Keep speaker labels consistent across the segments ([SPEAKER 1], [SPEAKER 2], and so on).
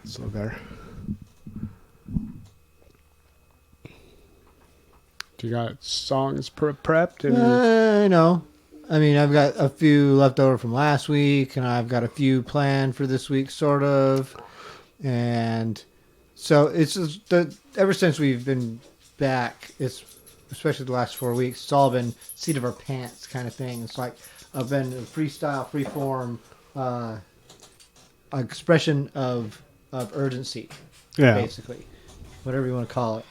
[SPEAKER 1] It's a little better. Do you got songs prepped?
[SPEAKER 2] No. I mean, I've got a few left over from last week, and I've got a few planned for this week, sort of. And so it's just ever since we've been back, it's especially the last 4 weeks, it's all been seat of our pants kind of thing. It's like I've been a freestyle, freeform expression of urgency, basically. Whatever you want to call it.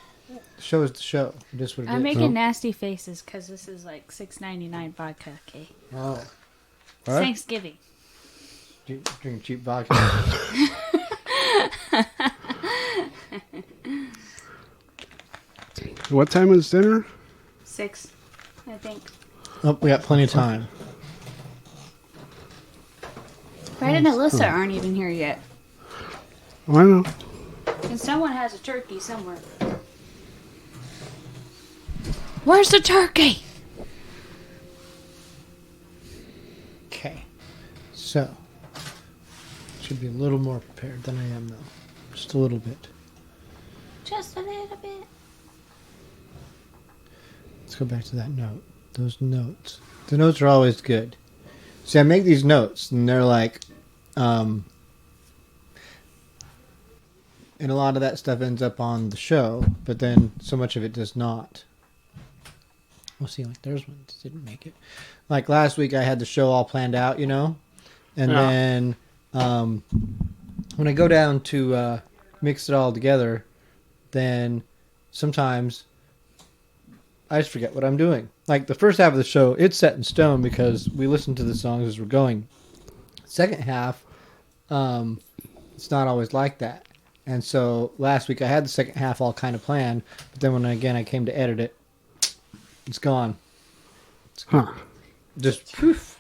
[SPEAKER 2] The show is the show. Just what it
[SPEAKER 3] I'm
[SPEAKER 2] is.
[SPEAKER 3] making nasty faces because this is like $6.99 vodka. Okay.
[SPEAKER 2] Oh.
[SPEAKER 3] It's
[SPEAKER 2] What?
[SPEAKER 3] Thanksgiving.
[SPEAKER 2] Drinking cheap vodka.
[SPEAKER 1] What time is dinner?
[SPEAKER 3] 6, I think.
[SPEAKER 2] Oh, we got plenty of time.
[SPEAKER 3] Brad and Alyssa aren't even here yet.
[SPEAKER 1] I don't know.
[SPEAKER 3] And someone has a turkey somewhere. Where's the turkey?
[SPEAKER 2] Okay. So, should be a little more prepared than I am, though. Just a little bit.
[SPEAKER 3] Just a little bit.
[SPEAKER 2] Let's go back to that note. Those notes. The notes are always good. See, I make these notes, and they're like, and a lot of that stuff ends up on the show, but then so much of it does not. We'll see, like, there's one that didn't make it. Like, last week I had the show all planned out, and then when I go down to mix it all together, then sometimes I just forget what I'm doing. Like, the first half of the show, it's set in stone because we listen to the songs as we're going. Second half, it's not always like that. And so last week I had the second half all kind of planned, but then when I came to edit it, it's gone. Just poof,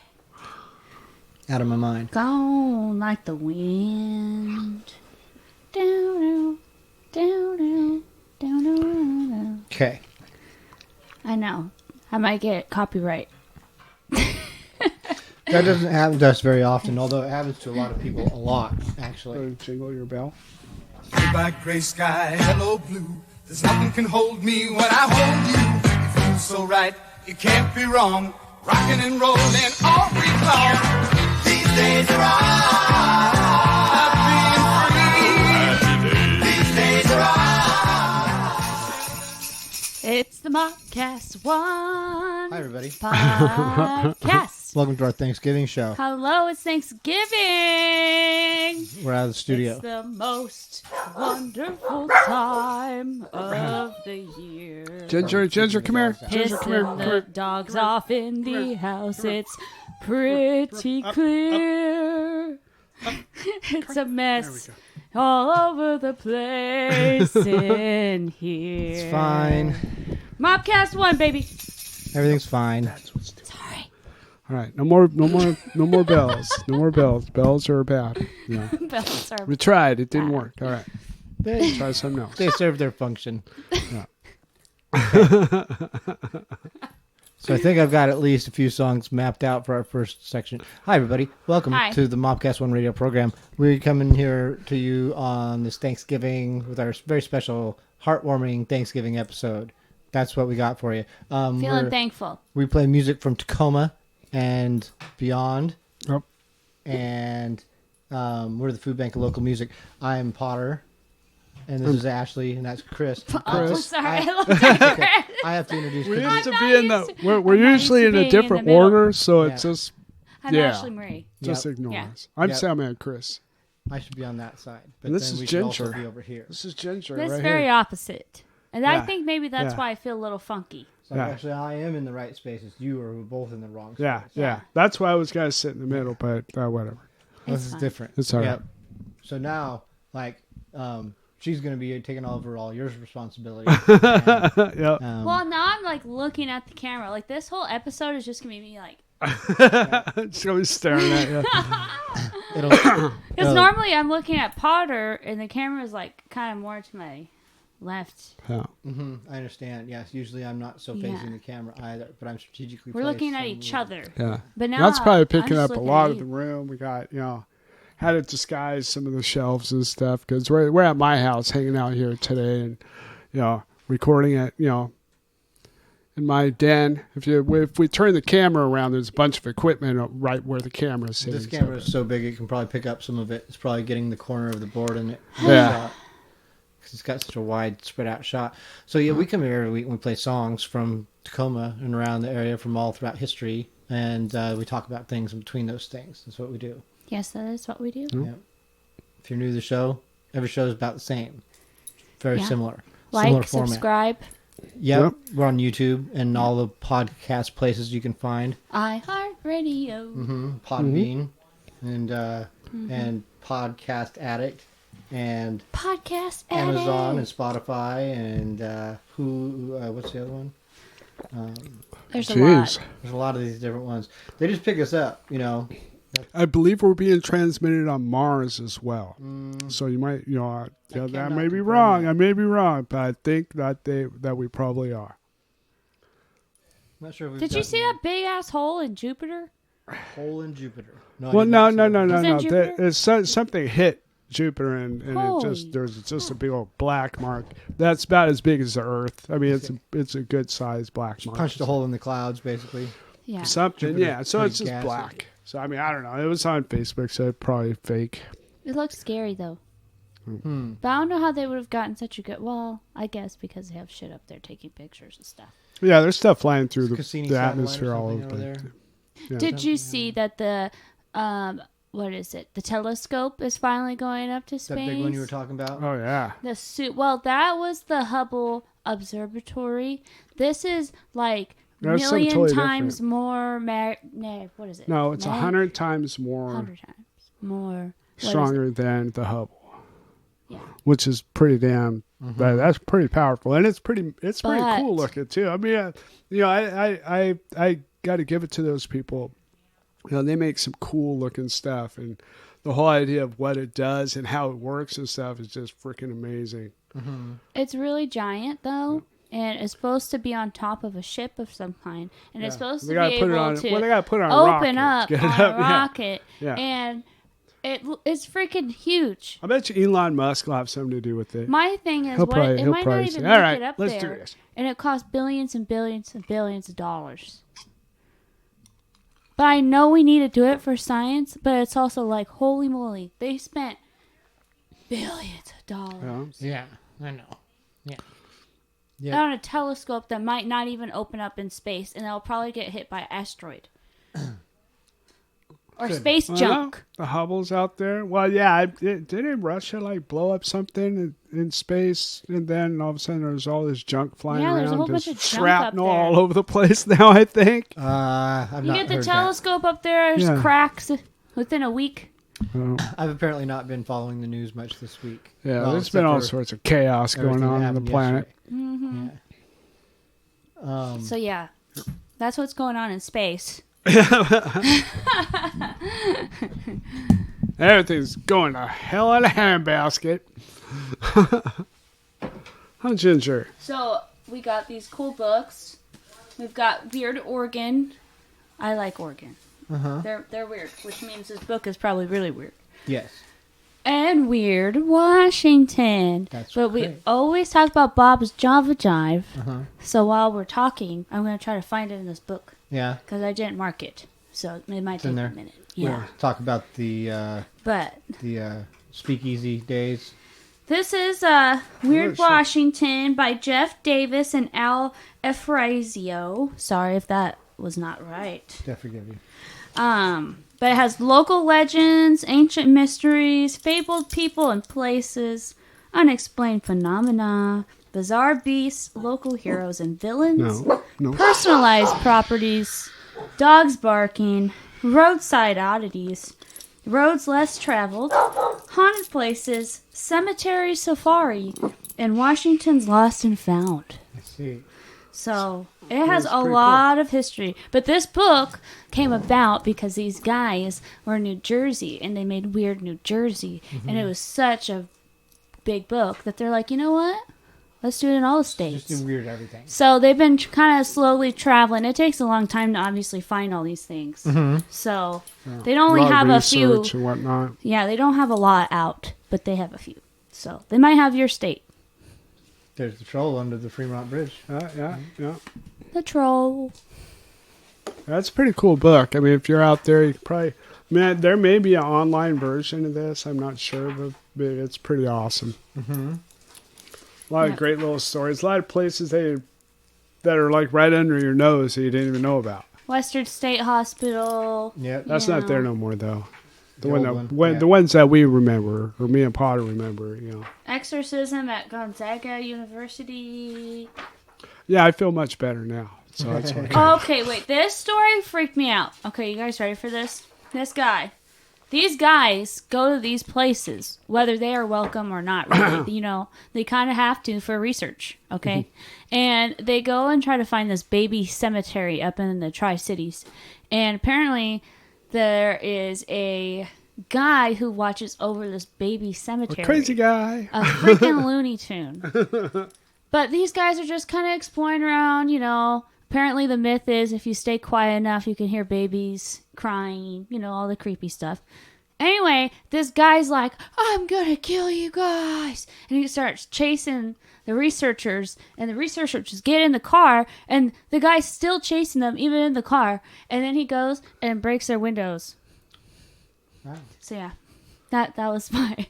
[SPEAKER 2] out of my mind.
[SPEAKER 3] Gone like the wind. Down, down, down, down.
[SPEAKER 2] Okay.
[SPEAKER 3] I know. I might get copyright.
[SPEAKER 2] That doesn't happen to us very often, although it happens to a lot of people a lot, actually.
[SPEAKER 1] Jingle your bell.
[SPEAKER 4] Black, gray sky, hello, blue. There's nothing can hold me when I hold you. It feels so right, it can't be wrong. Rocking and rolling all week long. These days are all being free. These days are all.
[SPEAKER 3] It's the MAWPCAST one.
[SPEAKER 2] Hi, everybody.
[SPEAKER 3] Podcast.
[SPEAKER 2] Welcome to our Thanksgiving show.
[SPEAKER 3] Hello, it's Thanksgiving.
[SPEAKER 2] We're out of the studio.
[SPEAKER 3] It's the most wonderful time of the year.
[SPEAKER 1] Ginger, come here. Ginger, come here.
[SPEAKER 3] Pissing the dogs off in the house. It's pretty clear. It's a mess all over the place in here.
[SPEAKER 2] It's fine.
[SPEAKER 3] MAWPCAST 1, baby.
[SPEAKER 2] Everything's fine.
[SPEAKER 3] Sorry.
[SPEAKER 1] All right, no more bells. No more bells. Bells are bad. Yeah.
[SPEAKER 3] Bells are
[SPEAKER 1] We tried. It didn't work. All right. Try something else.
[SPEAKER 2] They serve their function.
[SPEAKER 1] Yeah.
[SPEAKER 2] So I think I've got at least a few songs mapped out for our first section. Hi, everybody. Welcome to the MAWPCAST 1 radio program. We're coming here to you on this Thanksgiving with our very special, heartwarming Thanksgiving episode. That's what we got for you.
[SPEAKER 3] feeling thankful.
[SPEAKER 2] We play music from Tacoma and beyond.
[SPEAKER 1] Yep.
[SPEAKER 2] And we're the Food Bank of Local Music. I'm Potter. And this is Ashlee, and that's Chris.
[SPEAKER 3] Oh, sorry.
[SPEAKER 2] Okay. I have to introduce
[SPEAKER 1] We
[SPEAKER 2] Chris.
[SPEAKER 1] used to be in the. We're usually in a different order, so it's just.
[SPEAKER 3] I'm
[SPEAKER 1] Yeah.
[SPEAKER 3] Ashlee Marie.
[SPEAKER 1] Just
[SPEAKER 2] Yep.
[SPEAKER 1] ignore
[SPEAKER 3] Yeah.
[SPEAKER 1] us. I'm
[SPEAKER 2] Yep.
[SPEAKER 1] Sam and Chris.
[SPEAKER 2] I should be on that side. But
[SPEAKER 1] And this
[SPEAKER 2] then
[SPEAKER 1] is
[SPEAKER 2] we should also
[SPEAKER 1] Ginger.
[SPEAKER 2] be over here.
[SPEAKER 1] This is Ginger
[SPEAKER 3] That's
[SPEAKER 1] right
[SPEAKER 3] very
[SPEAKER 1] here.
[SPEAKER 3] opposite. And I
[SPEAKER 1] Yeah.
[SPEAKER 3] think maybe that's
[SPEAKER 1] Yeah.
[SPEAKER 3] why I feel a little funky.
[SPEAKER 2] So
[SPEAKER 1] Yeah.
[SPEAKER 2] actually, I am in the right space. It's you are both in the wrong space.
[SPEAKER 1] Yeah.
[SPEAKER 3] Yeah.
[SPEAKER 1] That's why I was going to sit in the middle, but whatever.
[SPEAKER 2] This
[SPEAKER 3] It's
[SPEAKER 2] is
[SPEAKER 3] fine.
[SPEAKER 2] different.
[SPEAKER 1] It's all right.
[SPEAKER 2] Yep. So now, like, she's going to be taking over all your responsibility.
[SPEAKER 1] Yep.
[SPEAKER 3] Well, now I'm like looking at the camera. Like this whole episode is just gonna be me like.
[SPEAKER 1] Just gonna be staring at you.
[SPEAKER 3] Because normally I'm looking at Potter and the camera is like kind of more to my left.
[SPEAKER 1] Yeah.
[SPEAKER 2] I understand. Yes, usually I'm not so facing the camera either, but I'm strategically
[SPEAKER 3] We're
[SPEAKER 2] placed
[SPEAKER 3] looking at
[SPEAKER 2] on
[SPEAKER 3] each
[SPEAKER 2] the-
[SPEAKER 3] other.
[SPEAKER 1] Yeah.
[SPEAKER 3] But now
[SPEAKER 1] That's probably
[SPEAKER 3] I'm
[SPEAKER 1] picking
[SPEAKER 3] just
[SPEAKER 1] up a
[SPEAKER 3] looking
[SPEAKER 1] lot
[SPEAKER 3] at
[SPEAKER 1] of the
[SPEAKER 3] you.
[SPEAKER 1] room. We got, had to disguise some of the shelves and stuff because we're at my house hanging out here today and, recording it, in my den. If we turn the camera around, there's a bunch of equipment right where the camera is sitting.
[SPEAKER 2] This camera is so big it can probably pick up some of it. It's probably getting the corner of the board in it.
[SPEAKER 1] Yeah.
[SPEAKER 2] Because it's got such a wide, spread out shot. So yeah, we come here every week and we play songs from Tacoma and around the area from all throughout history, and we talk about things in between those things. That's what we do.
[SPEAKER 3] Yes, that is what we do.
[SPEAKER 2] Yeah. If you're new to the show, every show is about the same. Very similar.
[SPEAKER 3] Like,
[SPEAKER 2] similar format.
[SPEAKER 3] subscribe.
[SPEAKER 2] Yep. We're on YouTube and all the podcast places you can find.
[SPEAKER 3] iHeartRadio.
[SPEAKER 2] Podbean and Podcast Addict and
[SPEAKER 3] Podcast
[SPEAKER 2] Amazon
[SPEAKER 3] Addict.
[SPEAKER 2] and Spotify and what's the other one?
[SPEAKER 3] There's a lot.
[SPEAKER 2] There's a lot of these different ones. They just pick us up,
[SPEAKER 1] I believe we're being transmitted on Mars as well. So you might, that may be wrong. I may be wrong, but I think that we probably are.
[SPEAKER 2] I'm not sure if we've
[SPEAKER 3] Did you see that big ass hole in Jupiter?
[SPEAKER 2] hole in Jupiter?
[SPEAKER 1] Well, no.
[SPEAKER 3] Jupiter?
[SPEAKER 1] It's something hit Jupiter and there's just a big old black mark. That's about as big as the Earth. I mean, it's a good sized black mark.
[SPEAKER 2] Punched a hole in the clouds, basically.
[SPEAKER 3] Yeah.
[SPEAKER 1] Something,
[SPEAKER 2] Jupiter's
[SPEAKER 1] So it's
[SPEAKER 2] pretty
[SPEAKER 1] just
[SPEAKER 2] gassy.
[SPEAKER 1] black. So I mean, I don't know. It was on Facebook, so it's probably fake.
[SPEAKER 3] It looks scary though. But I don't know how they would have gotten such a good. Well, I guess because they have shit up there taking pictures and stuff.
[SPEAKER 1] Yeah, there's stuff flying through
[SPEAKER 2] Cassini
[SPEAKER 1] the
[SPEAKER 2] satellite
[SPEAKER 1] atmosphere
[SPEAKER 2] or
[SPEAKER 1] all
[SPEAKER 2] something
[SPEAKER 1] over
[SPEAKER 2] over
[SPEAKER 1] there.
[SPEAKER 2] there.
[SPEAKER 1] Yeah.
[SPEAKER 3] Did you see that the what is it? The telescope is finally going up to space.
[SPEAKER 2] That big one you were talking about?
[SPEAKER 1] Oh yeah.
[SPEAKER 3] Well, that was the Hubble Observatory. This is like
[SPEAKER 1] That's something
[SPEAKER 3] million
[SPEAKER 1] totally
[SPEAKER 3] times
[SPEAKER 1] different.
[SPEAKER 3] more. What is it?
[SPEAKER 1] No, it's 100 times more
[SPEAKER 3] 100 times more. What is
[SPEAKER 1] stronger than the Hubble.
[SPEAKER 3] Yeah.
[SPEAKER 1] Which is pretty damn. That's pretty powerful, and it's pretty
[SPEAKER 3] But-
[SPEAKER 1] cool looking too. I mean, I got to give it to those people. They make some cool looking stuff, and the whole idea of what it does and how it works and stuff is just freaking amazing.
[SPEAKER 3] It's really giant though, and it's supposed to be on top of a ship of some kind, and it's supposed to
[SPEAKER 1] They
[SPEAKER 3] be
[SPEAKER 1] gotta put it
[SPEAKER 3] able
[SPEAKER 1] on.
[SPEAKER 3] to
[SPEAKER 1] Well, they got to put it on
[SPEAKER 3] open
[SPEAKER 1] rockets,
[SPEAKER 3] up
[SPEAKER 1] get it
[SPEAKER 3] on a
[SPEAKER 1] yeah.
[SPEAKER 3] rocket,
[SPEAKER 1] Yeah.
[SPEAKER 3] and it's freaking huge.
[SPEAKER 1] I bet you Elon Musk will have something to do with it.
[SPEAKER 3] My thing is,
[SPEAKER 1] He'll
[SPEAKER 3] it
[SPEAKER 1] probably
[SPEAKER 3] might not
[SPEAKER 1] say,
[SPEAKER 3] even
[SPEAKER 1] "All
[SPEAKER 3] make
[SPEAKER 1] right,
[SPEAKER 3] it up
[SPEAKER 1] let's
[SPEAKER 3] there,
[SPEAKER 1] do this."
[SPEAKER 3] and it costs billions and billions and billions of dollars. But I know we need to do it for science, but it's also like, holy moly, they spent billions of dollars
[SPEAKER 2] Yeah, I know. Yeah.
[SPEAKER 3] on a telescope that might not even open up in space, and they'll probably get hit by an asteroid. Or space junk.
[SPEAKER 1] The Hubble's out there. Well, yeah, didn't Russia blow up something in space, and then all of a sudden there's all this junk flying
[SPEAKER 3] Yeah,
[SPEAKER 1] around,
[SPEAKER 3] there's a whole bunch
[SPEAKER 1] just
[SPEAKER 3] of junk up
[SPEAKER 1] shrapnel
[SPEAKER 3] there.
[SPEAKER 1] all over the place now. I think.
[SPEAKER 2] I've
[SPEAKER 3] You
[SPEAKER 2] not
[SPEAKER 3] get the
[SPEAKER 2] heard
[SPEAKER 3] telescope up there, there's
[SPEAKER 1] Yeah.
[SPEAKER 3] cracks within a week.
[SPEAKER 2] that. I've apparently not been following the news much this week.
[SPEAKER 1] Yeah,
[SPEAKER 2] Well,
[SPEAKER 1] there's been
[SPEAKER 2] except
[SPEAKER 1] all
[SPEAKER 2] for
[SPEAKER 1] sorts of chaos going
[SPEAKER 2] everything that
[SPEAKER 1] on the
[SPEAKER 2] happened
[SPEAKER 1] planet.
[SPEAKER 2] yesterday. Yeah.
[SPEAKER 3] So yeah, that's what's going on in space.
[SPEAKER 1] Everything's going to hell in a handbasket. Huh, Ginger?
[SPEAKER 3] So we got these cool books. We've got Weird Oregon. I like Oregon. They're weird, which means this book is probably really weird.
[SPEAKER 2] Yes.
[SPEAKER 3] And Weird Washington.
[SPEAKER 2] That's
[SPEAKER 3] but we
[SPEAKER 2] great.
[SPEAKER 3] always talk about Bob's Java Jive. So while we're talking, I'm going to try to find it in this book
[SPEAKER 2] Yeah.
[SPEAKER 3] because I didn't mark it. So it might
[SPEAKER 2] in
[SPEAKER 3] take
[SPEAKER 2] there.
[SPEAKER 3] a minute. Yeah.
[SPEAKER 2] Talk about the
[SPEAKER 3] But
[SPEAKER 2] speakeasy days.
[SPEAKER 3] this is Weird Washington by Jeff Davis and Al Efrazio. Sorry if that was not right.
[SPEAKER 2] I forgive you.
[SPEAKER 3] But it has local legends, ancient mysteries, fabled people and places, unexplained phenomena, bizarre beasts, local heroes and villains,
[SPEAKER 1] No.
[SPEAKER 3] personalized properties, dogs barking, roadside oddities, roads less traveled, haunted places, cemetery safari, and Washington's lost and found.
[SPEAKER 2] I see.
[SPEAKER 3] So it has a
[SPEAKER 1] pretty
[SPEAKER 3] lot of history. But this book came about because these guys were in New Jersey and they made Weird New Jersey. And it was such a big book that they're like, you know what? Let's do it in all the
[SPEAKER 2] Just
[SPEAKER 3] states.
[SPEAKER 2] do weird everything.
[SPEAKER 3] So they've been kind of slowly traveling. It takes a long time to obviously find all these things.
[SPEAKER 2] Mm-hmm.
[SPEAKER 3] So they only
[SPEAKER 1] lot of
[SPEAKER 3] have a few.
[SPEAKER 1] research and whatnot.
[SPEAKER 3] Yeah, they don't have a lot out, but they have a few. So they might have your state.
[SPEAKER 2] There's the troll under the Fremont Bridge.
[SPEAKER 1] Yeah.
[SPEAKER 3] The troll.
[SPEAKER 1] That's a pretty cool book. I mean, if you're out there, you could probably... Man, there may be an online version of this. I'm not sure, but it's pretty awesome.
[SPEAKER 2] Mm-hmm.
[SPEAKER 1] A lot of great little stories. A lot of places that are like right under your nose that you didn't even know about.
[SPEAKER 3] Western State Hospital.
[SPEAKER 2] Yep.
[SPEAKER 1] That's not there no more, though. The
[SPEAKER 2] The
[SPEAKER 1] ones that we remember, or me and Potter remember,
[SPEAKER 3] Exorcism at Gonzaga University.
[SPEAKER 1] Yeah, I feel much better now. So that's okay.
[SPEAKER 3] Okay, wait. This story freaked me out. Okay, you guys ready for this? These guys go to these places, whether they are welcome or not, really. They kind of have to for research, okay? And they go and try to find this baby cemetery up in the Tri-Cities. And apparently there is a guy who watches over this baby cemetery.
[SPEAKER 1] A crazy guy.
[SPEAKER 3] A freaking Looney Tune. But these guys are just kind of exploring around, Apparently the myth is if you stay quiet enough, you can hear babies crying, all the creepy stuff. Anyway, this guy's like, I'm gonna kill you guys. And he starts chasing the researchers, and the researchers get in the car, and the guy's still chasing them, even in the car. And then he goes and breaks their windows.
[SPEAKER 2] Wow.
[SPEAKER 3] So yeah, that was my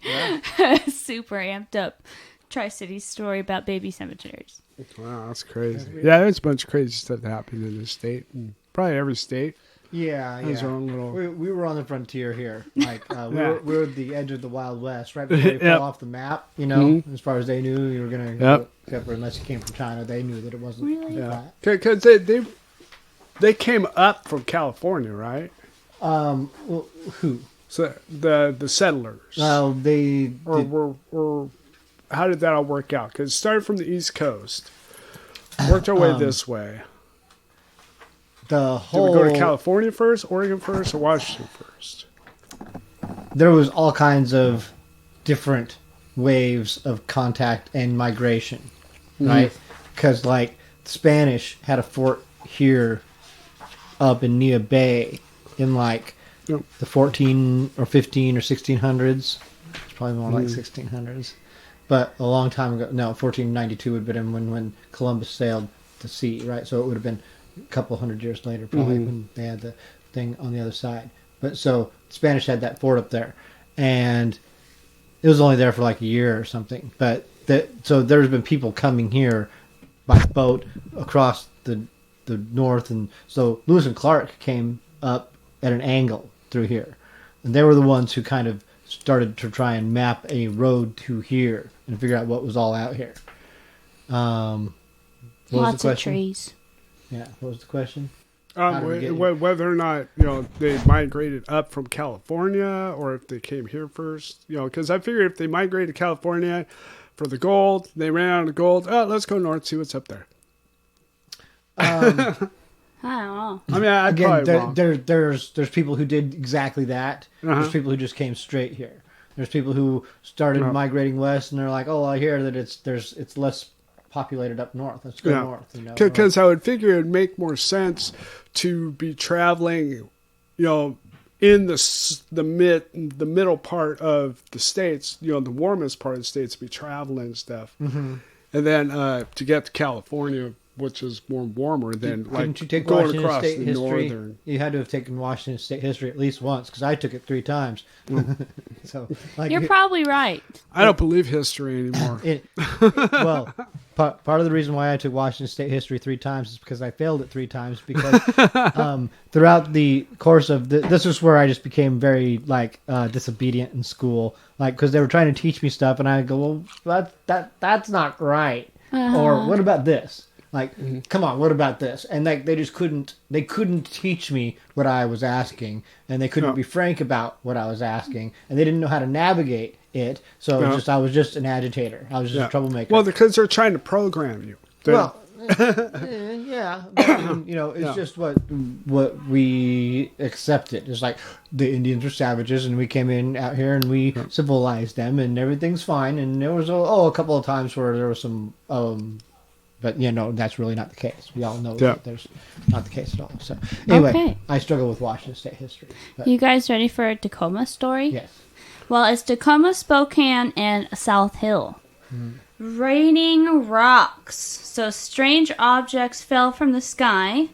[SPEAKER 3] super amped up Tri-Cities story about baby cemeteries.
[SPEAKER 1] Wow, that's crazy. Yeah, there's a bunch of crazy stuff that happened in this state, and probably every state.
[SPEAKER 2] Yeah.
[SPEAKER 1] Has their own little...
[SPEAKER 2] We were on the frontier here. Like we were at the edge of the Wild West, right before you fell off the map. As far as they knew, you were gonna. Go, except for unless you came from China, they knew that it wasn't.
[SPEAKER 3] Really?
[SPEAKER 1] Yeah, because they came up from California, right?
[SPEAKER 2] Well, who?
[SPEAKER 1] So the settlers.
[SPEAKER 2] Well, they
[SPEAKER 1] or how did that all work out? Because it started from the East Coast, worked our way this way.
[SPEAKER 2] The whole.
[SPEAKER 1] Did we go to California first, Oregon first, or Washington first?
[SPEAKER 2] There was all kinds of different waves of contact and migration, right? Because like the Spanish had a fort here up in Nia Bay in like the 14 or 15 or 1600s. It's probably more like 1600s. But a long time ago, no, 1492 would have been when Columbus sailed the sea, right? So it would have been a couple hundred years later, probably, when they had the thing on the other side. But so the Spanish had that fort up there, and it was only there for like a year or something. But so there's been people coming here by boat across the north, and so Lewis and Clark came up at an angle through here, and they were the ones who kind of started to try and map a road to here and figure out what was all out here.
[SPEAKER 3] Lots of trees.
[SPEAKER 2] Yeah, what was the question?
[SPEAKER 1] Whether or not they migrated up from California or if they came here first. Because I figured if they migrated to California for the gold, they ran out of gold. Oh, let's go north, see what's up there.
[SPEAKER 3] I don't know.
[SPEAKER 1] I mean, I'd
[SPEAKER 2] again, there's people who did exactly that. There's people who just came straight here. There's people who started migrating west, and they're like, "Oh, I hear that it's less populated up north. Let's go north."
[SPEAKER 1] Because I would figure it'd make more sense to be traveling, in the middle part of the states, the warmest part of the states, to be traveling and stuff, and then to get to California, which is more warmer than
[SPEAKER 2] Didn't you take
[SPEAKER 1] going
[SPEAKER 2] Washington
[SPEAKER 1] across
[SPEAKER 2] State
[SPEAKER 1] the
[SPEAKER 2] history?
[SPEAKER 1] northern.
[SPEAKER 2] You had to have taken Washington State history at least once, because I took it 3 times. So
[SPEAKER 3] You're probably right.
[SPEAKER 1] I don't believe history anymore.
[SPEAKER 2] Well, part of the reason why I took Washington State history 3 times is because I failed it 3 times. Because throughout the course of this is where I just became very disobedient in school, because they were trying to teach me stuff, and I go, well, that's not right. Or what about this? Come on, what about this? And they just couldn't teach me what I was asking, and they couldn't be frank about what I was asking, and they didn't know how to navigate it. So I was just an agitator. I was just a troublemaker.
[SPEAKER 1] Well, because they're trying to program you.
[SPEAKER 2] Yeah, but, it's just what we accepted. It's like the Indians are savages, and we came in out here and we civilized them, and everything's fine. And there was a couple of times where there was some, but that's really not the case. We all know that there's not the case at all. So anyway, I struggle with Washington State history. But.
[SPEAKER 3] You guys ready for a Tacoma story?
[SPEAKER 2] Yes.
[SPEAKER 3] Well, it's Tacoma, Spokane, and South Hill. Raining rocks. So strange objects fell from the sky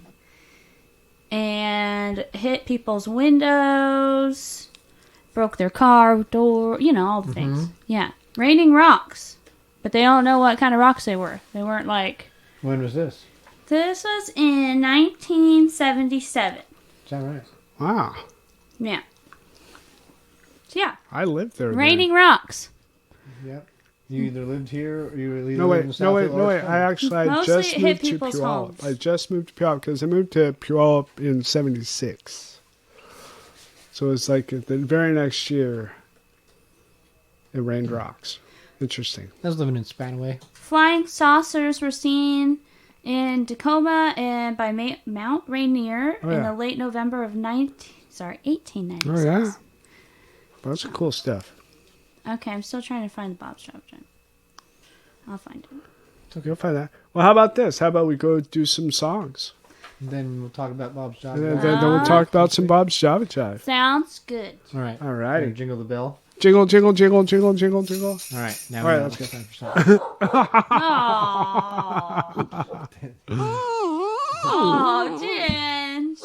[SPEAKER 3] and hit people's windows, broke their car door, all the things. Yeah. Raining rocks. But they don't know what kind of rocks they were. They weren't like...
[SPEAKER 2] When was this?
[SPEAKER 3] This was in 1977.
[SPEAKER 2] Is that right?
[SPEAKER 1] Wow.
[SPEAKER 3] Yeah. So yeah.
[SPEAKER 1] I lived there.
[SPEAKER 3] Raining rocks.
[SPEAKER 2] Yep. You either lived here or you lived in the South.
[SPEAKER 1] No, wait. I just moved to Puyallup.
[SPEAKER 3] Homes.
[SPEAKER 1] I just moved to Puyallup because I moved to Puyallup in 76. So it's like the very next year, it rained rocks. Interesting.
[SPEAKER 2] I was living in Spanaway.
[SPEAKER 3] Flying saucers were seen in Tacoma and by Mount Rainier in the late November of 1896.
[SPEAKER 1] Oh, yeah? That's cool stuff.
[SPEAKER 3] Okay, I'm still trying to find the Bob's Java Jive. I'll find it.
[SPEAKER 1] It's okay, I'll find that. Well, how about this? How about we go do some songs?
[SPEAKER 2] And then we'll talk about Bob's Java
[SPEAKER 1] And
[SPEAKER 2] Jive.
[SPEAKER 1] then we'll talk about some Bob's Java Jive.
[SPEAKER 3] Sounds good.
[SPEAKER 2] All right.
[SPEAKER 1] All righty.
[SPEAKER 2] Jingle the bell.
[SPEAKER 1] Jingle, jingle, jingle, jingle, jingle, jingle.
[SPEAKER 2] All right. Now
[SPEAKER 1] let's
[SPEAKER 2] get time for something.
[SPEAKER 3] Oh, Jen.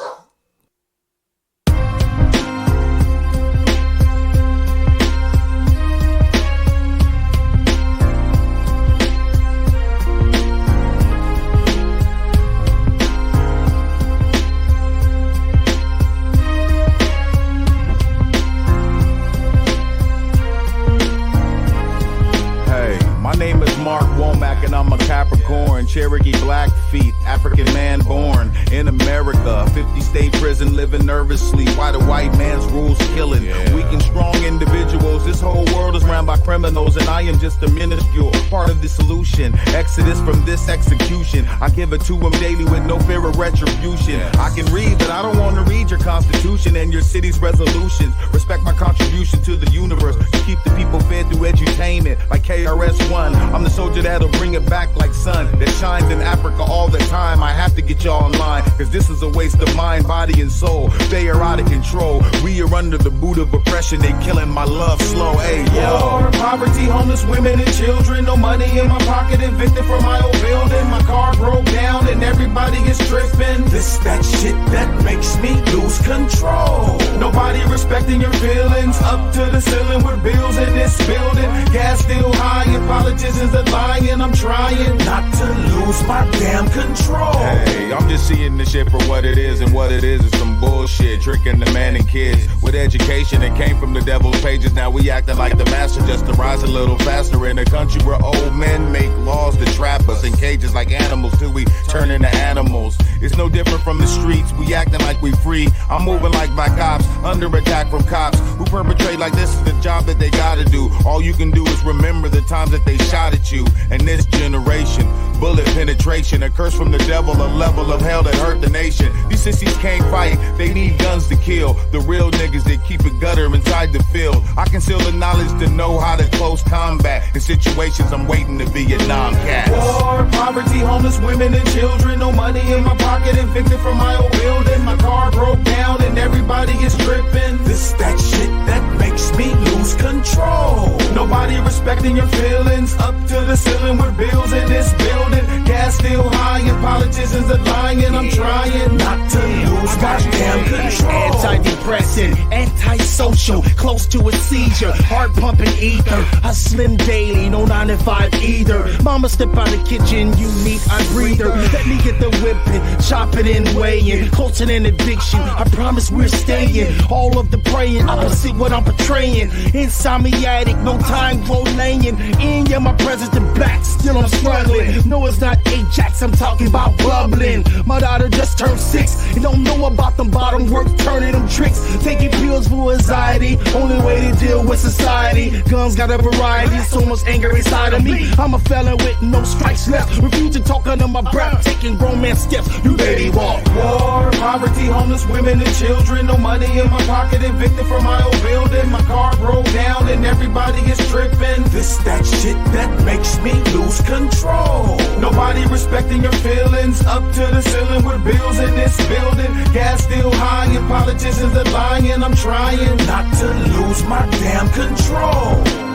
[SPEAKER 5] My name is Mark Womack and I'm a Capricorn, Cherokee Blackfeet, African man born in America, 50 state prison living nervously, why the white man's rules killing, weak and strong individuals, this whole world is ran by criminals and I am just a minuscule part of the solution, exodus from this execution, I give it to them daily with no fear of retribution, I can read but I don't want to read your constitution and your city's resolutions, respect my contribution to the universe, to keep the people fed through edutainment, like KRS-One. I'm the soldier that'll bring it back like sun that shines in Africa all the time. I have to get y'all online, cause this is a waste of mind, body, and soul. They are out of control. We are under the boot of oppression. They killing my love slow. Hey, yo. Poverty, homeless women and children. No money in my pocket, evicted from my old building. My car broke down and everybody is tripping. This that shit that makes me lose control. Nobody respecting your feelings. Up to the ceiling with bills in this building. Gas still high and politicians are lying. I'm trying not to lose my damn control. Hey, I'm just seeing the shit for what it is, and what it is some bullshit. Tricking the man and kids with education that came from the devil's pages. Now we acting like the master just to rise a little faster in a country where old men make laws to trap us in cages like animals till we turn into animals. It's no different from the streets. We acting like we free. I'm moving like my cops, under attack from cops who perpetrate like this is the job that they gotta do. All you can do is remember the times that they shot at you. And this generation, bullet penetration, a curse from the devil, a level of hell that hurt the nation. These sissies can't fight, they need guns to kill. The real niggas that keep it gutter inside the field. I conceal the knowledge to know how to close combat in situations I'm waiting to Vietnam cats. War, poverty, homeless women and children. No money in my pocket, evicted from my old building. My car broke down and everybody is tripping. This that shit that makes me lose control. Nobody respecting your feelings. Up to the ceiling with bills in this building. Gas still high and politicians are lying. I'm trying not to lose my damn control.
[SPEAKER 6] Antidepressant, antisocial, close to a seizure. Heart pumping ether. I slim daily, no 9 to 5 either. Mama step out the kitchen, you need a breather. Let me get the whipping, chop it and weighing. Closer than addiction, I promise we're staying. All of the praying, opposite what I'm portraying. Insomniatic, no time for laying. In yeah, my presence and back, still I'm struggling. No, it's not Ajax, I'm talking about bubbling. My daughter just turned 6 and don't know about them bottom work, turning them tricks. Taking pills for through anxiety. Only way to deal with society. Guns got a variety, so much anger inside of me. I'm a felon with no strikes left. Refuse to talk under my breath, taking grown man steps. You lady walk.
[SPEAKER 5] War, poverty, homeless women and children. No money in my pocket, evicted from my old building. My car broke down and everybody is tripping.
[SPEAKER 6] This that shit that makes me lose control.
[SPEAKER 5] Nobody respecting your feelings. Up to the ceiling with bills in this building. Gas still high and politicians are lying. I'm trying
[SPEAKER 6] not to lose my damn control.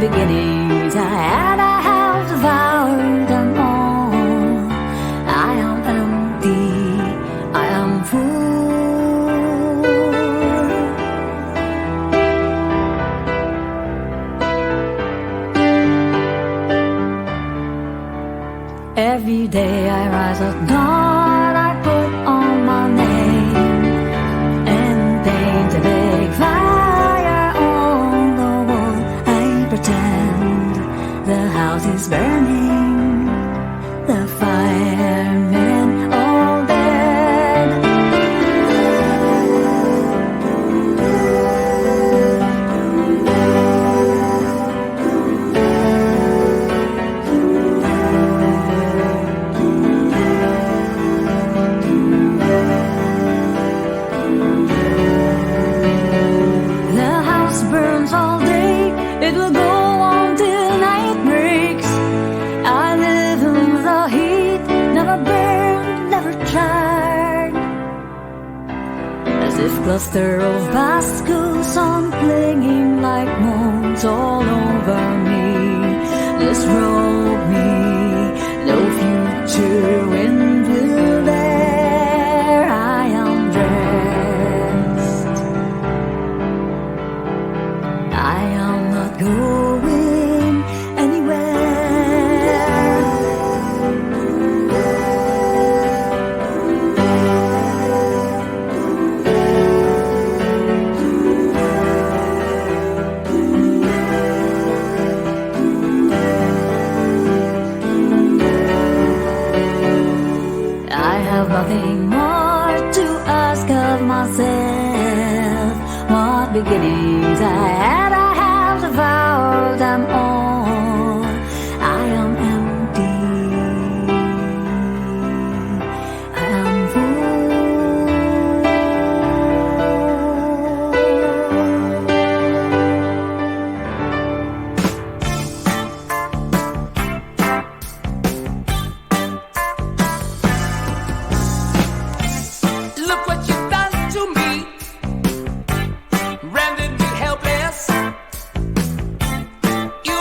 [SPEAKER 7] beginnings I had, I have devoured them all. I am empty, I am full. Every day I rise at dawn, I put on my name and paint a big fire on the wall. I pretend the house is burning, the firemen all dead. The house burns all day, it will go on till night breaks. I live in the heat, never burned, never tried. As if cluster of Basco sun clinging like moans all over me. This robe me, no future wind will bear. I am dressed, I am not going anywhere. I have nothing more to ask of myself. What beginnings I had, I have devoured them all. I am empty, I am full.
[SPEAKER 8] Look what you've done to me, rendered me helpless. You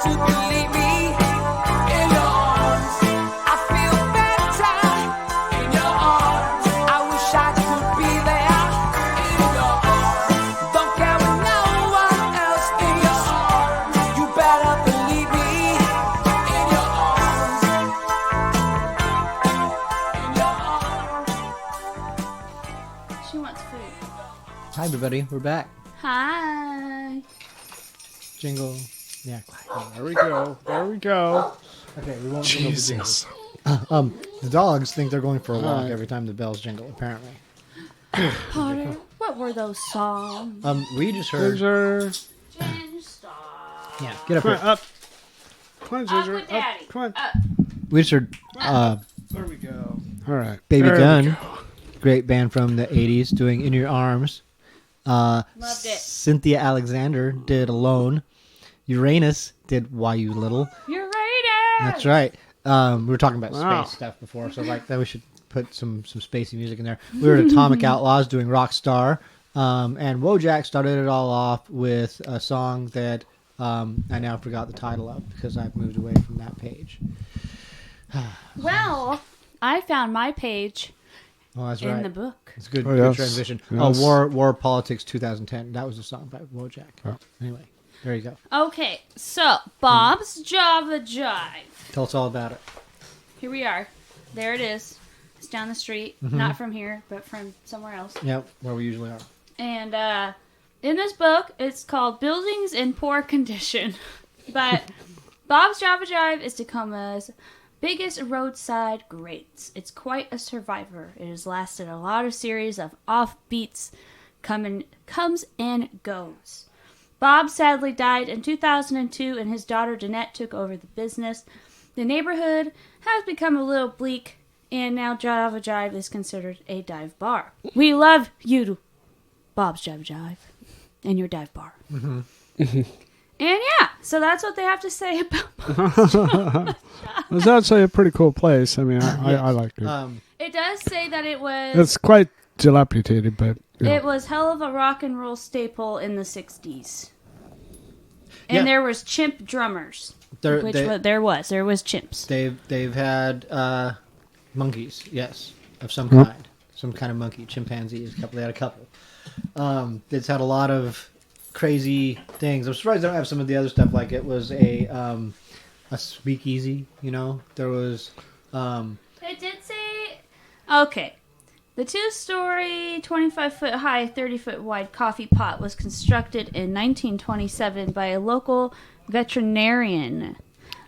[SPEAKER 8] to believe me. In your arms, I feel better. In your arms, I wish I could be there. In your arms, don't care with no one else. In your arms, you better believe me. In your arms, in your arms.
[SPEAKER 3] She wants food.
[SPEAKER 2] Hi, everybody. We're back.
[SPEAKER 3] Hi.
[SPEAKER 2] Jingle. Yeah.
[SPEAKER 1] There we go. There we go.
[SPEAKER 2] Okay, we won't jingle the
[SPEAKER 1] Jesus.
[SPEAKER 2] jingles. The dogs think they're going for a walk
[SPEAKER 1] Alright.
[SPEAKER 2] every time the bells jingle, apparently.
[SPEAKER 3] Potter, what were those songs?
[SPEAKER 2] We just heard...
[SPEAKER 1] Ginger.
[SPEAKER 3] Jen, stop.
[SPEAKER 2] Yeah, get up
[SPEAKER 1] Come on,
[SPEAKER 2] here.
[SPEAKER 1] up. Come on,
[SPEAKER 3] Up
[SPEAKER 1] Ginger.
[SPEAKER 3] with Daddy.
[SPEAKER 1] Come on.
[SPEAKER 3] Up.
[SPEAKER 2] We just heard
[SPEAKER 1] There we go. All right.
[SPEAKER 2] Baby
[SPEAKER 1] There we
[SPEAKER 2] Gunn,
[SPEAKER 1] go.
[SPEAKER 2] great band from the 80s, doing In Your Arms.
[SPEAKER 3] Loved it.
[SPEAKER 2] Cynthia Alexander did Alone. Uranus did Why You Little.
[SPEAKER 3] You're right.
[SPEAKER 2] That's right. We were talking about
[SPEAKER 1] Wow.
[SPEAKER 2] space stuff before, so like that we should put some spacey music in there. We were at Atomic Outlaws doing Rockstar, and Wojack started it all off with a song that I now forgot the title of because I've moved away from that page.
[SPEAKER 3] Well, I found my page
[SPEAKER 2] Oh, that's
[SPEAKER 3] in
[SPEAKER 2] right.
[SPEAKER 3] the book.
[SPEAKER 2] It's a good,
[SPEAKER 1] Oh,
[SPEAKER 2] good
[SPEAKER 1] yes.
[SPEAKER 2] transition.
[SPEAKER 1] Yes.
[SPEAKER 2] War Politics 2010. That was a song by Wojack.
[SPEAKER 1] Oh.
[SPEAKER 2] Anyway, there you go.
[SPEAKER 3] Okay, so Bob's Java Jive.
[SPEAKER 2] Tell us all about it.
[SPEAKER 3] Here we are. There it is. It's down the street. Not from here, but from somewhere else.
[SPEAKER 2] Yep, where we usually are.
[SPEAKER 3] And in this book, it's called Buildings in Poor Condition. But Bob's Java Jive is Tacoma's biggest roadside greats. It's quite a survivor. It has lasted a lot of series of offbeats, comes and goes. Bob sadly died in 2002, and his daughter Danette took over the business. The neighborhood has become a little bleak, and now Java Jive is considered a dive bar. We love you, Bob's Java Jive, and your dive bar. And yeah, so that's what they have to say about.
[SPEAKER 1] It's actually a pretty cool place. I mean, I like it.
[SPEAKER 3] It does say that it was
[SPEAKER 1] It's quite dilapidated, but you know.
[SPEAKER 3] it was hell of a rock and roll staple in the 60s. And
[SPEAKER 2] Yeah.
[SPEAKER 3] there was chimp drummers.
[SPEAKER 2] There
[SPEAKER 3] was chimps.
[SPEAKER 2] They've had monkeys, yes, of some kind, some kind of monkey, chimpanzees. They had a couple. It's had a lot of crazy things. I'm surprised they don't have some of the other stuff. Like it was a speakeasy. You know, there was.
[SPEAKER 3] It did say, okay, the 2-story, 25-foot high, 30-foot wide coffee pot was constructed in 1927 by a local veterinarian,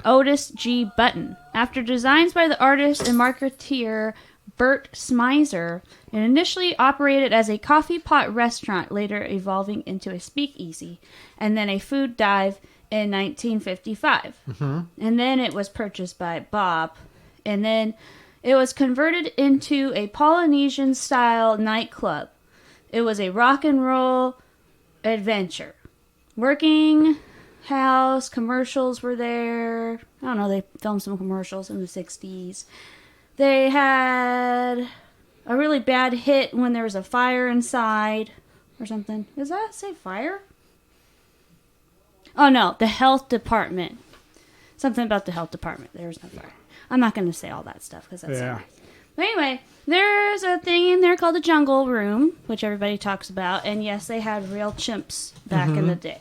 [SPEAKER 3] Otis G. Button. After designs by the artist and marketeer Bert Smizer, it initially operated as a coffee pot restaurant, later evolving into a speakeasy, and then a food dive in 1955. And then it was purchased by Bob, and then it was converted into a Polynesian-style nightclub. It was a rock and roll adventure. Working house commercials were there. I don't know, they filmed some commercials in the 60s. They had a really bad hit when there was a fire inside or something. Does that say fire? Oh no, the health department. Something about the health department. There was no fire. I'm not going to say all that stuff because that's
[SPEAKER 1] Yeah.
[SPEAKER 3] But anyway, there's a thing in there called the Jungle Room, which everybody talks about. And yes, they had real chimps back in the day.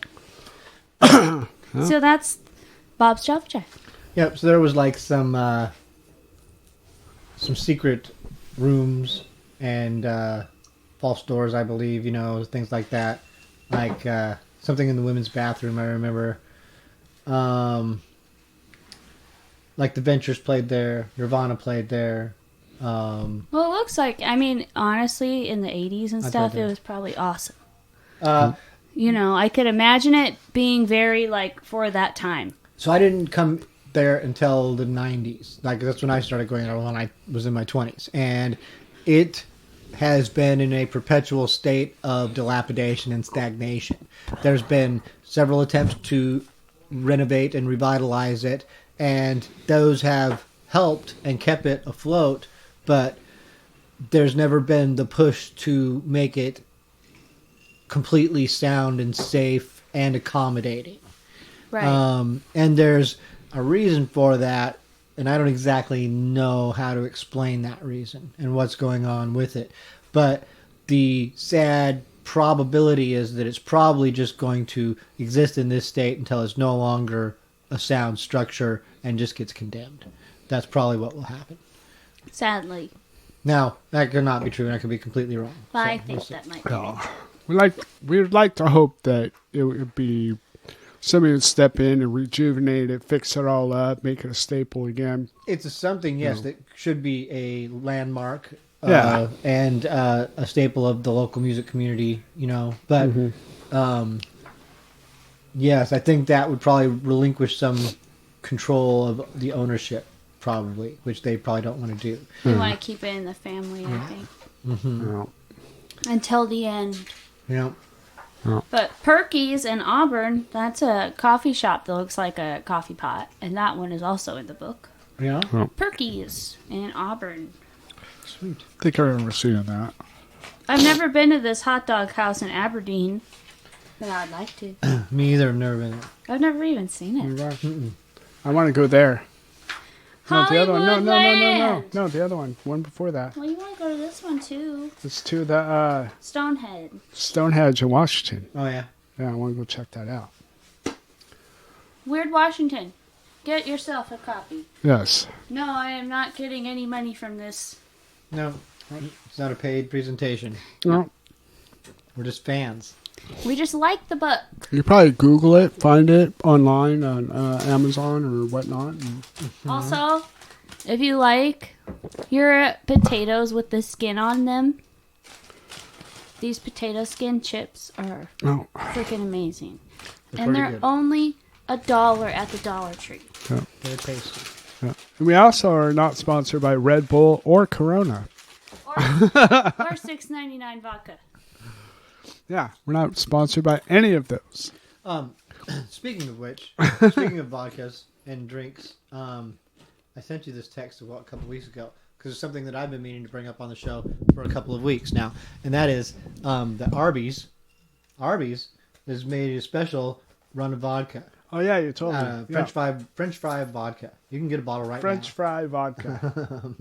[SPEAKER 3] So that's Bob's Java Jive.
[SPEAKER 2] Yep. So there was like some secret rooms and false doors, I believe. You know, things like that. Like something in the women's bathroom. I remember. Like the Ventures played there, Nirvana played there.
[SPEAKER 3] Well, it looks like, I mean, honestly, in the 80s and
[SPEAKER 2] I
[SPEAKER 3] stuff,
[SPEAKER 2] bet
[SPEAKER 3] it
[SPEAKER 2] it
[SPEAKER 3] was probably awesome.
[SPEAKER 2] Uh,
[SPEAKER 3] You know, I could imagine it being very, like, for that time.
[SPEAKER 2] So I didn't come there until the 90s. Like that's when I started going there when I was in my 20s. And it has been in a perpetual state of dilapidation and stagnation. There's been several attempts to renovate and revitalize it, and those have helped and kept it afloat, but there's never been the push to make it completely sound and safe and accommodating.
[SPEAKER 3] Right.
[SPEAKER 2] And there's a reason for that, and I don't exactly know how to explain that reason and what's going on with it. But the sad probability is that it's probably just going to exist in this state until it's no longer a sound structure and just gets condemned. That's probably what will happen.
[SPEAKER 3] Sadly.
[SPEAKER 2] Now, that could not be true, and I could be completely wrong.
[SPEAKER 3] But I
[SPEAKER 2] So,
[SPEAKER 3] think
[SPEAKER 2] we'll see.
[SPEAKER 3] that might be.
[SPEAKER 1] We'd like to hope that it would be somebody would step in and rejuvenate it, fix it all up, make it a staple again.
[SPEAKER 2] It's something, yes, that should be a landmark
[SPEAKER 1] Yeah.
[SPEAKER 2] and a staple of the local music community, you know. But, yes, I think that would probably relinquish some control of the ownership, probably, which they probably don't want to do.
[SPEAKER 3] We want to keep it in the family, I think.
[SPEAKER 1] Yeah.
[SPEAKER 3] Until the end.
[SPEAKER 2] You know,
[SPEAKER 3] But Perky's in Auburn, that's a coffee shop that looks like a coffee pot. And that one is also in the book.
[SPEAKER 2] yeah,
[SPEAKER 3] Perky's in Auburn.
[SPEAKER 2] sweet.
[SPEAKER 1] I think I remember seeing that.
[SPEAKER 3] I've never been to this hot dog house in Aberdeen, but I'd like to.
[SPEAKER 2] Me either. I've never been there.
[SPEAKER 3] I've never even seen it.
[SPEAKER 1] I want to go there. No, the other one. No,
[SPEAKER 3] Hollywoodland!
[SPEAKER 1] no, the other one. One before that.
[SPEAKER 3] Well, you want to go to this one too.
[SPEAKER 1] It's to the
[SPEAKER 3] Stonehead.
[SPEAKER 1] Stonehenge in Washington.
[SPEAKER 2] Oh, yeah.
[SPEAKER 1] Yeah, I want to go check that out.
[SPEAKER 3] Weird Washington. Get yourself a copy.
[SPEAKER 1] Yes.
[SPEAKER 3] No, I am not getting any money from this.
[SPEAKER 2] No, it's not a paid presentation.
[SPEAKER 1] No.
[SPEAKER 2] We're just fans.
[SPEAKER 3] We just like the book.
[SPEAKER 1] You probably Google it, find it online on Amazon or whatnot. And
[SPEAKER 3] Also, if you like your potatoes with the skin on them, these potato skin chips are
[SPEAKER 1] oh,
[SPEAKER 3] freaking amazing.
[SPEAKER 2] They're
[SPEAKER 3] And
[SPEAKER 2] pretty
[SPEAKER 3] they're
[SPEAKER 2] good.
[SPEAKER 3] only $1 at the Dollar Tree.
[SPEAKER 2] They're tasty.
[SPEAKER 1] yeah. And we also are not sponsored by Red Bull or Corona.
[SPEAKER 3] Or $6.99 vodka.
[SPEAKER 1] Yeah, we're not sponsored by any of those.
[SPEAKER 2] Speaking of which, speaking of vodkas and drinks, I sent you this text a couple weeks ago because it's something that I've been meaning to bring up on the show for a couple of weeks now, and that is that Arby's has made a special run of vodka.
[SPEAKER 1] Oh yeah, you told me.
[SPEAKER 2] French fry vodka. You can get a bottle right
[SPEAKER 1] French
[SPEAKER 2] now.
[SPEAKER 1] fry vodka.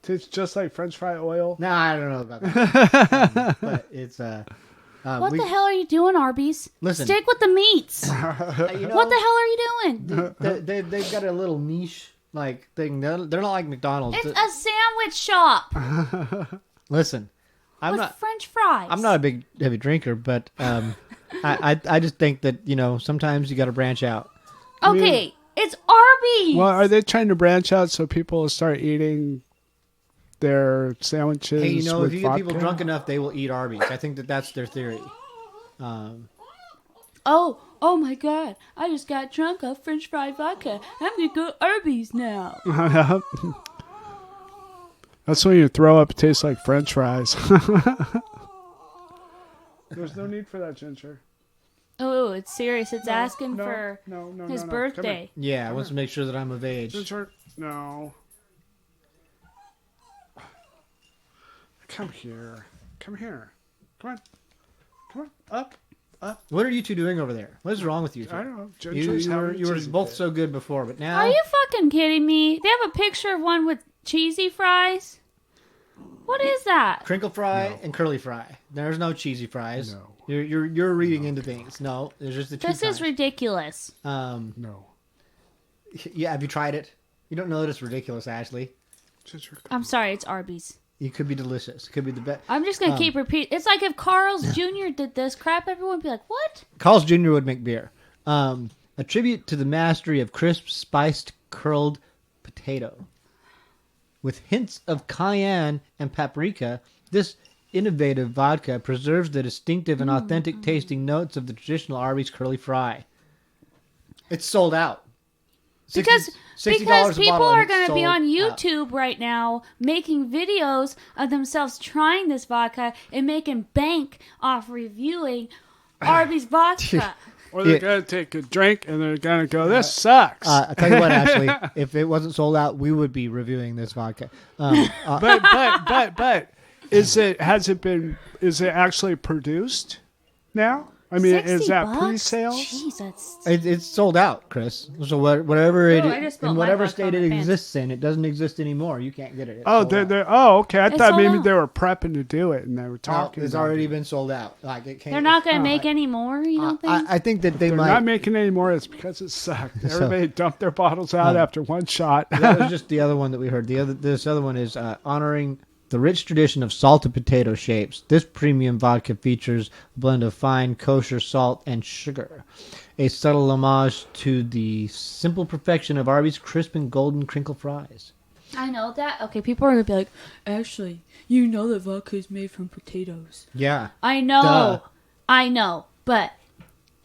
[SPEAKER 1] Tastes just like French fry oil.
[SPEAKER 2] No, I don't know about that. But it's
[SPEAKER 3] What the hell are you doing, Arby's?
[SPEAKER 2] Listen.
[SPEAKER 3] Stick with the meats.
[SPEAKER 2] you know,
[SPEAKER 3] What the hell are you doing?
[SPEAKER 2] they've got a little niche like thing. They're not like McDonald's.
[SPEAKER 3] It's a sandwich shop
[SPEAKER 2] Listen,
[SPEAKER 3] with French fries.
[SPEAKER 2] I'm not a big heavy drinker, but I just think that sometimes you got to branch out.
[SPEAKER 3] Okay, it's Arby's.
[SPEAKER 1] Well, are they trying to branch out so people will start eating their sandwiches?
[SPEAKER 2] Hey, if
[SPEAKER 1] with
[SPEAKER 2] you get people
[SPEAKER 1] vodka?
[SPEAKER 2] drunk enough, they will eat Arby's. I think that's their theory.
[SPEAKER 3] Oh my God! I just got drunk off French fried vodka. I'm gonna go Arby's now.
[SPEAKER 1] That's when you throw up. It tastes like French fries. There's no need for that, Ginger.
[SPEAKER 3] Oh, it's serious. It's asking
[SPEAKER 1] no,
[SPEAKER 3] for
[SPEAKER 1] no,
[SPEAKER 3] his
[SPEAKER 1] no.
[SPEAKER 3] birthday.
[SPEAKER 2] Yeah, I want to make sure that I'm of age.
[SPEAKER 1] Ginger, no. Come here. Come here. Come on. Come on. Up.
[SPEAKER 2] What are you two doing over there? What is wrong with you two?
[SPEAKER 1] I don't know.
[SPEAKER 2] You
[SPEAKER 1] Ginger's
[SPEAKER 2] were
[SPEAKER 1] having a cheesy
[SPEAKER 2] both
[SPEAKER 1] fit.
[SPEAKER 2] so good before, but now
[SPEAKER 3] Are you fucking kidding me? They have a picture of one with cheesy fries. What is that?
[SPEAKER 2] crinkle fry and curly fry. There's no cheesy fries.
[SPEAKER 1] No.
[SPEAKER 2] You're reading into things. No, there's just the two.
[SPEAKER 3] This is
[SPEAKER 2] kinds.
[SPEAKER 3] ridiculous.
[SPEAKER 1] No.
[SPEAKER 2] Yeah, have you tried it? You don't know that it's ridiculous, Ashley.
[SPEAKER 1] Ginger,
[SPEAKER 3] I'm sorry, it's Arby's.
[SPEAKER 2] It could be delicious. It could be the best.
[SPEAKER 3] I'm just gonna keep repeating. It's like if Carl's Jr. did this crap, everyone would be like, "What?"
[SPEAKER 2] Carl's Jr. would make beer. A tribute to the mastery of crisp, spiced, curled potato. With hints of cayenne and paprika, this innovative vodka preserves the distinctive and authentic tasting notes of the traditional Arby's curly fry. It's sold out.
[SPEAKER 3] Because
[SPEAKER 2] $60 a
[SPEAKER 3] people
[SPEAKER 2] bottle, and
[SPEAKER 3] are
[SPEAKER 2] it's
[SPEAKER 3] going to be
[SPEAKER 2] sold
[SPEAKER 3] on
[SPEAKER 2] out.
[SPEAKER 3] YouTube right now making videos of themselves trying this vodka and making bank off reviewing Arby's vodka.
[SPEAKER 1] Or they're going to take a drink and they're going to go, this sucks.
[SPEAKER 2] I'll tell you what, Ashley, if it wasn't sold out, we would be reviewing this vodka.
[SPEAKER 1] But is it actually produced now? I mean,
[SPEAKER 3] 60
[SPEAKER 1] is that
[SPEAKER 3] bucks?
[SPEAKER 1] pre-sale?
[SPEAKER 3] Jeez, that's...
[SPEAKER 2] It's sold out, Chris. So whatever
[SPEAKER 3] Oh, I just spilled
[SPEAKER 2] in
[SPEAKER 3] my
[SPEAKER 2] whatever
[SPEAKER 3] vodka on
[SPEAKER 2] state
[SPEAKER 3] my
[SPEAKER 2] it
[SPEAKER 3] pants.
[SPEAKER 2] exists in, it doesn't exist anymore. You can't get it. It's
[SPEAKER 1] Oh,
[SPEAKER 2] sold out.
[SPEAKER 1] okay. I
[SPEAKER 3] It's
[SPEAKER 1] thought
[SPEAKER 3] sold
[SPEAKER 1] maybe
[SPEAKER 3] out.
[SPEAKER 1] they were prepping to do it, and they were
[SPEAKER 2] No,
[SPEAKER 1] talking.
[SPEAKER 2] it's
[SPEAKER 1] about
[SPEAKER 2] already
[SPEAKER 1] it.
[SPEAKER 2] been sold out. Like it can't.
[SPEAKER 3] They're not going to make any more, you don't think?
[SPEAKER 2] I think that they
[SPEAKER 1] They're
[SPEAKER 2] might.
[SPEAKER 1] not making any more. It's because it sucked. Everybody dumped their bottles out after one shot.
[SPEAKER 2] That was just the other one that we heard. This other one is honoring the rich tradition of salted potato shapes. This premium vodka features a blend of fine kosher salt and sugar, a subtle homage to the simple perfection of Arby's crisp and golden crinkle fries.
[SPEAKER 3] I know that. Okay, people are going to be like, Ashley, you know that vodka is made from potatoes.
[SPEAKER 2] Yeah.
[SPEAKER 3] I know.
[SPEAKER 2] Duh.
[SPEAKER 3] I know. But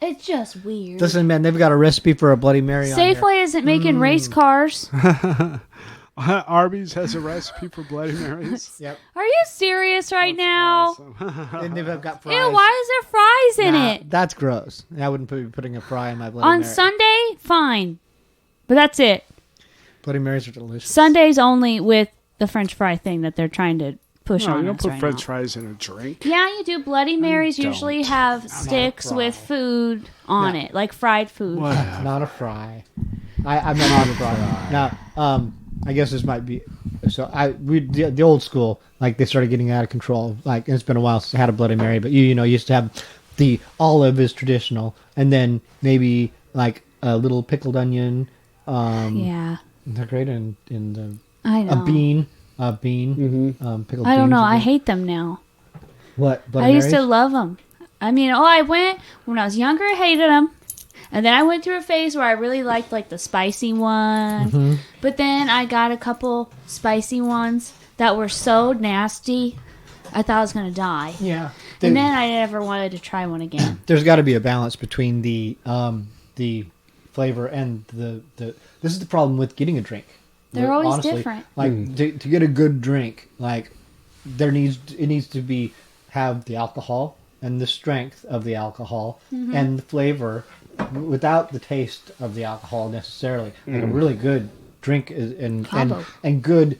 [SPEAKER 3] it's just weird.
[SPEAKER 2] Listen, man, they've got a recipe for a Bloody Mary on there.
[SPEAKER 3] Safeway isn't making race cars.
[SPEAKER 1] Arby's has a recipe for Bloody Marys.
[SPEAKER 2] Yep.
[SPEAKER 3] Are you serious right now?
[SPEAKER 1] Awesome.
[SPEAKER 2] And they've got fries.
[SPEAKER 3] Ew, why is there fries in
[SPEAKER 2] Nah,
[SPEAKER 3] it?
[SPEAKER 2] That's gross. I wouldn't be putting a fry in my Bloody
[SPEAKER 3] On
[SPEAKER 2] Mary.
[SPEAKER 3] Sunday, fine. But that's it.
[SPEAKER 2] Bloody Marys are delicious.
[SPEAKER 3] Sunday's only with the French fry thing that they're trying to push
[SPEAKER 1] No,
[SPEAKER 3] on
[SPEAKER 1] you don't
[SPEAKER 3] us
[SPEAKER 1] put
[SPEAKER 3] right
[SPEAKER 1] French
[SPEAKER 3] now.
[SPEAKER 1] fries in a drink.
[SPEAKER 3] Yeah, you do. Bloody Marys
[SPEAKER 1] don't.
[SPEAKER 3] usually have sticks
[SPEAKER 2] fry.
[SPEAKER 3] with food on it, like fried food.
[SPEAKER 2] It's not a fry. I'm not a fry. Now, I guess this might be. So the old school, like they started getting out of control. Like it's been a while since I had a Bloody Mary, but you used to have the olive is traditional, and then maybe like a little pickled onion.
[SPEAKER 3] Yeah,
[SPEAKER 2] They're great in the
[SPEAKER 3] I know.
[SPEAKER 2] a bean. Pickled
[SPEAKER 3] I don't
[SPEAKER 2] beans
[SPEAKER 3] know.
[SPEAKER 2] are
[SPEAKER 3] I
[SPEAKER 2] good.
[SPEAKER 3] hate them now.
[SPEAKER 2] What? Bloody
[SPEAKER 3] I used to
[SPEAKER 2] Marys?
[SPEAKER 3] love them. I mean, I went when I was younger. I hated them, and then I went through a phase where I really liked like the spicy ones.
[SPEAKER 2] Mm-hmm.
[SPEAKER 3] But then I got a couple spicy ones that were so nasty, I thought I was gonna die.
[SPEAKER 2] Yeah.
[SPEAKER 3] And then I never wanted to try one again.
[SPEAKER 2] There's got to be a balance between the flavor and the. This is the problem with getting a drink.
[SPEAKER 3] They're always
[SPEAKER 2] Honestly,
[SPEAKER 3] different.
[SPEAKER 2] Like to get a good drink, like it needs to be have the alcohol and the strength of the alcohol and the flavor without the taste of the alcohol necessarily. Like a really good drink is
[SPEAKER 3] Combo.
[SPEAKER 2] and good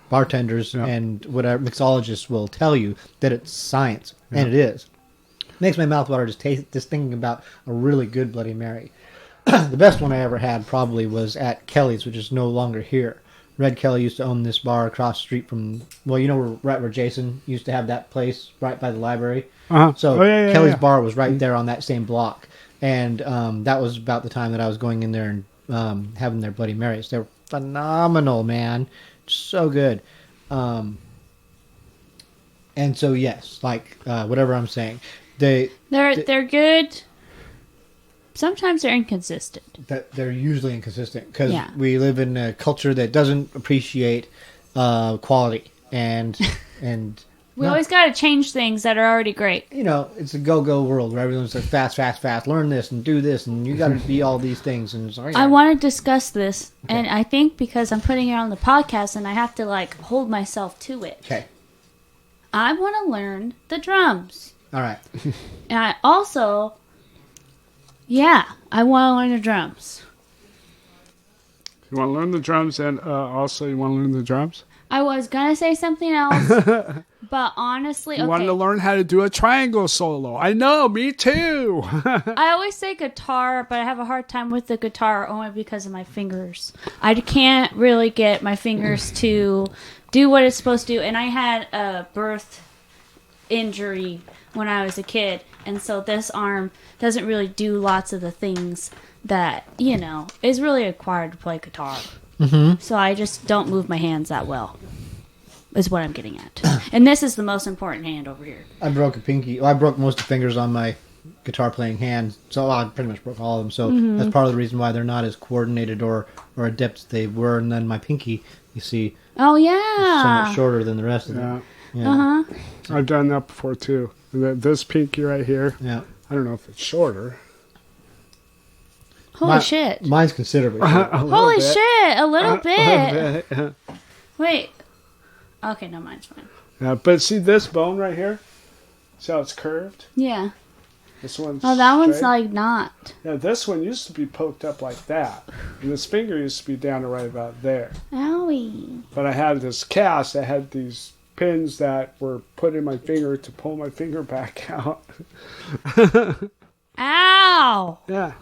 [SPEAKER 2] bartenders and whatever mixologists will tell you that it's science, and it is. Makes my mouth water just thinking about a really good Bloody Mary. The best one I ever had probably was at Kelly's, which is no longer here. Red Kelly used to own this bar across the street from, right where Jason used to have that place right by the library.
[SPEAKER 1] Uh-huh.
[SPEAKER 2] So
[SPEAKER 1] yeah.
[SPEAKER 2] Kelly's bar was right there on that same block. And that was about the time that I was going in there and having their Bloody Marys. They were phenomenal, man. So good. And so, yes, like whatever I'm saying. They're
[SPEAKER 3] good. Sometimes they're inconsistent.
[SPEAKER 2] they're usually inconsistent because
[SPEAKER 3] Yeah.
[SPEAKER 2] we live in a culture that doesn't appreciate quality and
[SPEAKER 3] We always got to change things that are already great.
[SPEAKER 2] it's a go world where everyone's like fast, learn this and do this and you got to be all these things and it's like,
[SPEAKER 3] I want to discuss this, and I think because I'm putting it on the podcast and I have to like hold myself to it.
[SPEAKER 2] okay,
[SPEAKER 3] I want to learn the drums,
[SPEAKER 2] all right.
[SPEAKER 3] and I also, I want to learn the drums.
[SPEAKER 1] You want to learn the drums, and also you want to learn the drums?
[SPEAKER 3] I was gonna say something else, but honestly,
[SPEAKER 1] You wanted to learn how to do a triangle solo. I know, me too.
[SPEAKER 3] I always say guitar, but I have a hard time with the guitar only because of my fingers. I can't really get my fingers to do what it's supposed to do. And I had a birth injury when I was a kid. And so this arm doesn't really do lots of the things that, is really required to play guitar. Mm-hmm. So I just don't move my hands that well, is what I'm getting at. And this is the most important hand over here.
[SPEAKER 2] I broke a pinky. Well, I broke most of the fingers on my guitar playing hand, so I pretty much broke all of them. So that's part of the reason why they're not as coordinated or adept as they were. And then my pinky, you see,
[SPEAKER 3] Oh,
[SPEAKER 2] is
[SPEAKER 3] yeah.
[SPEAKER 2] somewhat shorter than the rest of them. Yeah.
[SPEAKER 3] Uh-huh.
[SPEAKER 1] I've done that before too. This pinky right here,
[SPEAKER 2] Yeah.
[SPEAKER 1] I don't know if it's shorter.
[SPEAKER 3] Holy shit.
[SPEAKER 2] Mine's considerably shorter.
[SPEAKER 3] Holy shit, a little bit.
[SPEAKER 1] Yeah.
[SPEAKER 3] Wait. Okay, no, mine's fine.
[SPEAKER 1] Yeah, but see this bone right here? See how it's curved?
[SPEAKER 3] Yeah.
[SPEAKER 1] This one's
[SPEAKER 3] Oh, that one's
[SPEAKER 1] straight.
[SPEAKER 3] like not.
[SPEAKER 1] Yeah, this one used to be poked up like that. And this finger used to be down to right about there.
[SPEAKER 3] Owie.
[SPEAKER 1] But I had this cast that had these pins that were put in my finger to pull my finger back out.
[SPEAKER 3] Ow!
[SPEAKER 1] Yeah.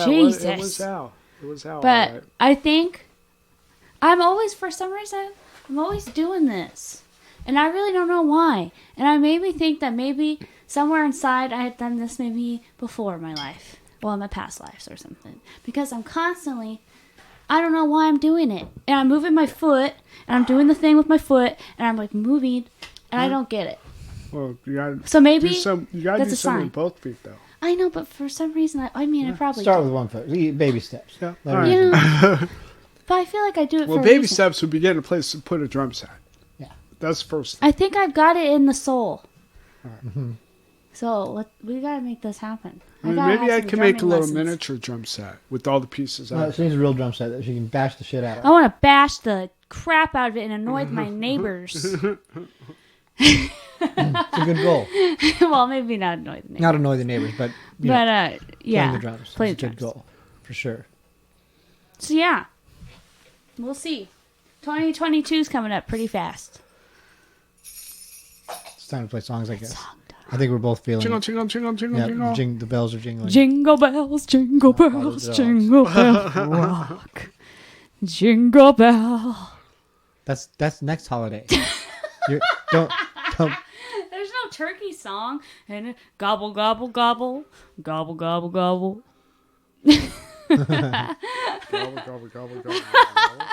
[SPEAKER 3] Jesus.
[SPEAKER 1] It was out. It was out.
[SPEAKER 3] But
[SPEAKER 1] all right.
[SPEAKER 3] I think I'm always, for some reason, I'm always doing this. And I really don't know why. And I maybe think that maybe somewhere inside I had done this maybe before in my life. Well, in my past lives or something. Because I'm constantly, I don't know why I'm doing it. And I'm moving my foot, and I'm doing the thing with my foot, and I'm like moving, and I don't get it.
[SPEAKER 1] Well, you gotta
[SPEAKER 3] So maybe
[SPEAKER 1] do some. You gotta
[SPEAKER 3] that's
[SPEAKER 1] do
[SPEAKER 3] a
[SPEAKER 1] something
[SPEAKER 3] sign.
[SPEAKER 1] with both feet, though.
[SPEAKER 3] I know, but for some reason, I probably
[SPEAKER 2] Start
[SPEAKER 3] do.
[SPEAKER 2] with one foot. Baby steps.
[SPEAKER 1] Yeah.
[SPEAKER 2] Let
[SPEAKER 1] All
[SPEAKER 2] her-
[SPEAKER 1] right.
[SPEAKER 3] You know, but I feel like I do it
[SPEAKER 1] Well,
[SPEAKER 3] for a
[SPEAKER 1] baby
[SPEAKER 3] reason.
[SPEAKER 1] steps would be getting a place to put a drum set.
[SPEAKER 2] Yeah.
[SPEAKER 1] That's the first.
[SPEAKER 3] I think I've got it in the soul. So we gotta make this happen.
[SPEAKER 1] I mean,
[SPEAKER 3] gotta
[SPEAKER 1] maybe
[SPEAKER 3] have
[SPEAKER 1] I
[SPEAKER 3] some
[SPEAKER 1] can make a
[SPEAKER 3] drumming
[SPEAKER 1] little
[SPEAKER 3] lessons.
[SPEAKER 1] miniature drum set with all the pieces.
[SPEAKER 2] She needs a real drum set that she can bash the shit out of.
[SPEAKER 3] I want to bash the crap out of it and annoy my neighbors.
[SPEAKER 2] It's a good goal.
[SPEAKER 3] Well, maybe not annoy the neighbors.
[SPEAKER 2] Not annoy the neighbors, but you know,
[SPEAKER 3] But yeah,
[SPEAKER 2] playing the drums.
[SPEAKER 3] play
[SPEAKER 2] It's
[SPEAKER 3] the
[SPEAKER 2] a good
[SPEAKER 3] drums.
[SPEAKER 2] goal for sure.
[SPEAKER 3] So yeah, we'll see. 2022 is coming up pretty fast.
[SPEAKER 2] It's time to play songs, I guess. I think we're both feeling.
[SPEAKER 1] Jingle,
[SPEAKER 2] it.
[SPEAKER 1] jingle, jingle, jingle,
[SPEAKER 2] Yeah,
[SPEAKER 1] jingle.
[SPEAKER 2] the bells are jingling.
[SPEAKER 3] Jingle bells, jingle bells, jingle bell rock. Jingle bell.
[SPEAKER 2] That's next holiday. Don't.
[SPEAKER 3] There's no turkey song. And gobble, gobble, gobble. Gobble, gobble, gobble.
[SPEAKER 1] Gobble, gobble, gobble, gobble, gobble.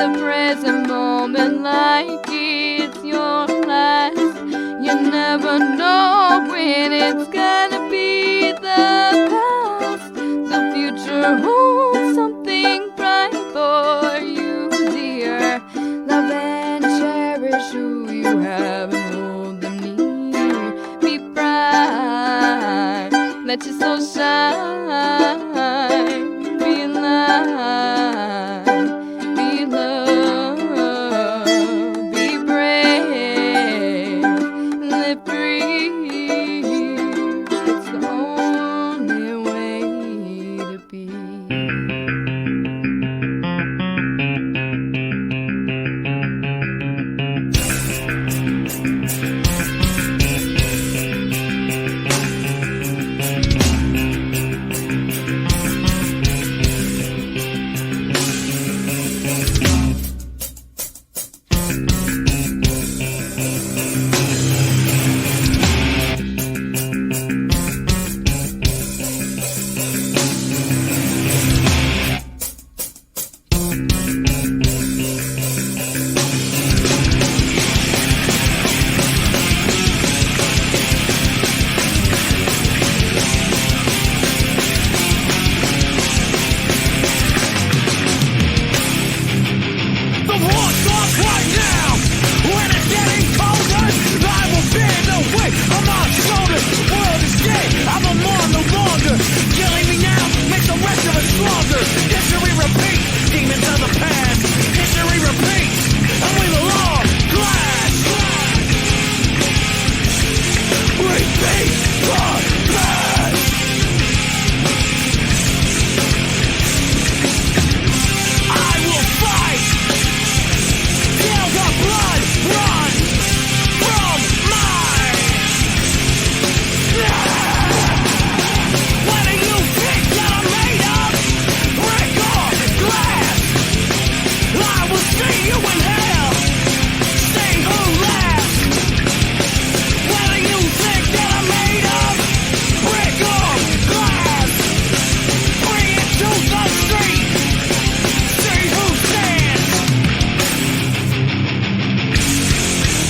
[SPEAKER 3] the present moment like it's your last. You never know when it's gonna be the past. The future holds something bright for you, dear. Love and cherish who you have and hold them near. Be bright, let your soul shine. Be alive, be loved, be brave, live free. It's the only way to be.
[SPEAKER 6] The war's starts right now. When it's getting colder, I will bear the weight on my shoulders. The world is dead, I'm a more no longer. Killing me now makes the rest of us stronger. History repeats, demons of the past. History repeats, and we will all clash. Repeat the past. I will fight till the blood runs from my. What do you think that I'm made of? Brick or glass? I will see you in hell. See who laughs. What do you think that I'm made of? Brick or glass? Bring it to the street. See who stands.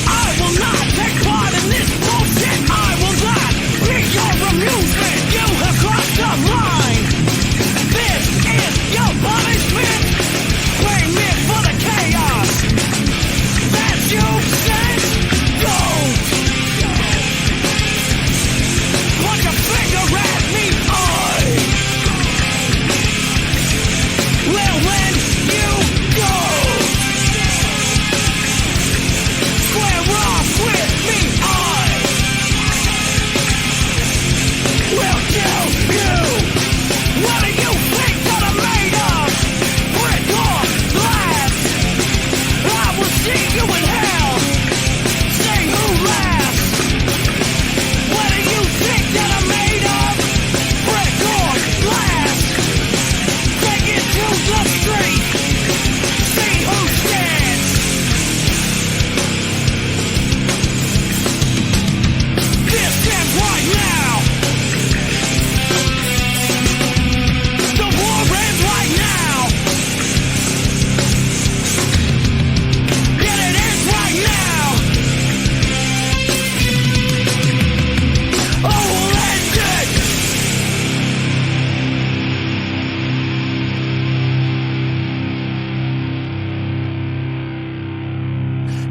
[SPEAKER 6] I will not take part in this bullshit. I will not be your amusement. You have crossed the line. This is your punishment. Payment for the chaos that you sent. Don't point your finger at me. I will let you go. Square off with me. I will kill you. What do you think that I'm made of? Brick or glass? I will see you in hell. See who laughs. What do you think that I'm made of? Brick or glass? Take it to the street. See who stands. This ends right now. The war ends right now. Yeah, it ends right now. Oh, we'll end it.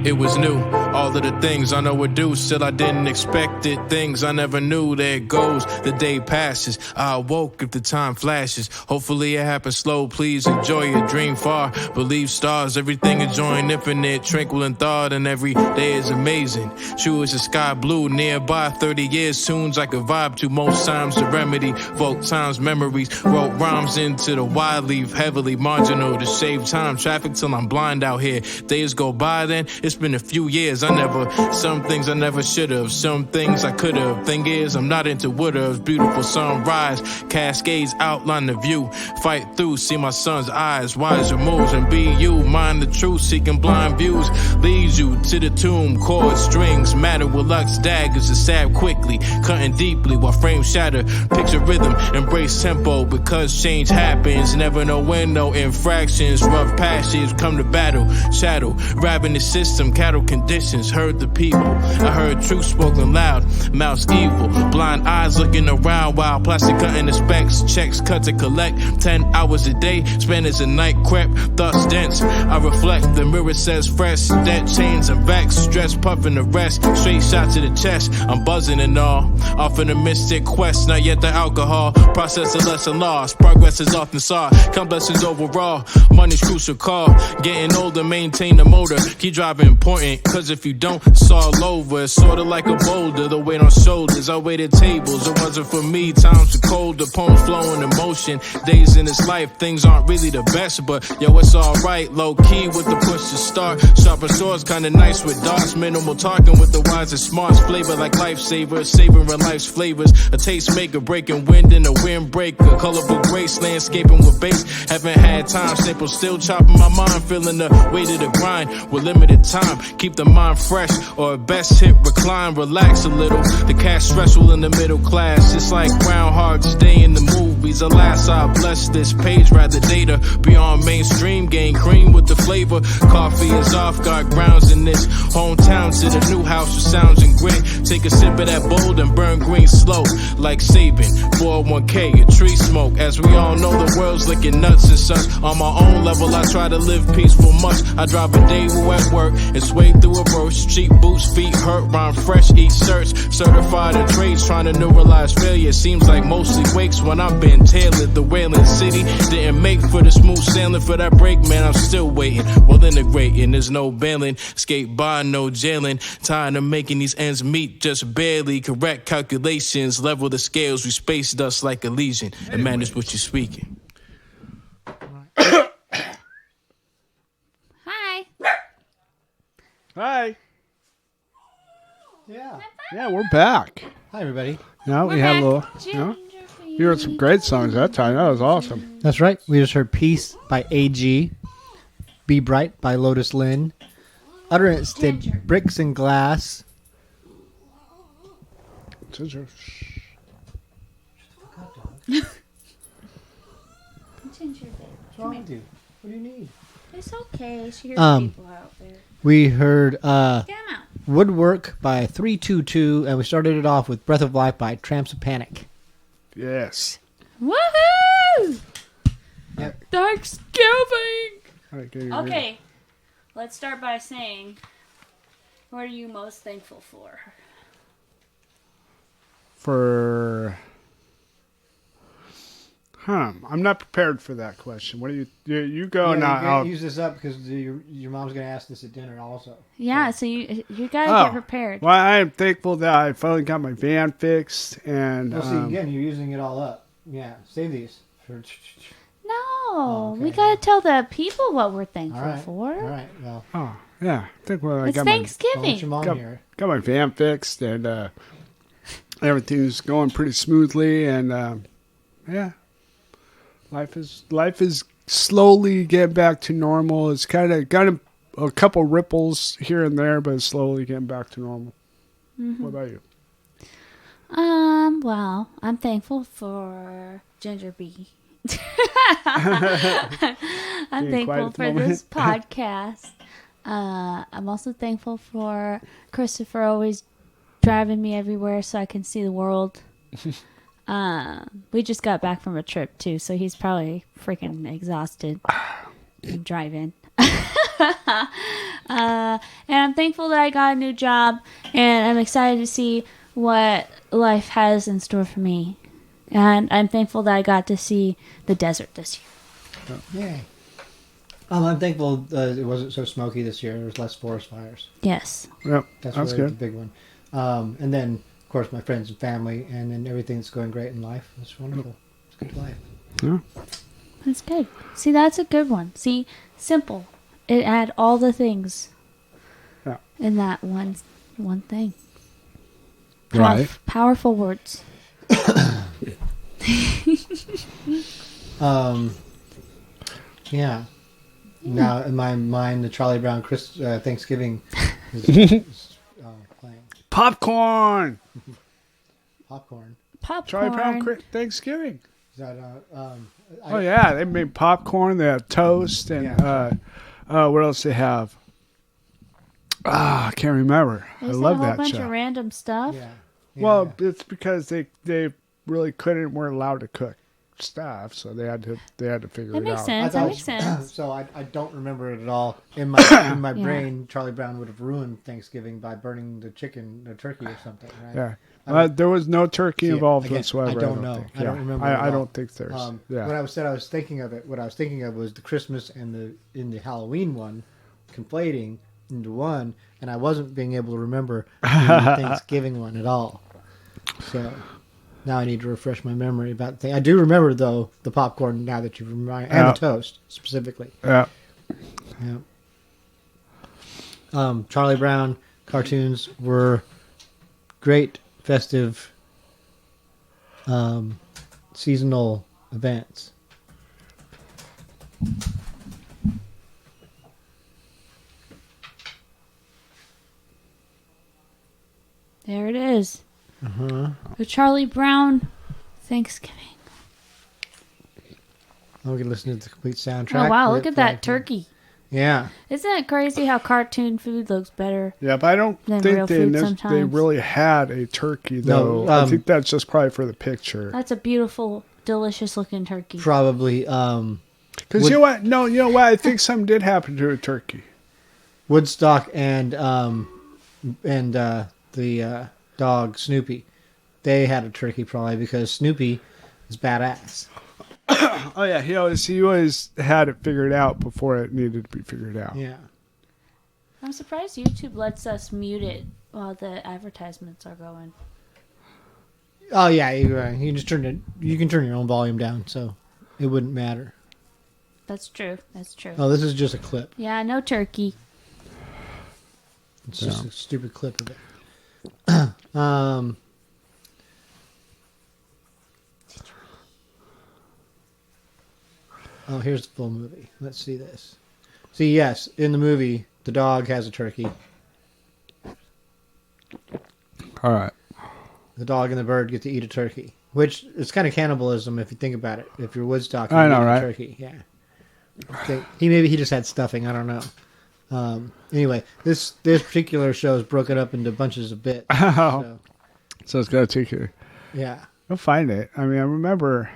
[SPEAKER 9] It was new, all of the things I know were due. Still I didn't expect it, things I never knew. There it goes, the day passes. I awoke if the time flashes. Hopefully it happens slow, please enjoy your dream far. Believe stars, everything enjoying infinite. Tranquil in thought and every day is amazing. True as the sky blue, nearby 30 years. Tunes I could vibe to most times. The remedy, folk times, memories. Wrote rhymes into the wide, leave heavily marginal to save time. Traffic till I'm blind out here. Days go by then, it's been a few years. Some things I never should have, some things I could have. Thing is, I'm not into would have. Beautiful sunrise, cascades outline the view. Fight through, see my son's eyes, wiser moves, and be you. Mind the truth, seeking blind views. Leads you to the tomb, chords, strings, matter with lux, daggers to stab quickly, cutting deeply while frames shatter. Picture rhythm, embrace tempo, because change happens. Never know when, no infractions. Rough passions come to battle, shadow, grabbing the system, cattle conditions. Heard the people, I heard truth spoken loud, mouths evil, blind eyes looking around while plastic cutting the specs, checks cut to collect. 10 hours a day, spent as a night crept, thoughts dense. I reflect, the mirror says fresh, dead chains and vex, stress puffing the rest, straight shot to the chest. I'm buzzing and all, off in a mystic quest, not yet the alcohol. Process a lesson lost, progress is often sought. Come blessings overall, money's crucial call. Getting older, maintain the motor, keep driving important, cause if you don't, it's all over. It's sorta like a boulder, the weight on shoulders. I waited tables, it wasn't for me, times are cold, the poems flowing emotion. Days in this life, things aren't really the best, but yo, it's alright. Low key with the push to start. Sharper swords, kinda nice with darts. Minimal talking with the wise and smarts. Flavor like lifesavers, savoring life's flavors. A taste maker, breaking wind in a windbreaker. Colorful grace, landscaping with bass. Haven't had time, simple, still chopping my mind. Feeling the weight of the grind with limited time. Keep the mind fresh, or at best hit recline, relax a little. The cash stressful in the middle class. It's like Groundhog's Day in the movies. Alas, I bless this page, rather data. Beyond mainstream, gain cream with the flavor. Coffee is off, got grounds in this hometown. To the new house with sounds and grit. Take a sip of that bold and burn green slow. Like saving 401k, a tree smoke. As we all know, the world's licking nuts and such. On my own level, I try to live peaceful much. I drive a day at work and sway through a verse. Cheap boots, feet hurt, rhyme fresh, eat search. Certified in trades, trying to neuralize failure. Seems like mostly wakes when I've been tailored. The whaling city didn't make for the smooth sailing. For that break, man, I'm still waiting. Well, integrating, there's no bailing. Skate by, no jailing. Tired of making these ends meet, just barely. Correct calculations, level the scales. We space dust like a legion. And man, is what you're speaking.
[SPEAKER 3] Hi.
[SPEAKER 1] Hi.
[SPEAKER 2] Yeah.
[SPEAKER 1] Yeah, we're back.
[SPEAKER 2] Hi, everybody.
[SPEAKER 1] Yeah, we had a little. You know, you heard some great songs that time. That was awesome.
[SPEAKER 2] That's right. We just heard Peace by AG. Be Bright by Lotus Lynn. Utterance did Bricks and Glass.
[SPEAKER 3] Ginger,
[SPEAKER 2] What's wrong with you? What do you need?
[SPEAKER 3] it's okay. She hears people out there.
[SPEAKER 2] We heard
[SPEAKER 3] Get 'em out.
[SPEAKER 2] Woodwork by 322, and we started it off with Breath of Life by Tramps of Panic.
[SPEAKER 1] Yes.
[SPEAKER 3] Woohoo!
[SPEAKER 2] Yep.
[SPEAKER 3] Thanksgiving!
[SPEAKER 1] All right, get your
[SPEAKER 3] Okay, let's start by saying, what are you most thankful for?
[SPEAKER 1] For I'm not prepared for that question. What do you go
[SPEAKER 2] Yeah,
[SPEAKER 1] now?
[SPEAKER 2] you
[SPEAKER 1] I'll-
[SPEAKER 2] can't use this up because your mom's going to ask this at dinner also.
[SPEAKER 3] Yeah, so you gotta get prepared.
[SPEAKER 1] Well, I am thankful that I finally got my van fixed, and
[SPEAKER 2] Well, see, again, you're using it all up. Yeah, save these. For...
[SPEAKER 3] No,
[SPEAKER 2] okay.
[SPEAKER 3] we gotta tell the people what we're thankful
[SPEAKER 2] All right.
[SPEAKER 3] for.
[SPEAKER 2] All right, well,
[SPEAKER 1] oh yeah, I think I
[SPEAKER 3] It's
[SPEAKER 1] got
[SPEAKER 2] don't let
[SPEAKER 3] Thanksgiving.
[SPEAKER 2] your mom
[SPEAKER 1] got,
[SPEAKER 2] hear.
[SPEAKER 1] got my van fixed, and everything's going pretty smoothly, and yeah, life is slowly getting back to normal. It's kind of got a couple ripples here and there, but it's slowly getting back to normal.
[SPEAKER 3] Mm-hmm.
[SPEAKER 1] What about you?
[SPEAKER 3] Well, I'm thankful for Ginger Bee. I'm
[SPEAKER 1] Being quiet
[SPEAKER 3] thankful
[SPEAKER 1] at the
[SPEAKER 3] for
[SPEAKER 1] moment.
[SPEAKER 3] this podcast. I'm also thankful for Christopher always driving me everywhere so I can see the world. We just got back from a trip too, so he's probably freaking exhausted from driving. And I'm thankful that I got a new job, and I'm excited to see what life has in store for me. And I'm thankful that I got to see the desert this year.
[SPEAKER 2] Yay. I'm thankful it wasn't so smoky this year. There was less forest fires.
[SPEAKER 3] Yes.
[SPEAKER 1] Yep,
[SPEAKER 2] That's
[SPEAKER 1] that's
[SPEAKER 2] really
[SPEAKER 1] good.
[SPEAKER 2] the big one. And then, of course, my friends and family, and then everything that's going great in life. It's wonderful. It's good life.
[SPEAKER 1] Yeah.
[SPEAKER 3] That's good. See, that's a good one. See, simple. It had all the things.
[SPEAKER 1] Yeah.
[SPEAKER 3] in that one thing.
[SPEAKER 1] Right.
[SPEAKER 3] Powerful words.
[SPEAKER 2] Yeah. Now in my mind, the Charlie Brown Thanksgiving is playing.
[SPEAKER 1] Popcorn.
[SPEAKER 2] Popcorn.
[SPEAKER 1] Charlie Brown
[SPEAKER 3] Popcorn.
[SPEAKER 2] Is
[SPEAKER 1] Thanksgiving.
[SPEAKER 2] that
[SPEAKER 1] Oh yeah, they made popcorn. They have toast and what else they have? I can't remember. I love
[SPEAKER 3] a whole
[SPEAKER 1] that
[SPEAKER 3] bunch
[SPEAKER 1] show.
[SPEAKER 3] of random stuff.
[SPEAKER 2] Yeah.
[SPEAKER 1] Well, it's because they really weren't allowed to cook stuff, so they had to figure
[SPEAKER 3] That
[SPEAKER 1] it
[SPEAKER 3] makes
[SPEAKER 1] out.
[SPEAKER 3] sense. That makes sense.
[SPEAKER 2] So I don't remember it at all. In my brain, Charlie Brown would have ruined Thanksgiving by burning the turkey or something, right?
[SPEAKER 1] Yeah. There was no turkey involved
[SPEAKER 2] again,
[SPEAKER 1] whatsoever.
[SPEAKER 2] I don't know.
[SPEAKER 1] Think.
[SPEAKER 2] I don't remember.
[SPEAKER 1] I don't think there's.
[SPEAKER 2] When I was thinking of it, what I was thinking of was the Christmas and the Halloween one conflating into one, and I wasn't being able to remember the Thanksgiving one at all. So now I need to refresh my memory about the thing. I do remember though the popcorn now that you've reminded, and the toast specifically.
[SPEAKER 1] Yeah.
[SPEAKER 2] Yeah. Charlie Brown cartoons were great festive seasonal events.
[SPEAKER 3] There it is. The Charlie Brown Thanksgiving.
[SPEAKER 2] Oh, we can listen to the complete soundtrack.
[SPEAKER 3] Oh wow! Look at that turkey.
[SPEAKER 2] Yeah.
[SPEAKER 3] Isn't it crazy how cartoon food looks better?
[SPEAKER 1] Yeah, but I don't
[SPEAKER 3] than
[SPEAKER 1] think
[SPEAKER 3] real
[SPEAKER 1] they
[SPEAKER 3] food sometimes.
[SPEAKER 1] really had a turkey though.
[SPEAKER 2] No,
[SPEAKER 1] I think that's just probably for the picture.
[SPEAKER 3] That's a beautiful, delicious looking turkey.
[SPEAKER 2] Probably.
[SPEAKER 1] Because you know what? No, you know what? I think something did happen to a turkey.
[SPEAKER 2] Woodstock and the dog Snoopy, they had a turkey probably because Snoopy is badass.
[SPEAKER 1] Oh yeah, he always had it figured out before it needed to be figured out.
[SPEAKER 2] Yeah.
[SPEAKER 3] I'm surprised YouTube lets us mute it while the advertisements are going.
[SPEAKER 2] Oh yeah, you can just turn it. You can turn your own volume down, so it wouldn't matter.
[SPEAKER 3] That's true. That's true.
[SPEAKER 2] Oh, this is just a clip.
[SPEAKER 3] Yeah, no turkey.
[SPEAKER 2] It's just a stupid clip of it. Oh, here's the full movie. Let's see this. See, yes, in the movie, the dog has a turkey.
[SPEAKER 1] All right.
[SPEAKER 2] The dog and the bird get to eat a turkey, which is kind of cannibalism if you think about it. If you're Woodstock,
[SPEAKER 1] I know,
[SPEAKER 2] eating
[SPEAKER 1] right?
[SPEAKER 2] a turkey, yeah. He just had stuffing. I don't know. Anyway, this particular show is broken up into bunches of bits.
[SPEAKER 1] Oh. So it's got to take you.
[SPEAKER 2] Yeah.
[SPEAKER 1] I'll find it. I mean, I remember.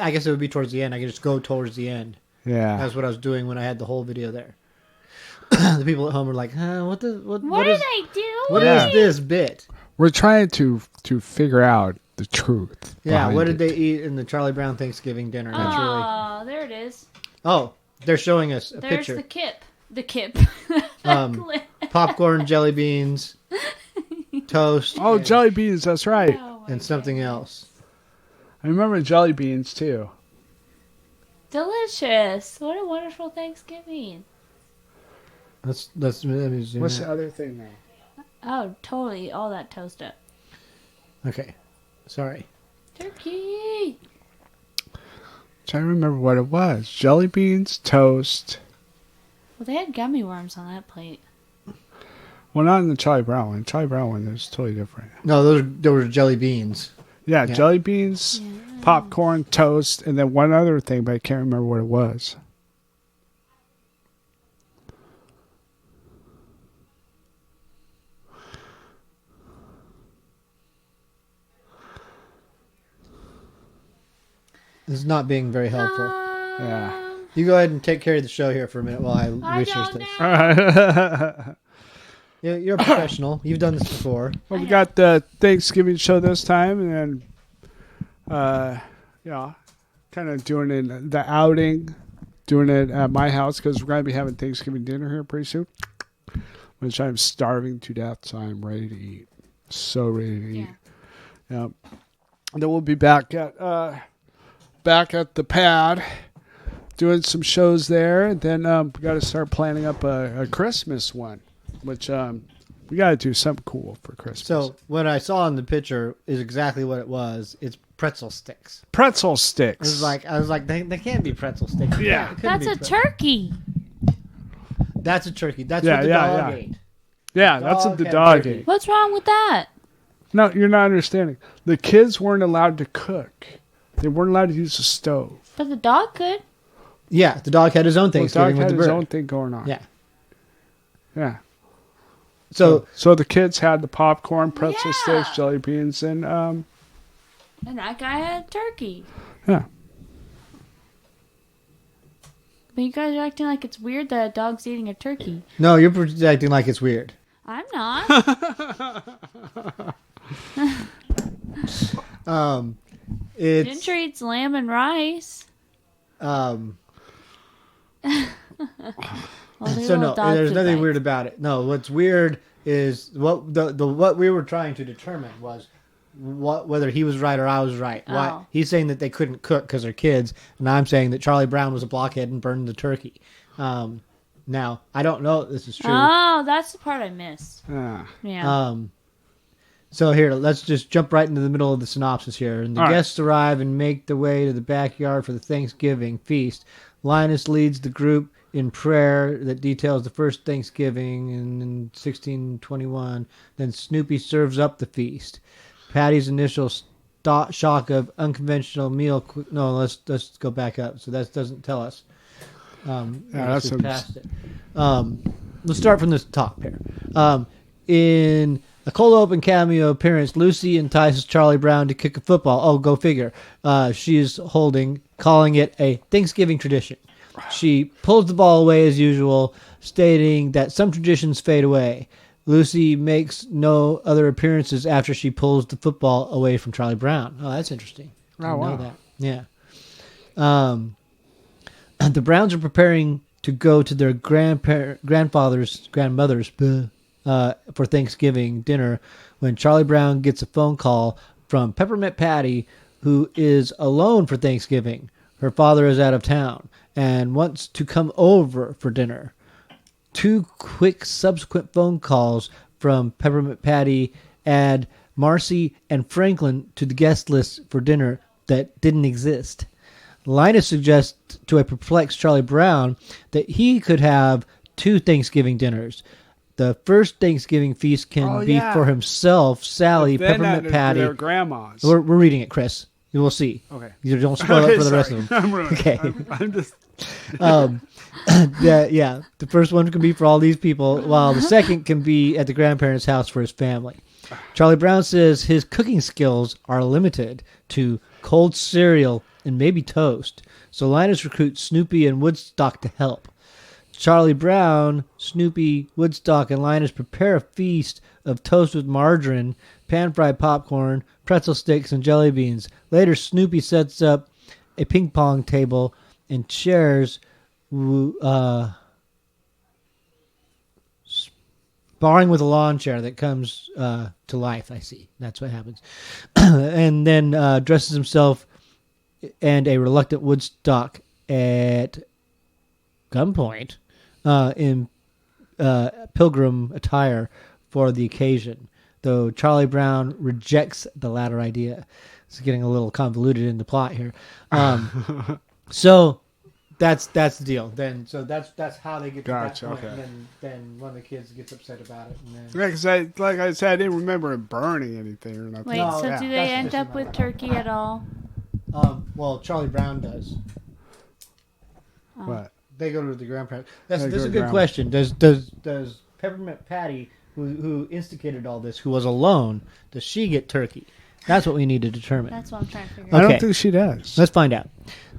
[SPEAKER 2] I guess it would be towards the end. I could just go towards the end.
[SPEAKER 1] Yeah.
[SPEAKER 2] That's what I was doing when I had the whole video there. The people at home were like, what
[SPEAKER 3] What did I do?
[SPEAKER 2] What is this bit?
[SPEAKER 1] We're trying to figure out the truth.
[SPEAKER 2] Yeah, what did
[SPEAKER 1] it.
[SPEAKER 2] they eat in the Charlie Brown Thanksgiving dinner? That's
[SPEAKER 3] Oh, there it is.
[SPEAKER 2] Oh, they're showing us a
[SPEAKER 3] There's
[SPEAKER 2] picture.
[SPEAKER 3] the kip. The kip.
[SPEAKER 2] Popcorn, jelly beans, toast,
[SPEAKER 1] Oh, jelly beans. That's right.
[SPEAKER 2] and something else.
[SPEAKER 1] I remember jelly beans too.
[SPEAKER 3] Delicious. What a wonderful Thanksgiving.
[SPEAKER 2] Let me zoom
[SPEAKER 1] What's
[SPEAKER 2] out.
[SPEAKER 1] the other thing now?
[SPEAKER 3] Oh, totally. All that toast up.
[SPEAKER 2] Okay, sorry.
[SPEAKER 3] Turkey.
[SPEAKER 1] Trying to remember what it was. Jelly beans, toast.
[SPEAKER 3] Well, they had gummy worms on that plate.
[SPEAKER 1] Well, not in the Charlie Brown one. Charlie Brown one is totally different.
[SPEAKER 2] No, those were jelly beans.
[SPEAKER 1] Yeah, jelly beans, popcorn, toast, and then one other thing, but I can't remember what it was.
[SPEAKER 2] This is not being very helpful.
[SPEAKER 1] Yeah.
[SPEAKER 2] You go ahead and take care of the show here for a minute while I research this. You're a professional. You've done this before.
[SPEAKER 1] Well, we got the Thanksgiving show this time, and then, kind of doing it, the outing, doing it at my house because we're going to be having Thanksgiving dinner here pretty soon, which I'm starving to death, so I'm ready to eat. So ready to eat. Yeah. And then we'll be back at the pad doing some shows there. And then we got to start planning up a Christmas one, which we got to do something cool for Christmas.
[SPEAKER 2] So what I saw in the picture is exactly what it was. It's pretzel sticks.
[SPEAKER 1] Pretzel sticks.
[SPEAKER 2] I was like, they can't be pretzel sticks.
[SPEAKER 1] Yeah.
[SPEAKER 2] It couldn't
[SPEAKER 3] That's
[SPEAKER 2] be
[SPEAKER 3] a
[SPEAKER 2] pretzel.
[SPEAKER 3] turkey.
[SPEAKER 2] That's a turkey. That's
[SPEAKER 1] Yeah,
[SPEAKER 2] what the
[SPEAKER 1] yeah,
[SPEAKER 2] dog
[SPEAKER 1] yeah.
[SPEAKER 2] ate.
[SPEAKER 1] Yeah, that's what the
[SPEAKER 2] had
[SPEAKER 1] dog
[SPEAKER 2] turkey.
[SPEAKER 1] ate.
[SPEAKER 3] What's wrong with that?
[SPEAKER 1] No, you're not understanding. The kids weren't allowed to cook. They weren't allowed to use the stove.
[SPEAKER 3] But the dog could.
[SPEAKER 2] Yeah, the dog had his own
[SPEAKER 1] The
[SPEAKER 2] Thanksgiving
[SPEAKER 1] dog
[SPEAKER 2] with
[SPEAKER 1] had
[SPEAKER 2] the
[SPEAKER 1] his
[SPEAKER 2] bird.
[SPEAKER 1] own thing going on.
[SPEAKER 2] Yeah.
[SPEAKER 1] Yeah.
[SPEAKER 2] So
[SPEAKER 1] So the kids had the popcorn, pretzel
[SPEAKER 3] Yeah.
[SPEAKER 1] sticks, jelly beans, and
[SPEAKER 3] And that guy had turkey.
[SPEAKER 1] yeah.
[SPEAKER 3] But you guys are acting like it's weird that a dog's eating a turkey.
[SPEAKER 2] no, you're acting like it's weird.
[SPEAKER 3] I'm not.
[SPEAKER 2] It's
[SPEAKER 3] Ginger eats lamb and rice.
[SPEAKER 2] um.
[SPEAKER 3] Well, they
[SPEAKER 2] So
[SPEAKER 3] will
[SPEAKER 2] no,
[SPEAKER 3] dog
[SPEAKER 2] there's
[SPEAKER 3] food
[SPEAKER 2] nothing
[SPEAKER 3] bites.
[SPEAKER 2] weird about it. No, what's weird is what what we were trying to determine was whether he was right or I was right. Why
[SPEAKER 3] Oh.
[SPEAKER 2] he's saying that they couldn't cook because they're kids, and I'm saying that Charlie Brown was a blockhead and burned the turkey. Now I don't know if this is true.
[SPEAKER 3] Oh, that's the part I missed.
[SPEAKER 1] Ah.
[SPEAKER 3] Yeah.
[SPEAKER 2] So here, let's just jump right into the middle of the synopsis here. And the
[SPEAKER 1] All right.
[SPEAKER 2] guests arrive and make their way to the backyard for the Thanksgiving feast. Linus leads the group in prayer that details the first Thanksgiving in 1621. Then Snoopy serves up the feast. Patty's initial shock of unconventional meal. No, let's go back up. So that doesn't tell us.
[SPEAKER 1] that's
[SPEAKER 2] we
[SPEAKER 1] a-
[SPEAKER 2] passed it. Let's start from the top here. In a cold open cameo appearance, Lucy entices Charlie Brown to kick a football. Oh, go figure. She's calling it a Thanksgiving tradition. She pulls the ball away as usual, stating that some traditions fade away. Lucy makes no other appearances after she pulls the football away from Charlie Brown. Oh, that's interesting. Didn't know that. Yeah. The Browns are preparing to go to their grandmother's for Thanksgiving dinner when Charlie Brown gets a phone call from Peppermint Patty, who is alone for Thanksgiving. Her father is out of town and wants to come over for dinner. Two quick subsequent phone calls from Peppermint Patty add Marcy and Franklin to the guest list for dinner that didn't exist. Linus suggests to a perplexed Charlie Brown that he could have two Thanksgiving dinners. The first Thanksgiving feast can be for himself, Sally,
[SPEAKER 1] Then
[SPEAKER 2] Peppermint Patty.
[SPEAKER 1] Their grandmas.
[SPEAKER 2] We're reading it, Chris. You will see.
[SPEAKER 1] Okay.
[SPEAKER 2] You don't spoil it for the rest of them.
[SPEAKER 1] I'm ruining
[SPEAKER 2] Okay.
[SPEAKER 1] it. I'm just.
[SPEAKER 2] The first one can be for all these people, while the second can be at the grandparents' house for his family. Charlie Brown says his cooking skills are limited to cold cereal and maybe toast, so Linus recruits Snoopy and Woodstock to help. Charlie Brown, Snoopy, Woodstock, and Linus prepare a feast of toast with margarine, pan-fried popcorn, pretzel sticks, and jelly beans. Later, Snoopy sets up a ping pong table and chairs, sparring with a lawn chair that comes to life. I see. That's what happens. And then dresses himself and a reluctant Woodstock at gunpoint in pilgrim attire for the occasion, though Charlie Brown rejects the latter idea. It's getting a little convoluted in the plot here. So that's the deal. Then that's how they get to
[SPEAKER 1] Gotcha,
[SPEAKER 2] that point.
[SPEAKER 1] okay.
[SPEAKER 2] And then one of the kids gets upset about it. And then
[SPEAKER 1] Yeah, 'cause like I said, I didn't remember it burning anything or nothing.
[SPEAKER 3] Wait,
[SPEAKER 2] No,
[SPEAKER 3] so
[SPEAKER 2] yeah,
[SPEAKER 3] do they
[SPEAKER 2] that's
[SPEAKER 3] end
[SPEAKER 2] just
[SPEAKER 3] up with
[SPEAKER 2] about
[SPEAKER 3] turkey at all?
[SPEAKER 2] well, Charlie Brown does.
[SPEAKER 1] What?
[SPEAKER 2] They go to the grandparents. That's
[SPEAKER 1] They
[SPEAKER 2] this is
[SPEAKER 1] go
[SPEAKER 2] a
[SPEAKER 1] to
[SPEAKER 2] good
[SPEAKER 1] grandma.
[SPEAKER 2] question. Does Peppermint Patty, who instigated all this, who was alone, does she get turkey? That's what we need to determine.
[SPEAKER 3] That's what I'm trying to figure
[SPEAKER 1] I
[SPEAKER 3] out.
[SPEAKER 2] Okay.
[SPEAKER 1] don't think she does.
[SPEAKER 2] Let's find out.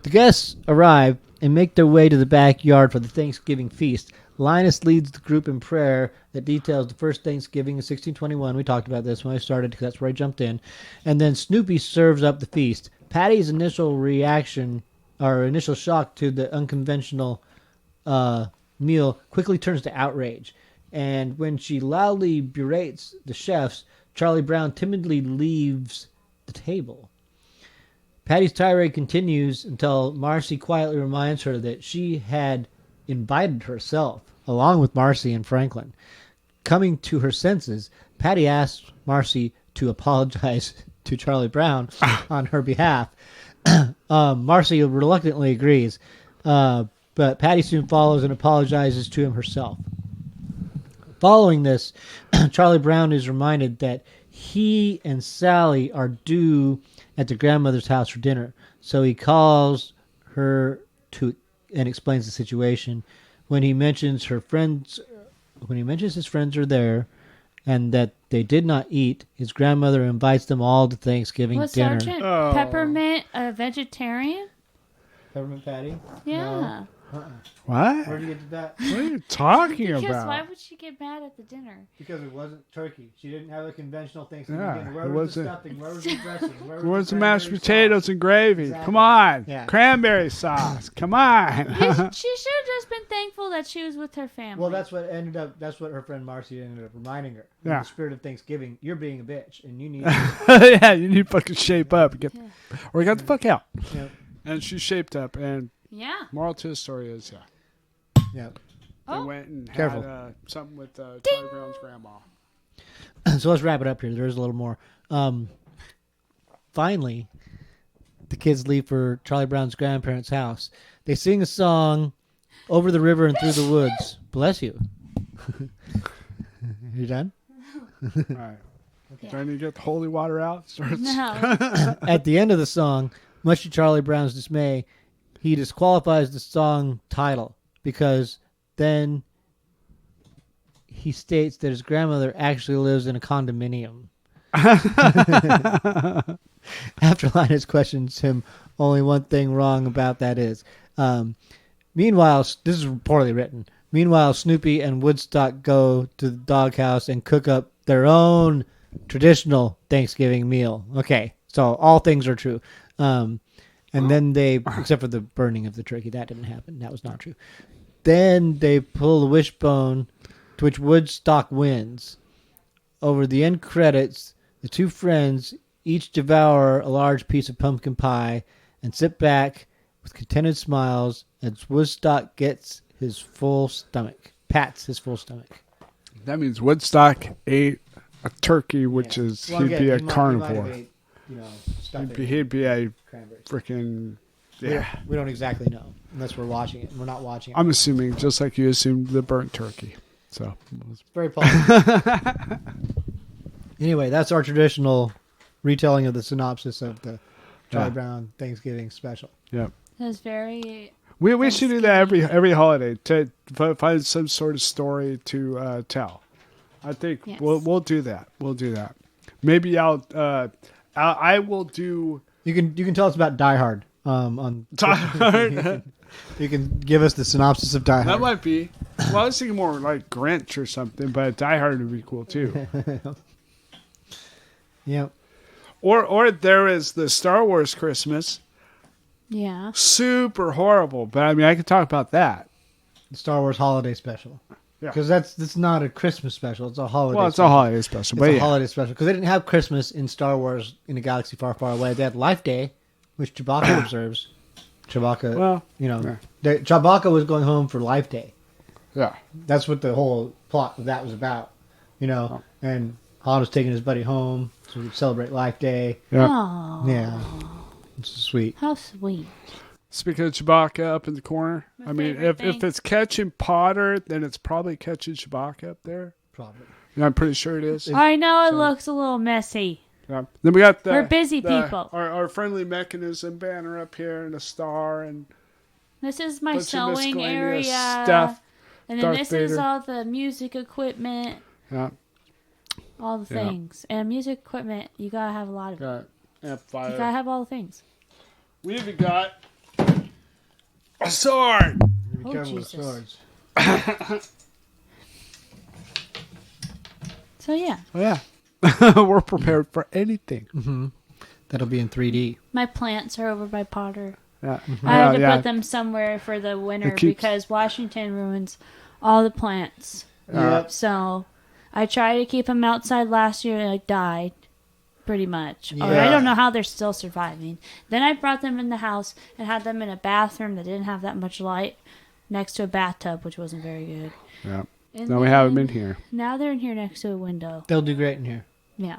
[SPEAKER 2] The guests arrive and make their way to the backyard for the Thanksgiving feast. Linus leads the group in prayer that details the first Thanksgiving in 1621. We talked about this when I started because that's where I jumped in. And then Snoopy serves up the feast. Patty's initial reaction, or initial shock to the unconventional meal, quickly turns to outrage. And when she loudly berates the chefs, Charlie Brown timidly leaves the table. Patty's tirade continues until Marcy quietly reminds her that she had invited herself, along with Marcy and Franklin. Coming to her senses, Patty asks Marcy to apologize to Charlie Brown on her behalf. Marcy reluctantly agrees, but Patty soon follows and apologizes to him herself. Following this, Charlie Brown is reminded that he and Sally are due at the grandmother's house for dinner, so he calls her and explains the situation. When he mentions his friends are there, and that they did not eat, his grandmother invites them all to Thanksgiving
[SPEAKER 3] Was
[SPEAKER 2] dinner.
[SPEAKER 3] Sergeant Peppermint a vegetarian?
[SPEAKER 2] Peppermint Patty?
[SPEAKER 3] Yeah.
[SPEAKER 1] What?
[SPEAKER 2] Where'd you get that?
[SPEAKER 1] What are you talking
[SPEAKER 3] Because
[SPEAKER 1] about?
[SPEAKER 3] why would she get mad at the dinner?
[SPEAKER 2] Because it wasn't turkey. She didn't have a conventional Thanksgiving
[SPEAKER 1] Yeah,
[SPEAKER 2] dinner.
[SPEAKER 1] it
[SPEAKER 2] Where was the
[SPEAKER 1] wasn't-
[SPEAKER 2] stuffing? Where was the dressing?
[SPEAKER 1] Where's the
[SPEAKER 2] cranberry
[SPEAKER 1] mashed
[SPEAKER 2] sauce?
[SPEAKER 1] potatoes and gravy?
[SPEAKER 2] Exactly.
[SPEAKER 1] Come on.
[SPEAKER 2] Yeah.
[SPEAKER 1] Cranberry sauce. Come on.
[SPEAKER 3] She should have just been thankful that she was with her family.
[SPEAKER 2] Well, that's what her friend Marcy ended up reminding her. In
[SPEAKER 1] Yeah.
[SPEAKER 2] the spirit of Thanksgiving, you're being a bitch, and you need
[SPEAKER 1] Yeah, you need to fucking shape up. Get the fuck out.
[SPEAKER 2] Yeah.
[SPEAKER 1] And she shaped up. And
[SPEAKER 3] Yeah.
[SPEAKER 1] moral to the story is,
[SPEAKER 2] Yeah.
[SPEAKER 1] they
[SPEAKER 3] Oh.
[SPEAKER 1] went and
[SPEAKER 2] Careful.
[SPEAKER 1] had something with Charlie Brown's grandma.
[SPEAKER 2] So let's wrap it up here. There's a little more. Finally, the kids leave for Charlie Brown's grandparents' house. They sing a song over the river and through the woods. Bless you. You done?
[SPEAKER 1] All right. Then you get the holy water out. Starts.
[SPEAKER 3] No.
[SPEAKER 2] At the end of the song, much to Charlie Brown's dismay, he disqualifies the song title because then he states that his grandmother actually lives in a condominium. After Linus questions him, only one thing wrong about that is. Meanwhile, this is poorly written. Meanwhile, Snoopy and Woodstock go to the doghouse and cook up their own traditional Thanksgiving meal. Okay, so all things are true. And then they, except for the burning of the turkey, that didn't happen. That was not true. Then they pull the wishbone, to which Woodstock wins. Over the end credits, the two friends each devour a large piece of pumpkin pie and sit back with contented smiles as Woodstock gets his full stomach. Pats his full stomach.
[SPEAKER 1] That means Woodstock ate a turkey, which is,
[SPEAKER 2] Well,
[SPEAKER 1] he'd
[SPEAKER 2] again,
[SPEAKER 1] be a
[SPEAKER 2] he might
[SPEAKER 1] carnivore.
[SPEAKER 2] have ate, stuffing.
[SPEAKER 1] He'd be a
[SPEAKER 2] Cranberries.
[SPEAKER 1] freaking,
[SPEAKER 2] We
[SPEAKER 1] yeah.
[SPEAKER 2] don't- We don't exactly know unless we're watching it. We're not watching it.
[SPEAKER 1] I'm assuming, just like you assumed the burnt turkey. So,
[SPEAKER 2] It's very possible. Anyway, that's our traditional retelling of the synopsis of the Charlie
[SPEAKER 1] Yeah.
[SPEAKER 2] Brown Thanksgiving special.
[SPEAKER 1] yeah.
[SPEAKER 3] It was very...
[SPEAKER 1] We should do that every holiday to find some sort of story to tell. I think
[SPEAKER 3] Yes.
[SPEAKER 1] we'll do that. We'll do that. Maybe I will do.
[SPEAKER 2] You can tell us about Die Hard. On
[SPEAKER 1] Die Hard.
[SPEAKER 2] you can give us the synopsis of Die Hard.
[SPEAKER 1] That might be. Well, I was thinking more like Grinch or something, but Die Hard would be cool too.
[SPEAKER 2] Yep.
[SPEAKER 1] Or there is the Star Wars Christmas.
[SPEAKER 3] Yeah.
[SPEAKER 1] Super horrible, but I mean I could talk about that.
[SPEAKER 2] The Star Wars Holiday Special.
[SPEAKER 1] Yeah.
[SPEAKER 2] Because that's not a Christmas special. It's a holiday.
[SPEAKER 1] Well, it's
[SPEAKER 2] special.
[SPEAKER 1] a holiday special,
[SPEAKER 2] It's
[SPEAKER 1] but
[SPEAKER 2] a
[SPEAKER 1] yeah.
[SPEAKER 2] holiday special because they didn't have Christmas in Star Wars in a galaxy far, far away. They had Life Day, which Chewbacca observes. Chewbacca,
[SPEAKER 1] Well,
[SPEAKER 2] Chewbacca was going home for Life Day.
[SPEAKER 1] Yeah.
[SPEAKER 2] That's what the whole plot of that was about, And Han was taking his buddy home so we could celebrate Life Day.
[SPEAKER 1] Yeah.
[SPEAKER 3] Oh,
[SPEAKER 2] Yeah, it's sweet.
[SPEAKER 3] how sweet.
[SPEAKER 1] Speaking of Chewbacca up in the corner,
[SPEAKER 3] My
[SPEAKER 1] I mean,
[SPEAKER 3] favorite
[SPEAKER 1] if
[SPEAKER 3] thing.
[SPEAKER 1] it's catching Potter, then it's probably catching Chewbacca up there.
[SPEAKER 2] Probably.
[SPEAKER 1] Yeah, I'm pretty sure it is.
[SPEAKER 3] I know it looks a little messy.
[SPEAKER 1] Yeah. Then we got
[SPEAKER 3] We're busy people.
[SPEAKER 1] Our friendly mechanism banner up here and a star and
[SPEAKER 3] This is my
[SPEAKER 1] bunch of
[SPEAKER 3] sewing
[SPEAKER 1] miscellaneous
[SPEAKER 3] area.
[SPEAKER 1] stuff.
[SPEAKER 3] And then
[SPEAKER 1] Darth
[SPEAKER 3] this is
[SPEAKER 1] Vader.
[SPEAKER 3] all the music equipment,
[SPEAKER 1] Yeah,
[SPEAKER 3] all the
[SPEAKER 1] Yeah.
[SPEAKER 3] things. And music equipment, you gotta have a lot of it.
[SPEAKER 1] got amplifier.
[SPEAKER 3] You gotta have all the things.
[SPEAKER 1] We even got a sword.
[SPEAKER 2] Be
[SPEAKER 3] Oh,
[SPEAKER 2] careful with
[SPEAKER 3] Jesus.
[SPEAKER 2] swords.
[SPEAKER 3] So yeah,
[SPEAKER 1] Oh yeah, we're prepared for anything.
[SPEAKER 2] That'll be in 3D.
[SPEAKER 3] my plants are over by Potter.
[SPEAKER 1] Yeah,
[SPEAKER 3] I had to
[SPEAKER 1] yeah.
[SPEAKER 3] put them somewhere for the winter
[SPEAKER 1] It keeps-
[SPEAKER 3] because Washington ruins all the plants.
[SPEAKER 2] Yep.
[SPEAKER 3] So I tried to keep them outside last year and I died. pretty much. Or
[SPEAKER 2] Yeah.
[SPEAKER 3] I don't know how they're still surviving. Then I brought them in the house and had them in a bathroom that didn't have that much light next to a bathtub, which wasn't very good.
[SPEAKER 1] Yeah.
[SPEAKER 3] And
[SPEAKER 1] Now we have them
[SPEAKER 3] then-
[SPEAKER 1] in here.
[SPEAKER 3] Now they're in here next to a window.
[SPEAKER 2] They'll do great in here.
[SPEAKER 3] Yeah.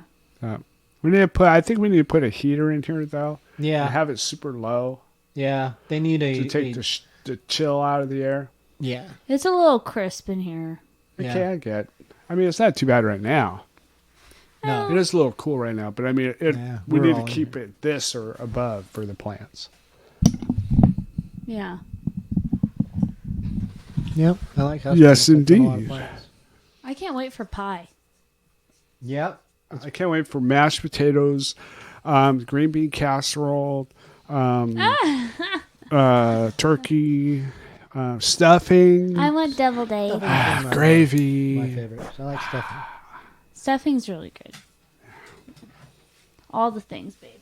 [SPEAKER 1] We need to put. I think we need to put a heater in here though.
[SPEAKER 2] Yeah.
[SPEAKER 1] And have it super low
[SPEAKER 2] Yeah. They need
[SPEAKER 1] to take the chill out of the air.
[SPEAKER 2] Yeah.
[SPEAKER 3] It's a little crisp in here.
[SPEAKER 2] Yeah.
[SPEAKER 1] Okay, I get. I mean, it's not too bad right now.
[SPEAKER 2] No.
[SPEAKER 1] It is a little cool right now, but I mean,
[SPEAKER 2] Yeah,
[SPEAKER 1] we
[SPEAKER 2] we're
[SPEAKER 1] need to
[SPEAKER 2] all in
[SPEAKER 1] keep
[SPEAKER 2] here.
[SPEAKER 1] it this or above for the plants.
[SPEAKER 3] Yeah.
[SPEAKER 2] Yep. I like how.
[SPEAKER 1] Yes,
[SPEAKER 2] it's got a lot of
[SPEAKER 1] indeed.
[SPEAKER 2] plants.
[SPEAKER 3] I can't wait for pie.
[SPEAKER 2] Yep.
[SPEAKER 1] I can't wait for mashed potatoes, green bean casserole, turkey, stuffing,
[SPEAKER 3] I want deviled egg.
[SPEAKER 1] gravy.
[SPEAKER 2] My favorite. I like stuffing.
[SPEAKER 3] Stuffing's really good. All the things, babe.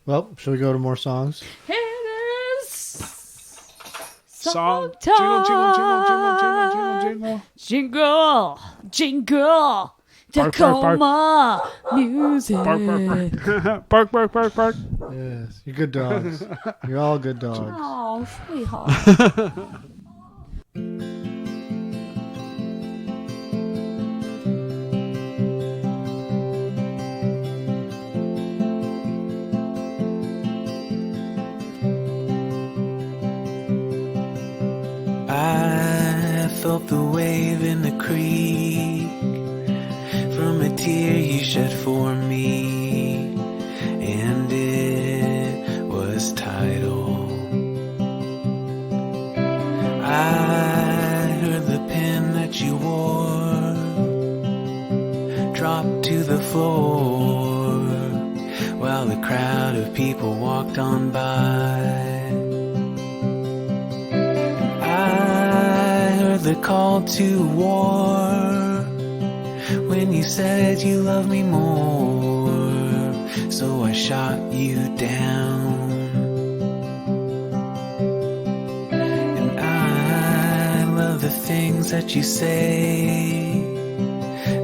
[SPEAKER 2] Well, shall we go to more songs?
[SPEAKER 3] It is
[SPEAKER 1] Song.
[SPEAKER 3] time.
[SPEAKER 1] Jingle.
[SPEAKER 3] Jingle, jingle,
[SPEAKER 1] Bark, bark, bark.
[SPEAKER 3] Tacoma music.
[SPEAKER 1] Bark, bark, bark. Bark, bark, bark, bark.
[SPEAKER 2] Yes. You're good dogs. You're all good dogs.
[SPEAKER 3] Oh, sweetheart.
[SPEAKER 10] I felt the wave in the creek from a tear you shed for me, and it was tidal. I heard the pin that you wore drop to the floor while the crowd of people walked on by. I heard the call to war when you said you loved me more, so I shot you down. And I love the things that you say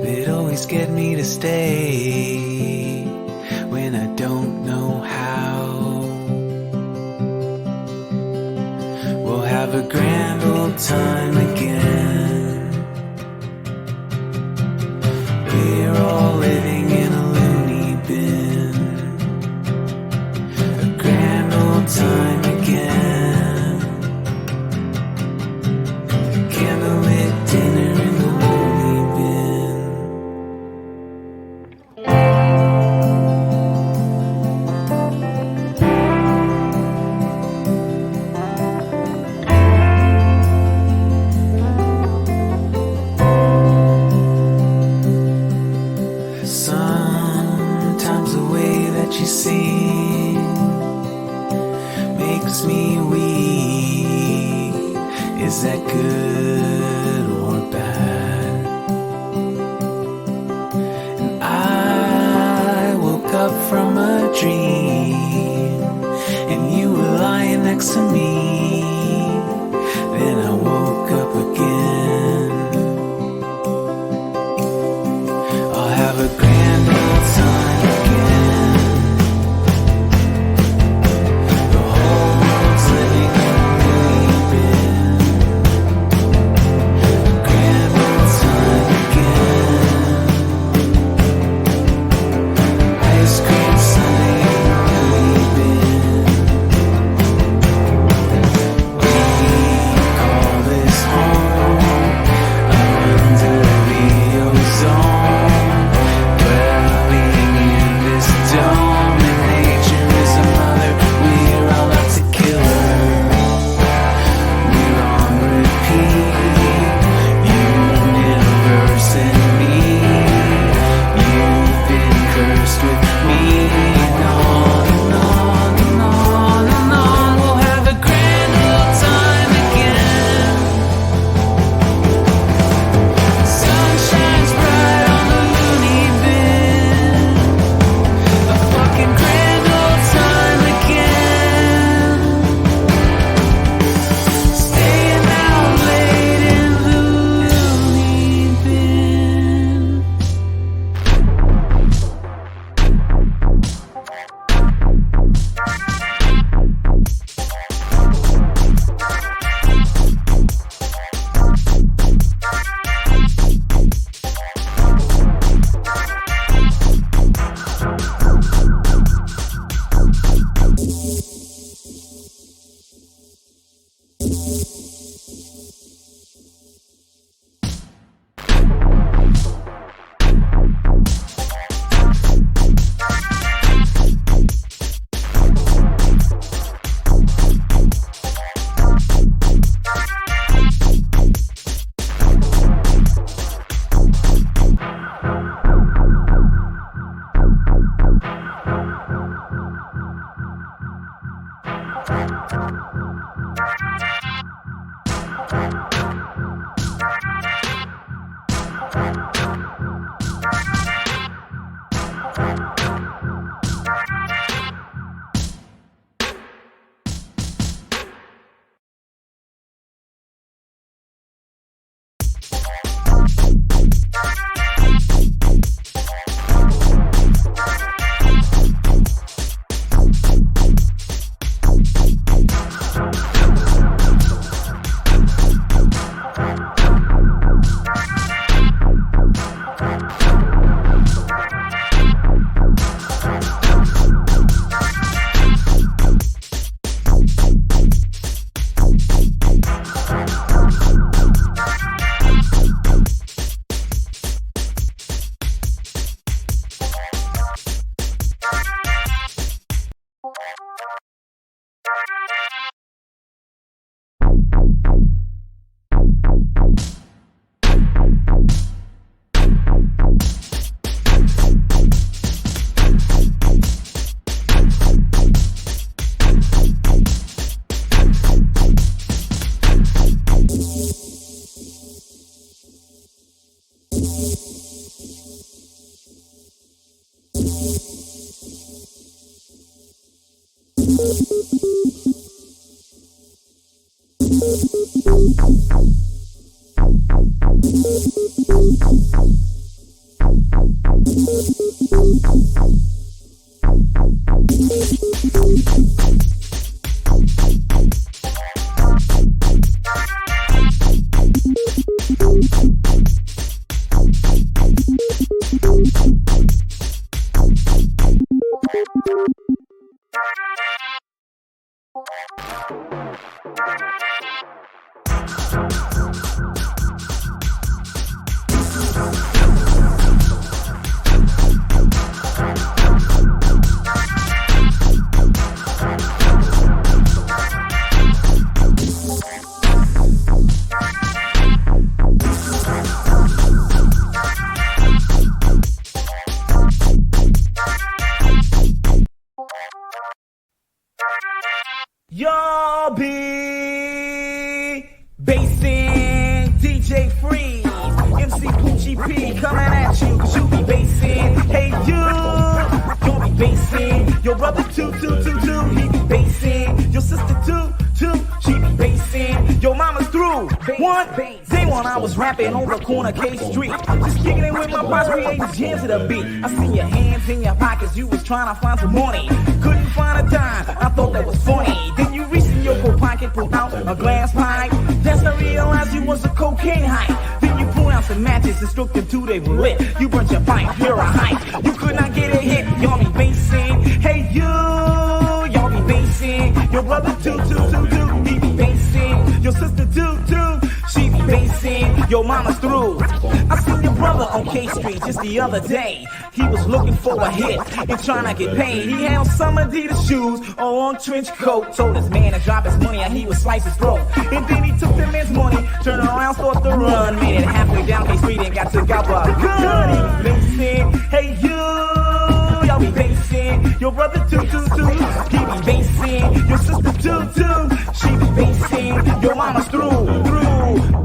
[SPEAKER 10] that always get me to stay when I don't know how. We'll have a grand old time again. We're all living in a loony bin. A grand old time again. A candlelit dinner in the loony bin. Sometimes the way that you sing makes me weak. Is that good or bad? And I woke up from a dream and you were lying next to me. Then I woke up again. I'll have a grand old time again. The whole world's living in a loony bin. A grand old time again. Ice cream sundae in a loony bin.
[SPEAKER 6] Y'all be bassin' DJ Freeze, MC Poochie P coming at you, cause you be bassin'. Hey you be bassin'. Your brother too, he be bassin'. Your sister too, she be bassin'. Your mama's through. One day when I was rapping on the corner K Street, just kicking it with my boss, creating jams to the beat. I seen your hands in your pockets, you was trying to find some money. Couldn't find a dime, I thought that was funny. Then you reached in your coat pocket, pulled out a glass pipe. That's when I realized you was a cocaine hype. Then you pulled out some matches and stroked them till they were lit. You burnt your pipe, you're a hype. You could not get a hit, y'all be bassin'. Hey y'all be bassin'. Your brother too, he be bassin'. Your sister too, she be bassin'. Your mama's through. I seen your brother on K Street just the other day. He was looking for a hit and trying to get paid. He had on some Adidas shoes, a long trench coat. Told his man to drop his money and he would slice his throat. And then he took the man's money, turned around, started to run. Made it halfway down K Street and got took out by a gun. He be bassin'. Hey y'all be bassin'. Your brother too, he be bassin'. Your sister too, she be bassin'. Your mama's through.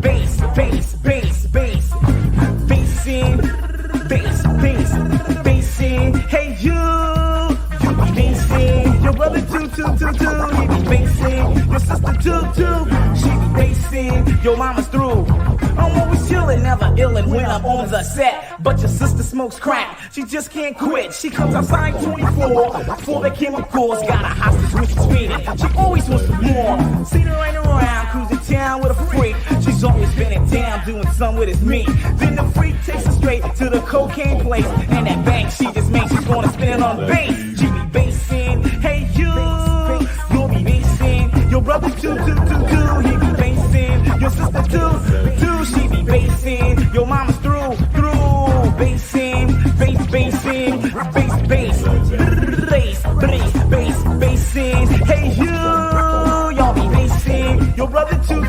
[SPEAKER 6] Bass, bassin'. Hey you be bassin'. Your brother too, he be bassin'. Your sister too, she be bassin'. Your mama's through. I'm always chillin', never illin' when I'm on the set. But your sister smokes crack, she just can't quit. She comes outside 24 for the chemicals. Got a hostage when she's feeding, she always wants some more. Seen her right around, cruising town with a freak. She's always been in town doing some with his meat. Then the freak takes her straight to the cocaine place. And that bank she just made, she's gonna spend it on bass. She be bassin'. Hey you'll be bassin'. Your brother too, he be bassin'. Your sister too, she be bassin'. Your mama's through. Bassin'. Hey y'all be bassin'. Your brother too, he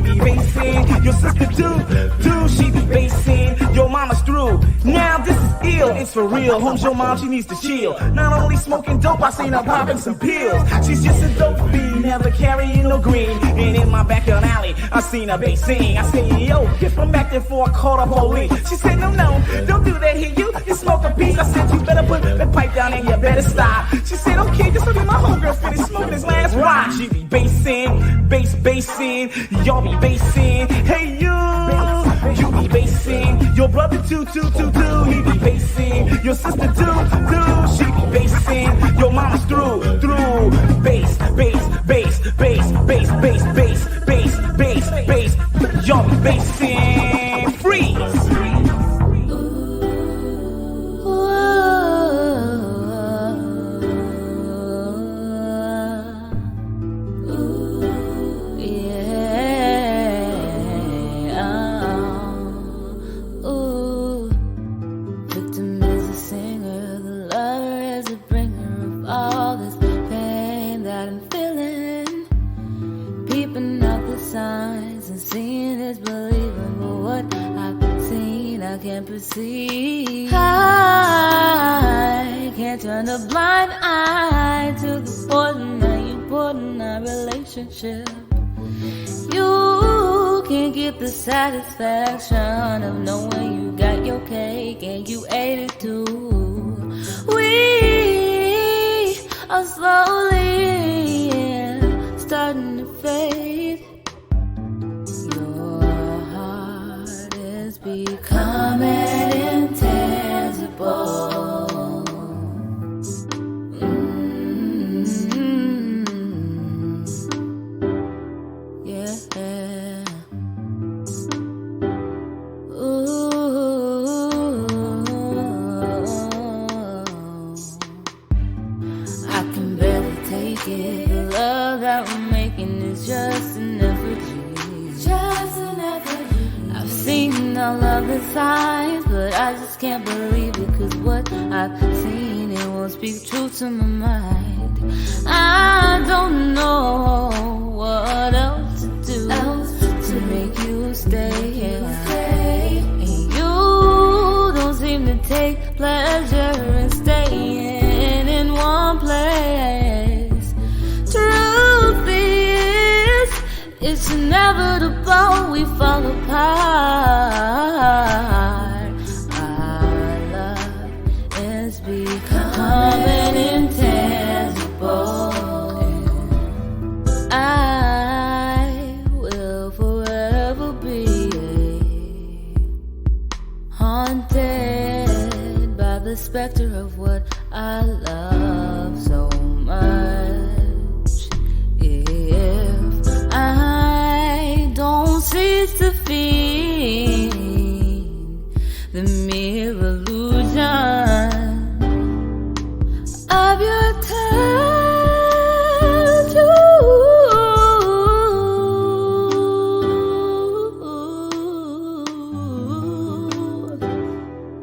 [SPEAKER 6] be bassin'. Your sister too, she be bassin'. Your mama's through. Now this is ill, it's for real. Home's your mom, she needs to chill. Not only smoking dope, I seen her popping some pills. She's just a dope fiend, never carrying no green. And in my backyard alley, I seen her bassin'. I said, yo, get from back there before I called up police. She said, no, don't do that here, you smoke a piece. I said, you better put the pipe down and you better stop. She said, okay, just look at my homegirl finish smoking his last rock. She be bassin', bassin', y'all be bassin'. Hey you be bassin'. Your brother too, he be bassin'. Your sister too, she be bassin'. Your mama's through. Bass, y'all be bassin'. Freeze.
[SPEAKER 7] See, I can't turn a blind eye to the poison that you put in our relationship. You can't get the satisfaction of knowing you got your cake and you ate it too. We are slowly starting to fade. Your heart is becoming intangible. worry because what I've seen, it won't speak true to my mind. I don't know what else to do to make you stay here. And you don't seem to take pleasure in staying in one place. Truth is, it's inevitable we fall apart. Our love is becoming intangible. I will forever be haunted by the specter of what I love so much. If I don't cease to feel the mere illusion of your tattoo.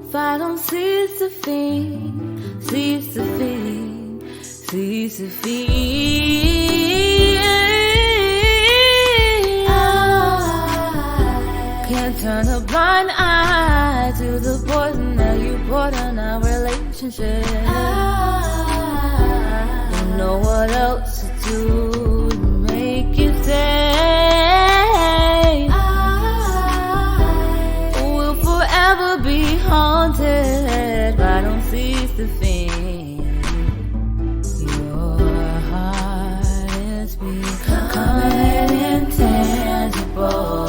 [SPEAKER 7] If I don't cease to feel, cease to feel, cease to feel, I can't turn a blind eye to the poison that you poured on our relationship. Don't know what else to do to make you stay. I will forever be haunted, but I don't cease to feel your heart is becoming intangible.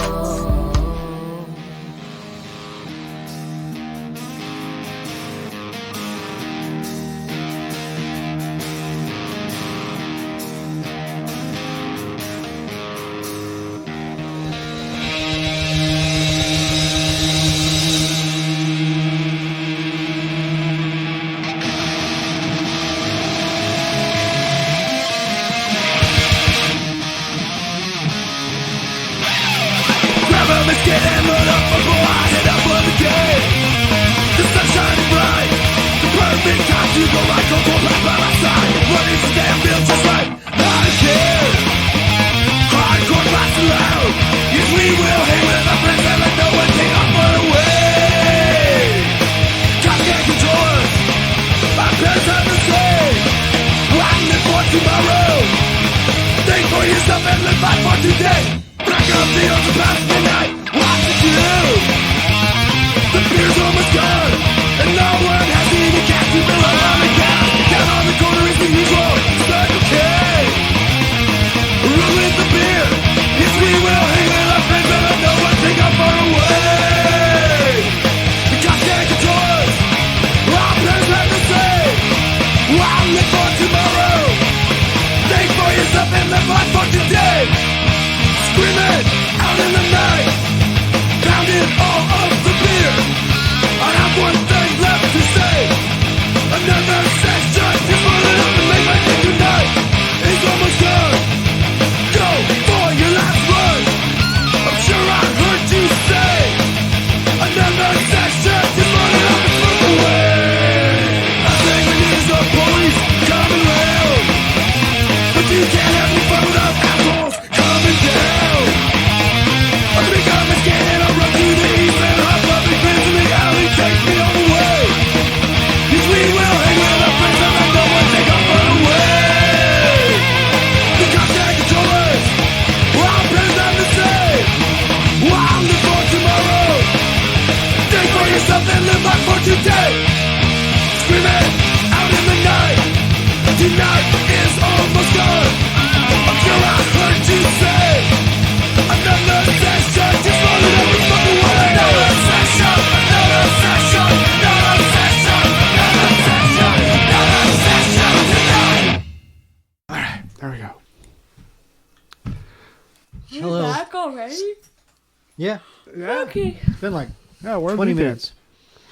[SPEAKER 2] Yeah.
[SPEAKER 3] Okay.
[SPEAKER 2] It's been like
[SPEAKER 1] where
[SPEAKER 2] 20 minutes.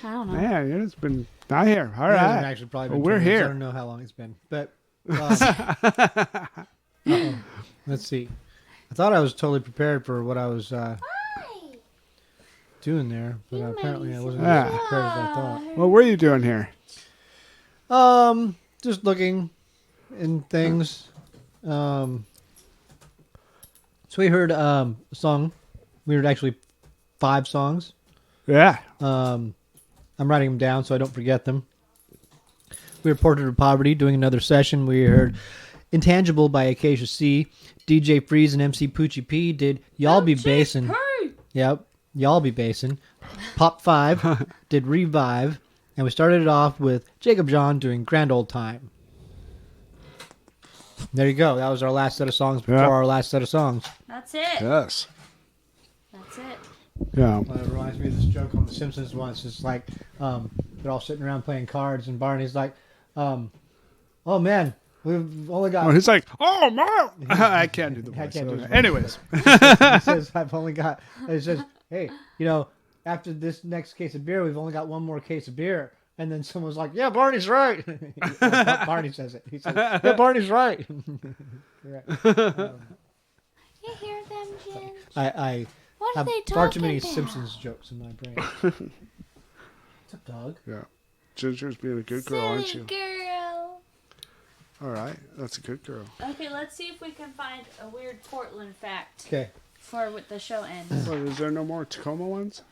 [SPEAKER 3] I don't know.
[SPEAKER 1] Man, it's been not here. All right.
[SPEAKER 2] It hasn't actually probably been
[SPEAKER 1] we're
[SPEAKER 2] 20 minutes.
[SPEAKER 1] here.
[SPEAKER 2] I don't know how long it's been. But let's see. I thought I was totally prepared for what I was doing there, but apparently I wasn't
[SPEAKER 1] Yeah.
[SPEAKER 2] as prepared as I thought.
[SPEAKER 1] What were you doing here?
[SPEAKER 2] Just looking in things. So we heard a song. We heard actually 5 songs.
[SPEAKER 1] Yeah.
[SPEAKER 2] I'm writing them down so I don't forget them. We heard Portrait of Poverty, doing another session. We heard Intangible by Acacia C. DJ Freeze and MC Poochie P did Y'all Be Bassin'. Yep, Y'all Be Bassin'. Pop 5 did Revive. And we started it off with Jacob John doing Grand Old Time. There you go. That was our last set of songs before our last set of songs.
[SPEAKER 3] That's it.
[SPEAKER 1] Yes.
[SPEAKER 3] That's it.
[SPEAKER 1] Yeah.
[SPEAKER 2] Well, it reminds me of this joke on The Simpsons once. It's like they're all sitting around playing cards, and Barney's like, oh man, we've only got...
[SPEAKER 1] Oh, he's like, oh, my... I can't do the voice.
[SPEAKER 2] I can't do his voice.
[SPEAKER 1] Anyways.
[SPEAKER 2] He says, I've only got... It says, hey, after this next case of beer, we've only got one more case of beer. And then someone's like, yeah, Barney's right. Barney says it. He says, yeah, Barney's right.
[SPEAKER 3] You hear them, Jen?
[SPEAKER 2] I
[SPEAKER 3] What are
[SPEAKER 2] have
[SPEAKER 3] they talking
[SPEAKER 2] far too many
[SPEAKER 3] about?
[SPEAKER 2] Simpsons jokes in my brain. What's up, dog?
[SPEAKER 1] Yeah. Ginger's being a good girl, aren't
[SPEAKER 3] Silly
[SPEAKER 1] you?
[SPEAKER 3] girl.
[SPEAKER 1] All right. That's a good girl.
[SPEAKER 3] Okay, let's see if we can find a weird Portland fact
[SPEAKER 2] Okay.
[SPEAKER 3] for what the show ends.
[SPEAKER 1] Well, is there no more Tacoma ones?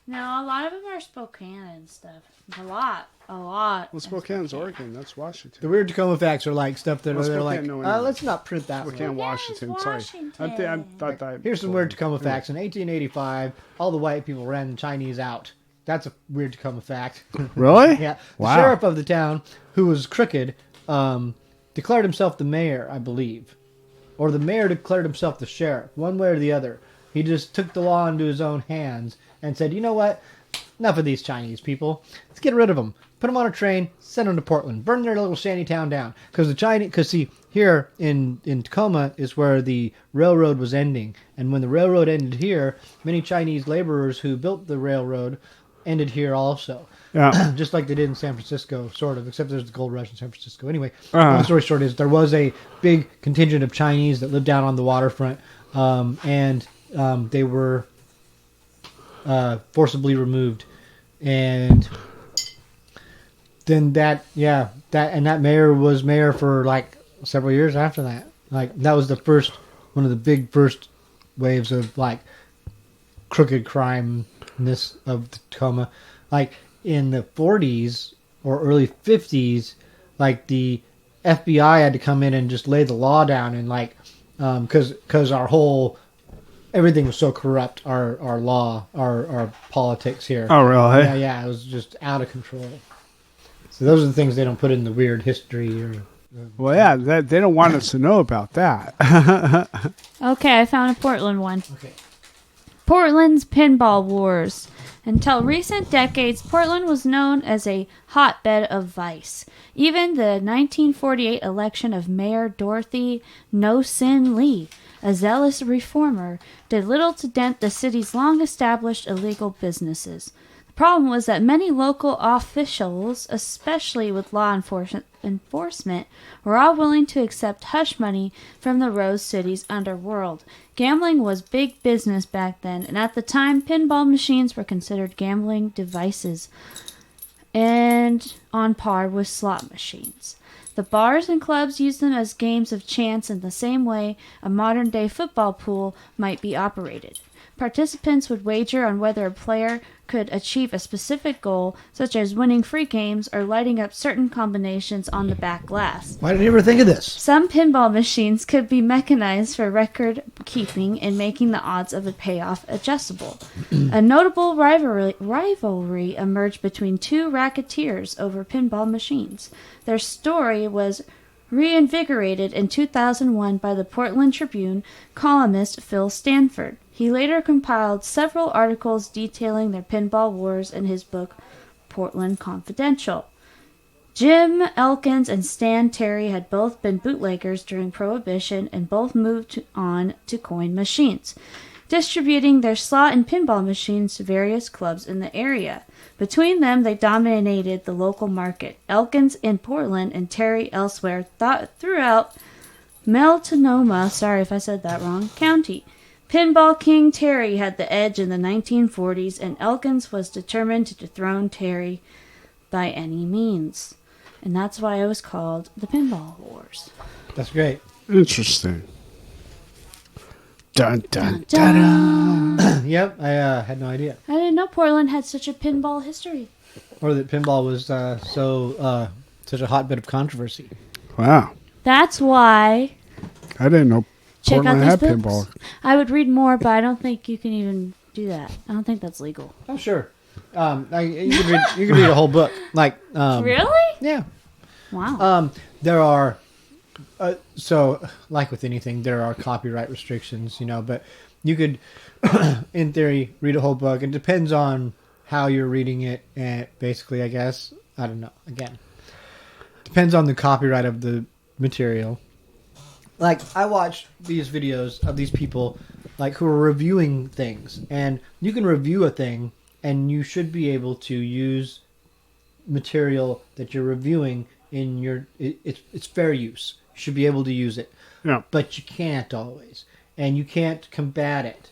[SPEAKER 3] No, a lot of them are Spokane and stuff. A lot.
[SPEAKER 1] Well, Spokane's Oregon. That's Washington.
[SPEAKER 2] The weird Tacoma facts are like stuff that
[SPEAKER 1] Well,
[SPEAKER 2] they're like,
[SPEAKER 1] Spokane, no, anyway.
[SPEAKER 2] let's not print that one.
[SPEAKER 1] Spokane, Washington. Sorry. I thought that...
[SPEAKER 2] Here's some weird Tacoma facts. In 1885, all the white people ran the Chinese out. That's a weird Tacoma fact.
[SPEAKER 1] Really?
[SPEAKER 2] Yeah. The
[SPEAKER 1] Wow.
[SPEAKER 2] sheriff of the town, who was crooked, declared himself the mayor, I believe. Or the mayor declared himself the sheriff. One way or the other. He just took the law into his own hands and said, you know what? Enough of these Chinese people. Let's get rid of them. Put them on a train, send them to Portland. Burn their little shanty town down. Because see, here in Tacoma is where the railroad was ending. And when the railroad ended here, many Chinese laborers who built the railroad ended here also.
[SPEAKER 1] Yeah.
[SPEAKER 2] Just like they did in San Francisco, sort of, except there's the gold rush in San Francisco. Anyway, long story short is there was a big contingent of Chinese that lived down on the waterfront, and they were forcibly removed. And then that mayor was mayor for like several years after that. Like that was one of the big first waves of like crooked crimeness of Tacoma. Like in the 40s or early 50s, like the FBI had to come in and just lay the law down and like because our whole everything was so corrupt. Our law, our politics here.
[SPEAKER 1] Oh, really?
[SPEAKER 2] Yeah. It was just out of control. So those are the things they don't put in the weird history.
[SPEAKER 1] Well, yeah, they don't want us to know about that.
[SPEAKER 3] Okay, I found a Portland one.
[SPEAKER 2] Okay.
[SPEAKER 3] Portland's Pinball Wars. Until recent decades, Portland was known as a hotbed of vice. Even the 1948 election of Mayor Dorothy No Sin Lee, a zealous reformer, did little to dent the city's long-established illegal businesses. The problem was that many local officials, especially with law enforcement, were all willing to accept hush money from the Rose City's underworld. Gambling was big business back then, and at the time, pinball machines were considered gambling devices and on par with slot machines. The bars and clubs used them as games of chance in the same way a modern-day football pool might be operated. Participants would wager on whether a player could achieve a specific goal, such as winning free games or lighting up certain combinations on the back glass.
[SPEAKER 2] Why did you ever think of this?
[SPEAKER 3] Some pinball machines could be mechanized for record keeping and making the odds of a payoff adjustable. A notable rivalry emerged between two racketeers over pinball machines. Their story was reinvigorated in 2001 by the Portland Tribune columnist Phil Stanford. He later compiled several articles detailing their pinball wars in his book, Portland Confidential. Jim Elkins and Stan Terry had both been bootleggers during Prohibition and both moved on to coin machines, distributing their slot and pinball machines to various clubs in the area. Between them, they dominated the local market. Elkins in Portland and Terry elsewhere throughout Multnomah, sorry if I said that wrong, County. Pinball King Terry had the edge in the 1940s, and Elkins was determined to dethrone Terry by any means. And that's why it was called the Pinball Wars.
[SPEAKER 2] That's great.
[SPEAKER 1] Interesting. Dun, dun, dun, dun.
[SPEAKER 2] Yep, I had no idea.
[SPEAKER 3] I didn't know Portland had such a pinball history.
[SPEAKER 2] Or that pinball was such a hotbed of controversy.
[SPEAKER 1] Wow.
[SPEAKER 3] That's why.
[SPEAKER 1] I didn't know
[SPEAKER 3] Check out
[SPEAKER 1] Portland
[SPEAKER 3] these
[SPEAKER 1] had
[SPEAKER 3] books.
[SPEAKER 1] pinball.
[SPEAKER 3] I would read more, but I don't think you can even do that. I don't think that's legal.
[SPEAKER 2] Oh, sure. You could read a whole book. Like
[SPEAKER 3] Really?
[SPEAKER 2] Yeah.
[SPEAKER 3] Wow.
[SPEAKER 2] There are so like with anything, there are copyright restrictions, but you could, in theory, read a whole book. It depends on how you're reading it, and basically, I guess, I don't know. Again, depends on the copyright of the material. Like, I watched these videos of these people, like, who are reviewing things, and you can review a thing, and you should be able to use material that you're reviewing in your. It's fair use. You should be able to use it.
[SPEAKER 1] Yeah.
[SPEAKER 2] But you can't always, and you can't combat it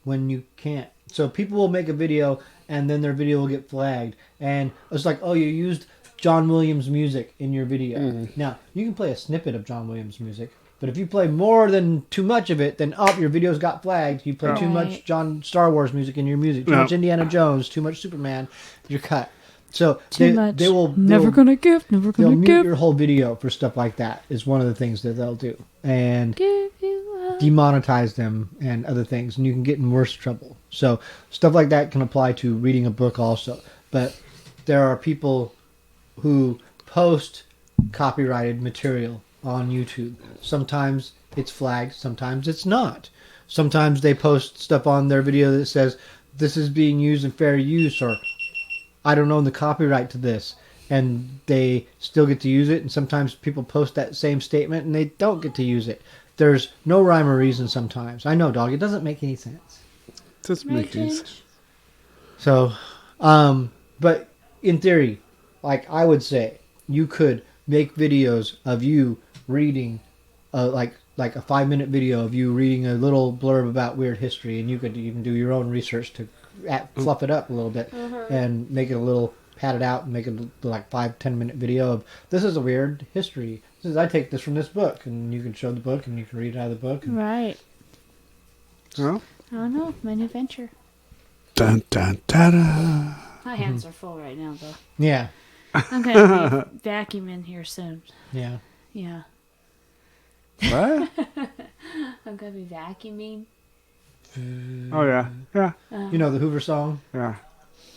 [SPEAKER 2] when you can't. So people will make a video, and then their video will get flagged, and it's like, oh, you used John Williams music in your video.
[SPEAKER 1] Mm.
[SPEAKER 2] Now you can play a snippet of John Williams music, but if you play more than too much of it, then your videos got flagged. You play too much Star Wars music in your music, too much Indiana Jones, too much Superman, you're cut. So they will
[SPEAKER 3] never gonna give.
[SPEAKER 2] They'll mute your whole video for stuff like that. Is one of the things that they'll do, and demonetize them and other things, and you can get in worse trouble. So stuff like that can apply to reading a book also. But there are people who post copyrighted material on YouTube. Sometimes it's flagged, sometimes it's not. Sometimes they post stuff on their video that says this is being used in fair use, or I don't own the copyright to this, and they still get to use it. And sometimes people post that same statement and they don't get to use it. There's no rhyme or reason sometimes. I know, dog, it doesn't make any sense.
[SPEAKER 1] It doesn't make any sense.
[SPEAKER 2] So, but in theory, like I would say, you could make videos of you reading, like a 5-minute video of you reading a little blurb about weird history, and you could even do your own research to fluff it up a little bit and make it a little padded out and make it like 5-10 minute video of this is a weird history. I take this from this book, and you can show the book and you can read out of the book.
[SPEAKER 3] Right.
[SPEAKER 1] Well,
[SPEAKER 3] I don't know. My new venture.
[SPEAKER 1] Dun, dun, dun, dun.
[SPEAKER 3] My hands are full right now, though.
[SPEAKER 2] Yeah.
[SPEAKER 3] I'm going to be vacuuming here soon.
[SPEAKER 2] Yeah.
[SPEAKER 3] Yeah.
[SPEAKER 1] What?
[SPEAKER 3] I'm going to be vacuuming.
[SPEAKER 1] Oh, yeah. Yeah.
[SPEAKER 2] You know the Hoover song?
[SPEAKER 1] Yeah.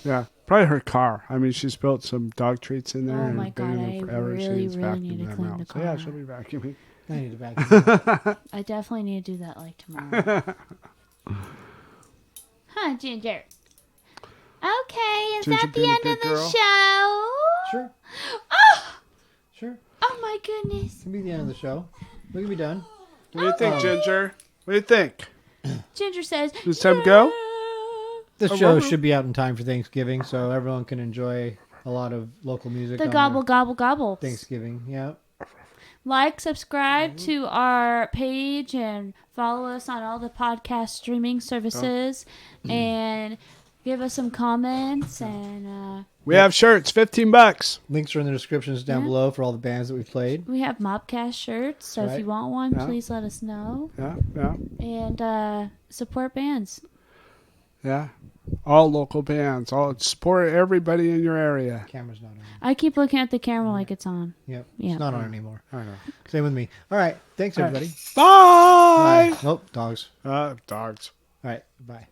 [SPEAKER 1] Yeah. Probably her car. I mean, she's built some dog treats in there.
[SPEAKER 3] Oh,
[SPEAKER 1] and
[SPEAKER 3] my
[SPEAKER 1] been in
[SPEAKER 3] God.
[SPEAKER 1] them
[SPEAKER 3] I
[SPEAKER 1] forever.
[SPEAKER 3] really,
[SPEAKER 1] She's
[SPEAKER 3] really need to
[SPEAKER 1] vacuumed
[SPEAKER 3] clean
[SPEAKER 1] them
[SPEAKER 3] the
[SPEAKER 1] out.
[SPEAKER 3] car.
[SPEAKER 1] So, yeah, she'll be vacuuming.
[SPEAKER 2] I need to vacuum.
[SPEAKER 3] I definitely need to do that like tomorrow. Huh, Ginger? Okay, is
[SPEAKER 1] Ginger
[SPEAKER 3] that the
[SPEAKER 1] being a
[SPEAKER 3] end
[SPEAKER 1] good
[SPEAKER 3] of the
[SPEAKER 1] girl?
[SPEAKER 3] show?
[SPEAKER 2] Sure.
[SPEAKER 3] Oh!
[SPEAKER 2] Sure.
[SPEAKER 3] Oh my goodness.
[SPEAKER 2] This can be the end of the show. We can be done.
[SPEAKER 1] What do you think, Ginger? What do you think?
[SPEAKER 3] Ginger says,
[SPEAKER 1] It's time to go?
[SPEAKER 2] This show should be out in time for Thanksgiving, so everyone can enjoy a lot of local music.
[SPEAKER 3] the
[SPEAKER 2] on
[SPEAKER 3] gobble,
[SPEAKER 2] their
[SPEAKER 3] gobble, gobble.
[SPEAKER 2] Thanksgiving, yeah.
[SPEAKER 3] Like, subscribe to our page, and follow us on all the podcast streaming services, and give us some comments. And
[SPEAKER 1] We have shirts, $15.
[SPEAKER 2] Links are in the descriptions down below for all the bands that we've played.
[SPEAKER 3] we have MAWPCAST shirts, so if
[SPEAKER 2] Right.
[SPEAKER 3] you want one,
[SPEAKER 1] Yeah.
[SPEAKER 3] please let us know.
[SPEAKER 1] Yeah, yeah,
[SPEAKER 3] And support bands.
[SPEAKER 1] yeah. All local bands. All support everybody in your area.
[SPEAKER 2] Camera's not on.
[SPEAKER 3] I keep looking at the camera like it's on.
[SPEAKER 2] Yep.
[SPEAKER 3] Yeah.
[SPEAKER 2] It's not on anymore.
[SPEAKER 1] I know.
[SPEAKER 2] Same with me. All right. Thanks, everybody.
[SPEAKER 1] Bye.
[SPEAKER 2] Nope. Dogs.
[SPEAKER 1] Dogs.
[SPEAKER 2] All right. Bye.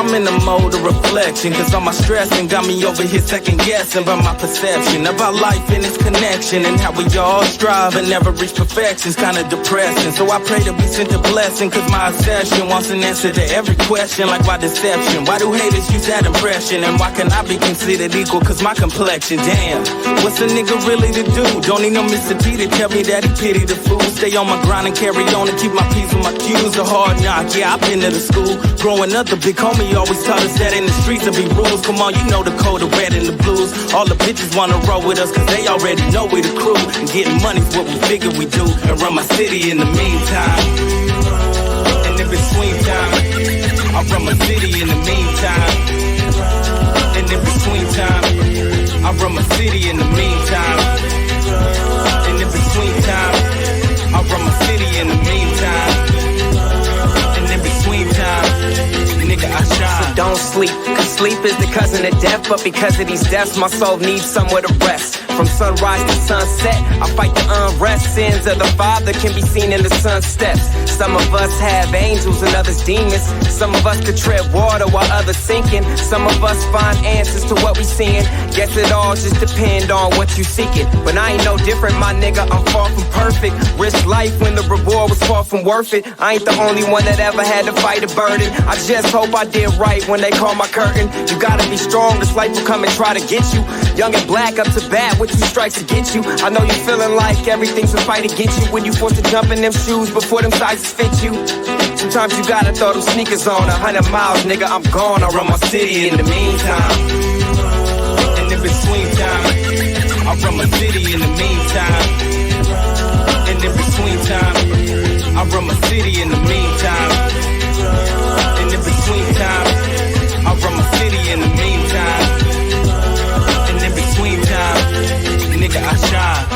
[SPEAKER 6] I'm in the mode of reflection, cause all my stressing got me over here second guessing by my perception about life and its connection, and how we all strive and never reach perfection's kinda depressing. So I pray that we sent a blessing, cause my obsession wants an answer to every question, like why deception? Why do haters use that impression? And why can I be considered equal, cause my complexion? Damn, what's a nigga really to do? Don't need no Mr. T to tell me that he pity the fool. Stay on my grind and carry on and keep my peace with my cues. A hard knock, yeah, I've been to the school. Growing up, the big homie always taught us that in the streets there be rules. Come on, you know the code, the red and the blues. All the bitches wanna roll with us cause they already know we the crew. And getting money's what we figure we do, and run my city in the meantime. And in between time, I run my city in the meantime. And in between time, I run my city in the meantime. And in between time, I run my city in the meantime. And in between time, nigga, I shine.
[SPEAKER 11] So don't sleep, cause sleep is the cousin of death. But because of these deaths, my soul needs somewhere to rest. From sunrise to sunset, I fight the unrest. Sins of the Father can be seen in the Son's steps. Some of us have angels and others demons. Some of us could tread water while others sinking. Some of us find answers to what we seeing. Guess it all just depend on what you seeking. But I ain't no different, my nigga, I'm far from perfect. Risk life when the reward was far from worth it. I ain't the only one that ever had to fight a burden. I just hope I did right when they call my curtain. You gotta be strong, this life will come and try to get you. Young and black up to bat with 2 strikes to get you. I know you feeling like everything's a fight against you when you forced to jump in them shoes before them sizes fit you. Sometimes you gotta throw them sneakers on. 100 miles, nigga, I'm gone. I run my city in the meantime. And in between time, I run my city in the meantime. And in between time, I run my city in the meantime. And in between time, I run my city in the meantime. And in between time, nigga, I shine.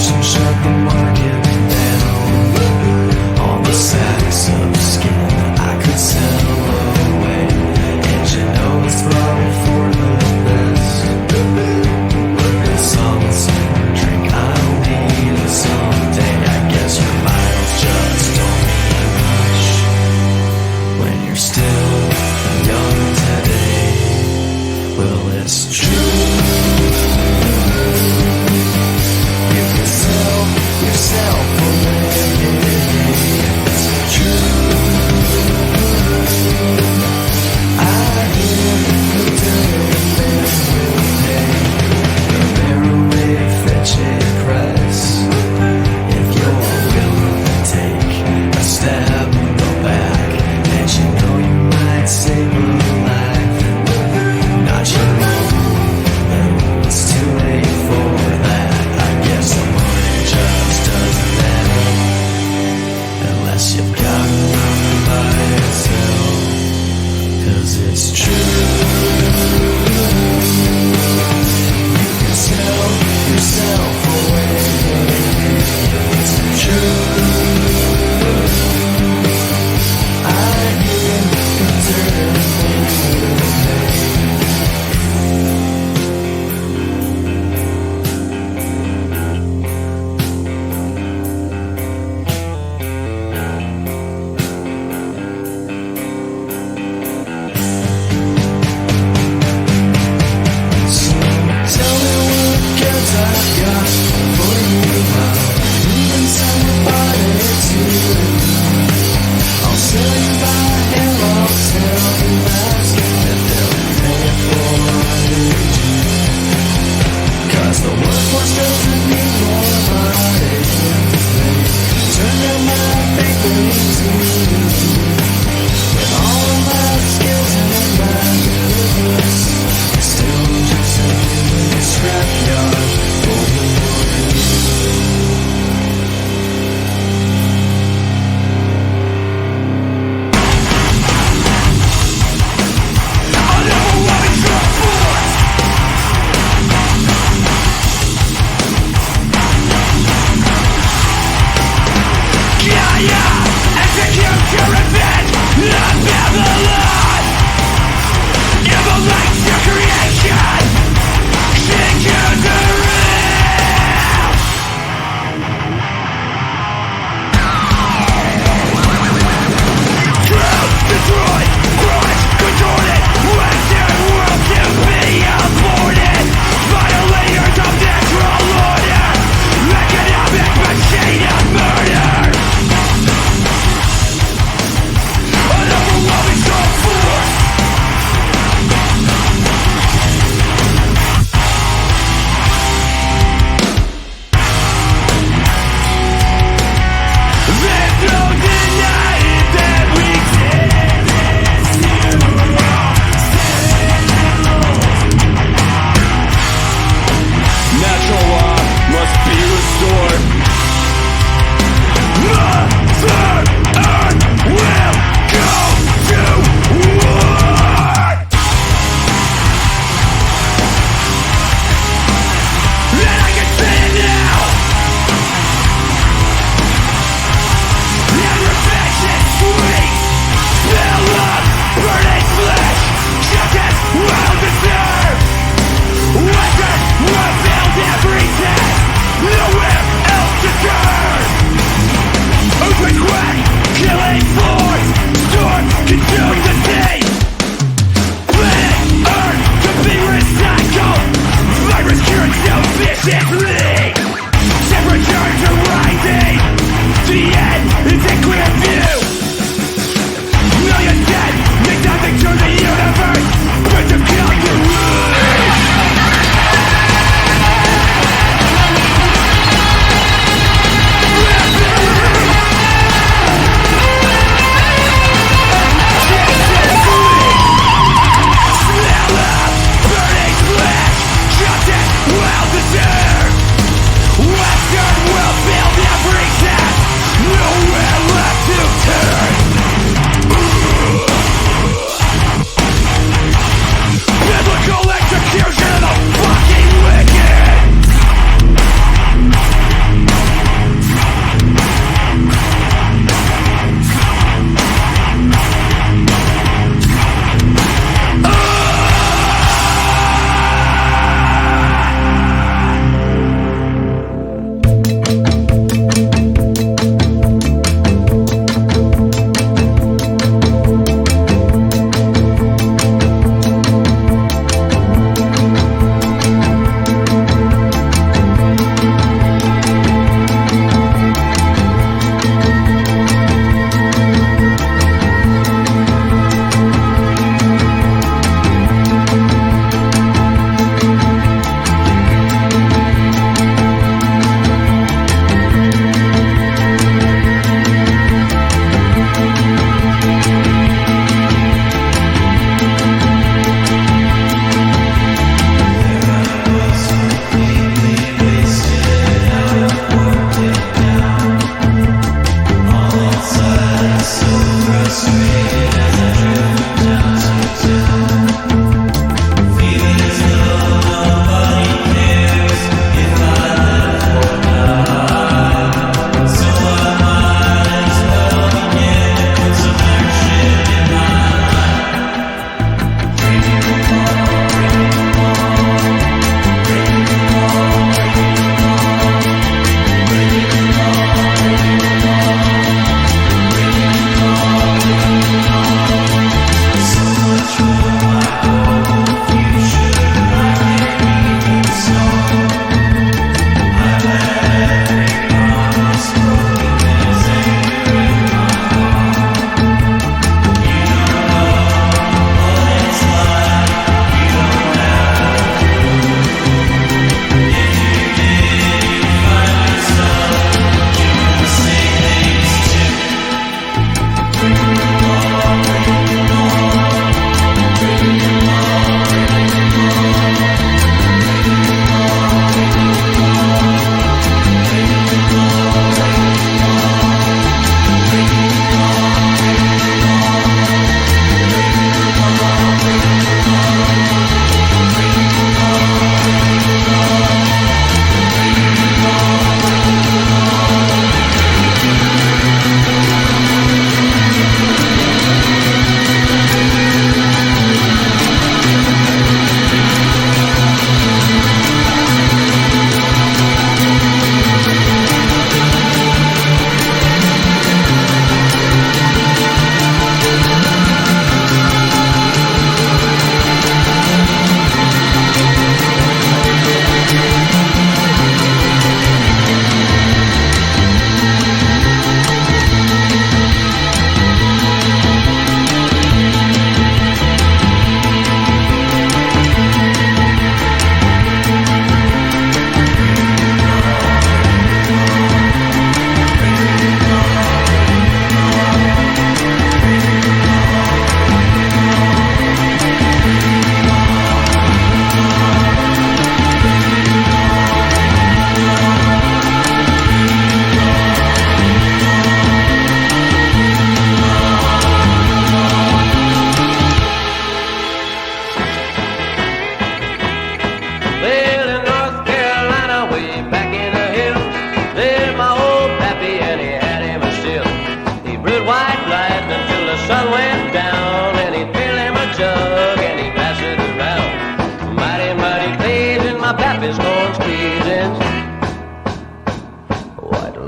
[SPEAKER 10] Inflation shut the market down. On the sacks of skin I could sell away, and you know it's probably for the best. It's all the same drink I don't need it someday. I guess your miles just don't mean much when you're still young today. Well, it's true. You can sell yourself away. It's true. I hear the mirror may fetch a price if you're willing to take a stab in the back, and you know you might save a life. Not your own, no, it's too late for that. I guess the money just doesn't add up unless you've got enough by yourself. 'Cause it's true. You can sell yourself away. It's true. I hear the dirt. Tell me what goods I've got for you now. Even sell your body too. I'll sell you by hell, I'll sell you mask if they'll pay for it. 'Cause the workforce doesn't need more body. Turn down my paper too. With all of my skills and my goodness, still just a scrapyard for the execute your revenge, not Babylon. Immolate your creation, sing you the real. Truth destroyed, Christ contorted, Western world to be aborted. Violators of natural order, economic machine of murder. An overwhelming storm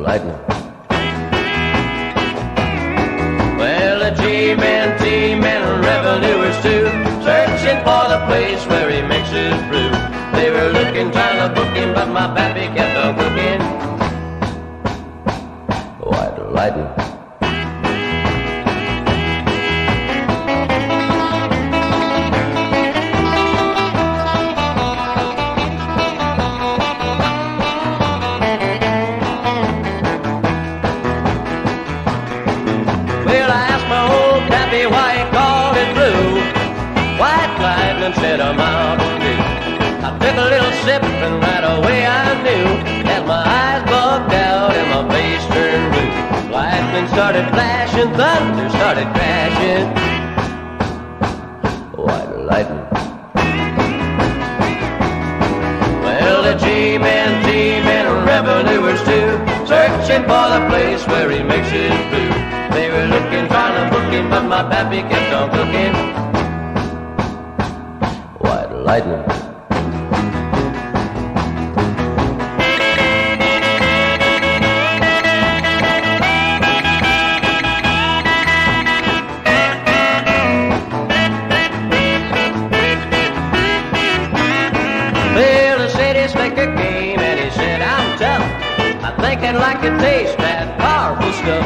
[SPEAKER 12] lightning. Well, the G-men, T-men, revenuers too, searching for the place where he mixes brew. They were looking, trying to book him, but my pappy kept on cooking. White lightning. Said I'm out of view. I took a little sip and right away I knew that my eyes bugged out and my face turned blue. Lightning started flashing, thunder started crashing. White lightning. Well, the G-men, T-men, revenuers too, searching for the place where he mixes blue. They were looking, trying to book him, but my pappy kept on cooking. Lightning. Well, the city slicker came and he said, I'm tough. I think I'd like to taste that powerful stuff.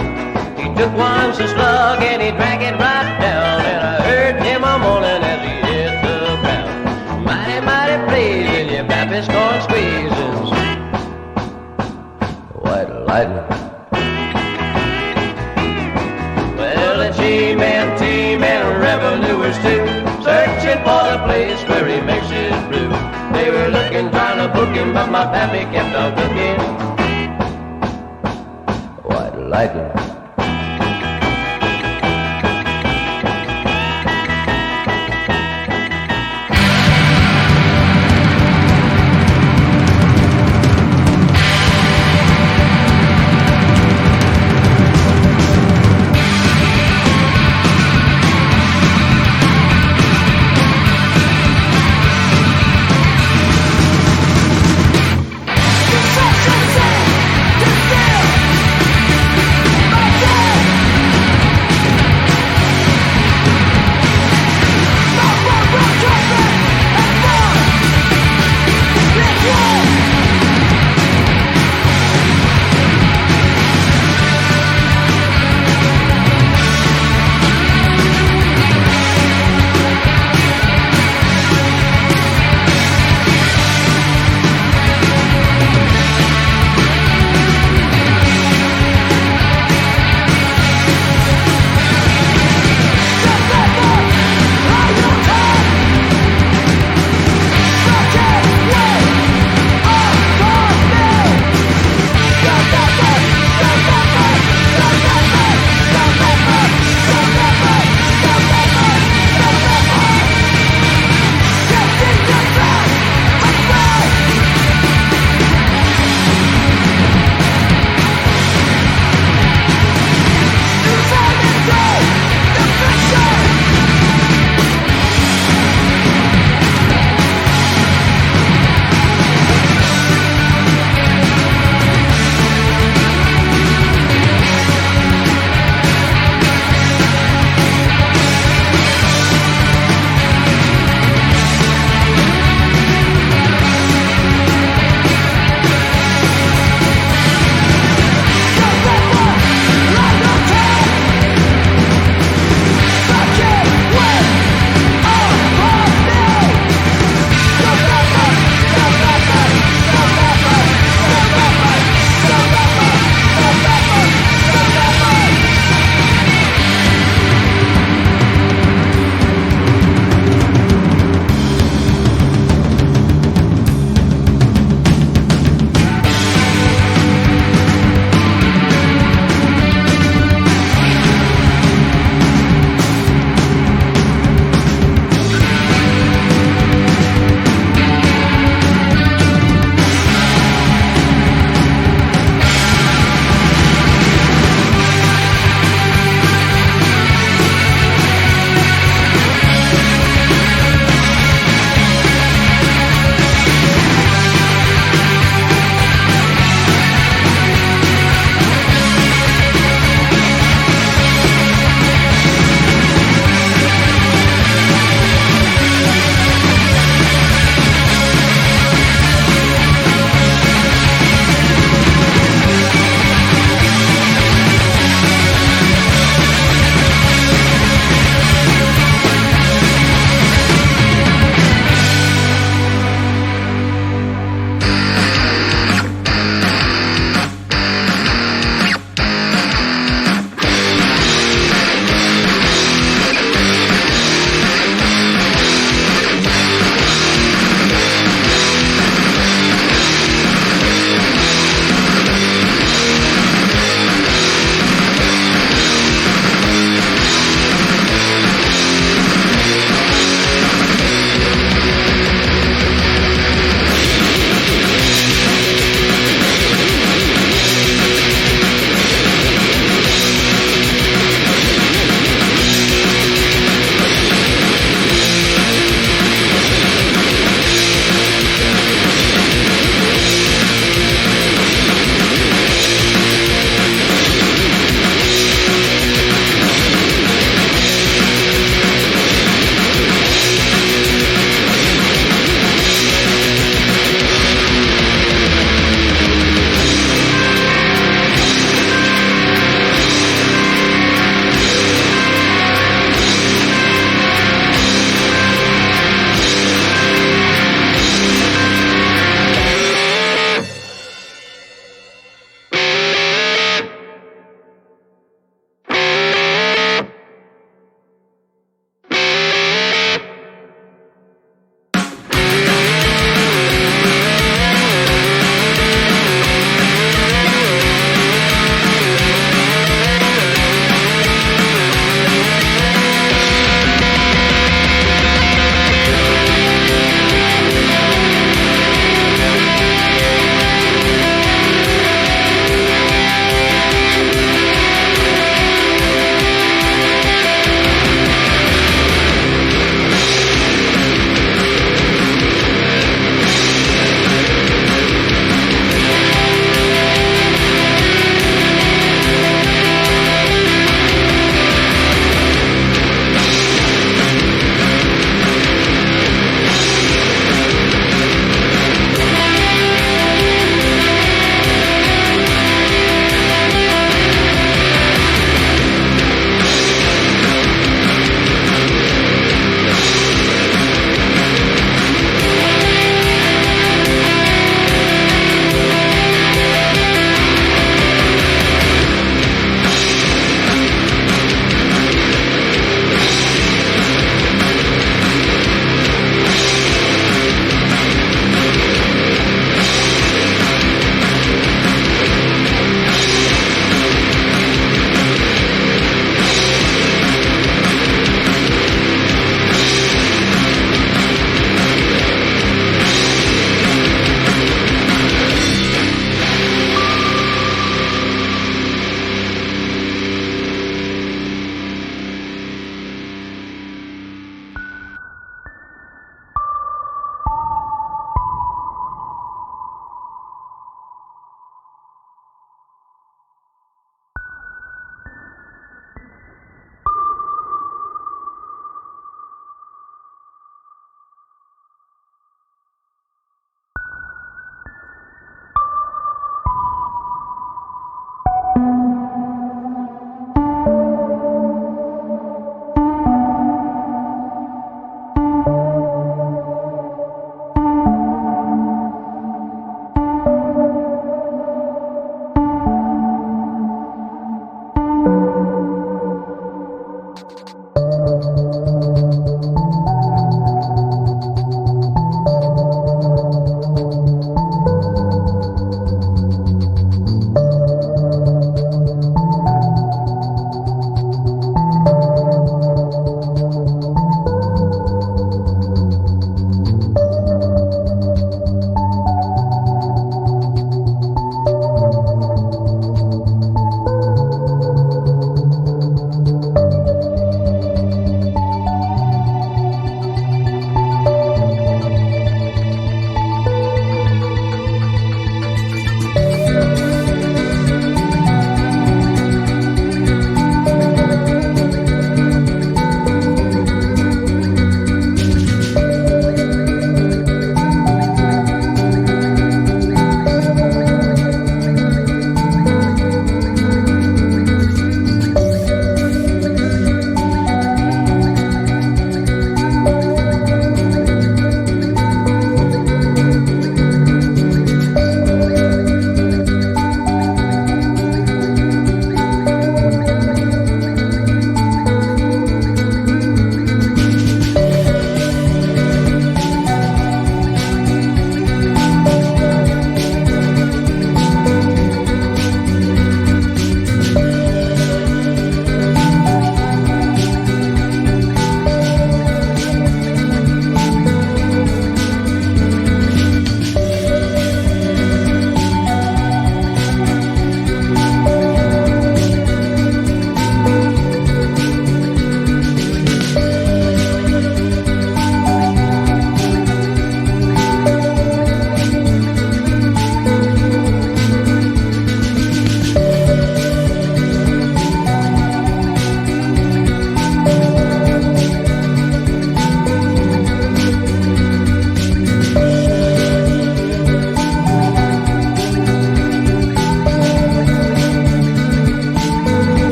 [SPEAKER 12] He took one slug and he drank it right down, and I heard him a moaning as he hit the ground. Mighty pleasing, your Baptist corn squeezes. White lightning. Well, the G-men, T-men, revenuers too, searching for the place where he makes his brew. They were looking, trying to book him, but my pappy kept on cooking. White lightning.
[SPEAKER 8] This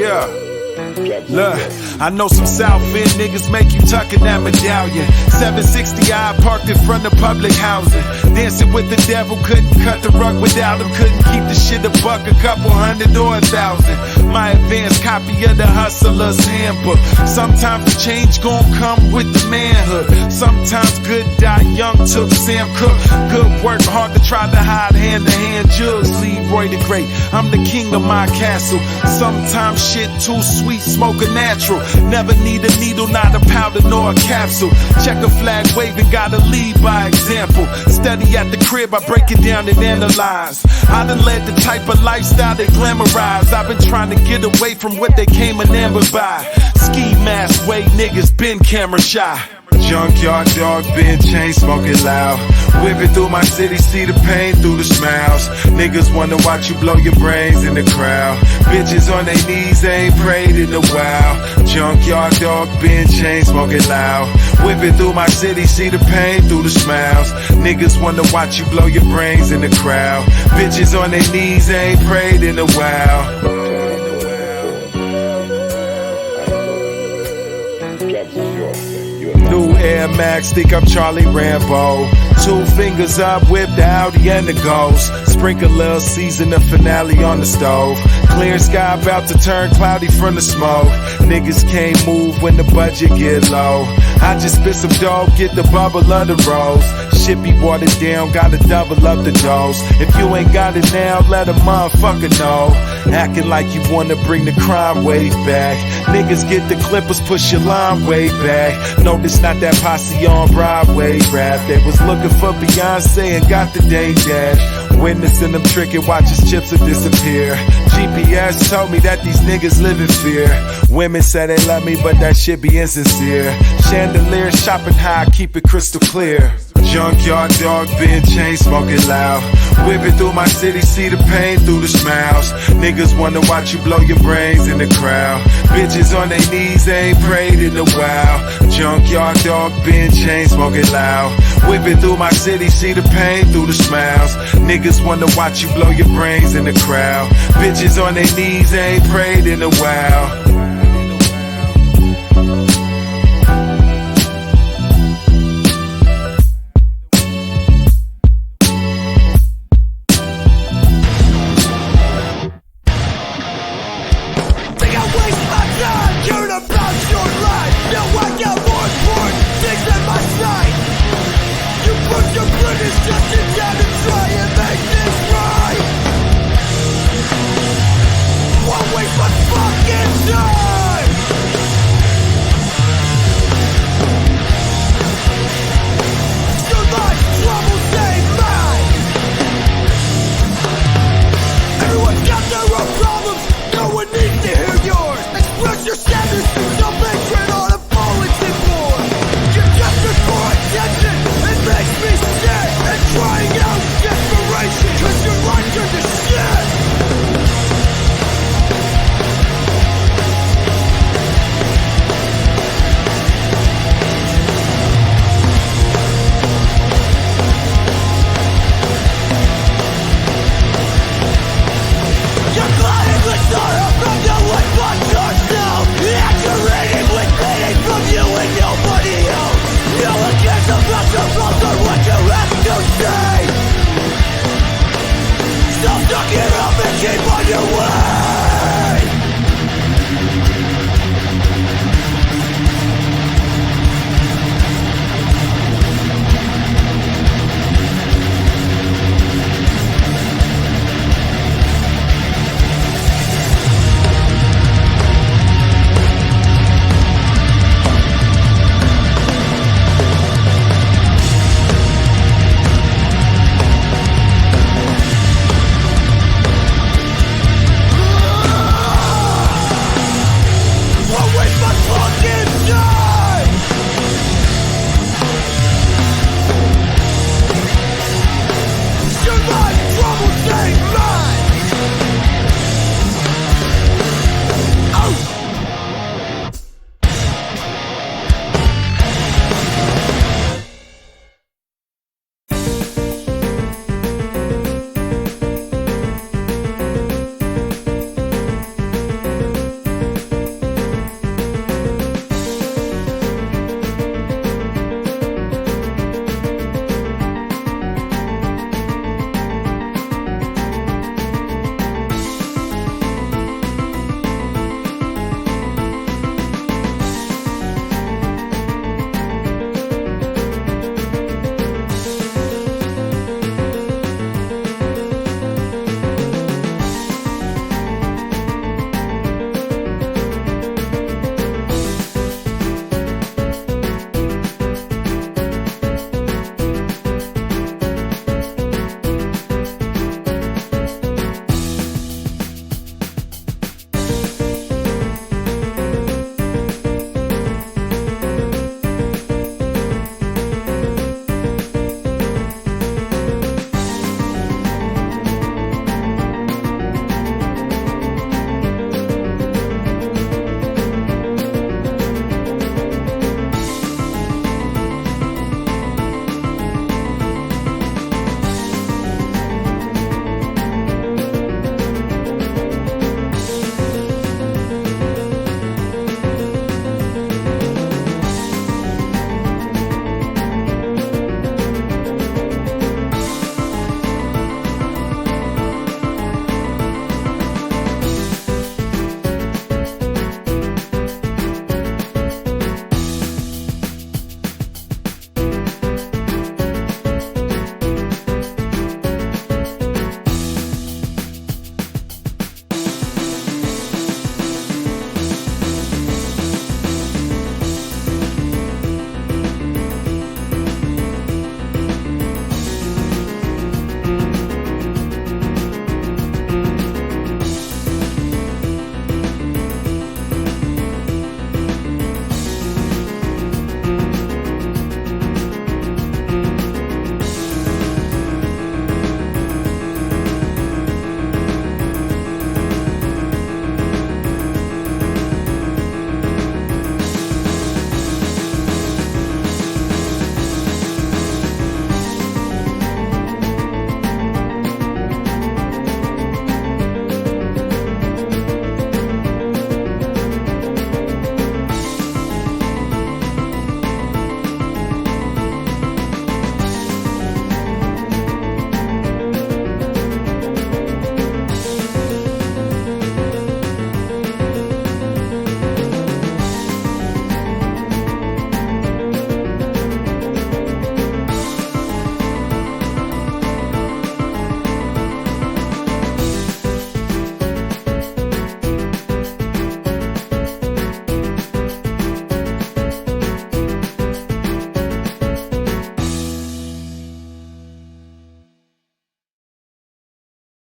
[SPEAKER 5] Yeah. Look, I know some South End niggas make you tucking that medallion. 760 I parked in front of public housing. Dancing with the devil, couldn't cut the rug without him. Couldn't keep the shit a buck, a couple hundred or 1,000. My advanced copy of the hustler's handbook. Sometimes the change gon' come with the manhood. Sometimes good die young, took Sam Cooke. Good work, hard to try to hide hand-to-hand jugs. Leroy the Great, I'm the king of my castle. Sometimes shit too sweet, smoke a natural. Never need a needle, not a powder nor a capsule. Check a flag waving, gotta lead by example. Steady at the crib, I break it down and analyze. I done led the type of lifestyle they glamorize. I've been trying to get away from what they came enamored by. Ski mask way niggas been camera shy. Junkyard dog, been chain smoking loud. Whipping through my city, see the pain through the smiles. Niggas wanna watch you blow your brains in the crowd. Bitches on their knees, ain't prayed in a while. Junkyard dog, been chain smoking loud. Whipping through my city, see the pain through the smiles. Niggas wanna watch you blow your brains in the crowd. Bitches on their knees, ain't prayed in a while. New Air Max, think I'm Charlie Rambo. 2 fingers up, whip the Audi and the Ghost. Sprinkle a little season, the finale on the stove. Clear sky about to turn cloudy from the smoke. Niggas can't move when the budget get low. I just spit some dope, get the bubble of the rose. Shit be watered down, gotta double up the dose. If you ain't got it now, let a motherfucker know. Acting like you wanna bring the crime wave back. Niggas get the clippers, push your line way back. No, this not that posse on Broadway rap. They was looking for Beyonce and got the day dash. Witnessing them tricking, watch his chips will disappear. GPS told me that these niggas live in fear. Women say they love me, but that shit be insincere. Chandelier shopping high, keep it crystal clear. Junkyard dog, been chain smoking loud. Whipping through my city, see the pain through the smiles. Niggas wanna watch you blow your brains in the crowd. Bitches on their knees, ain't prayed in a while. Junkyard dog, been chain smoking loud. Whipping through my city, see the pain through the smiles. Niggas wanna watch you blow your brains in the crowd. Bitches on their knees, ain't prayed in a while.
[SPEAKER 8] Keep on your way.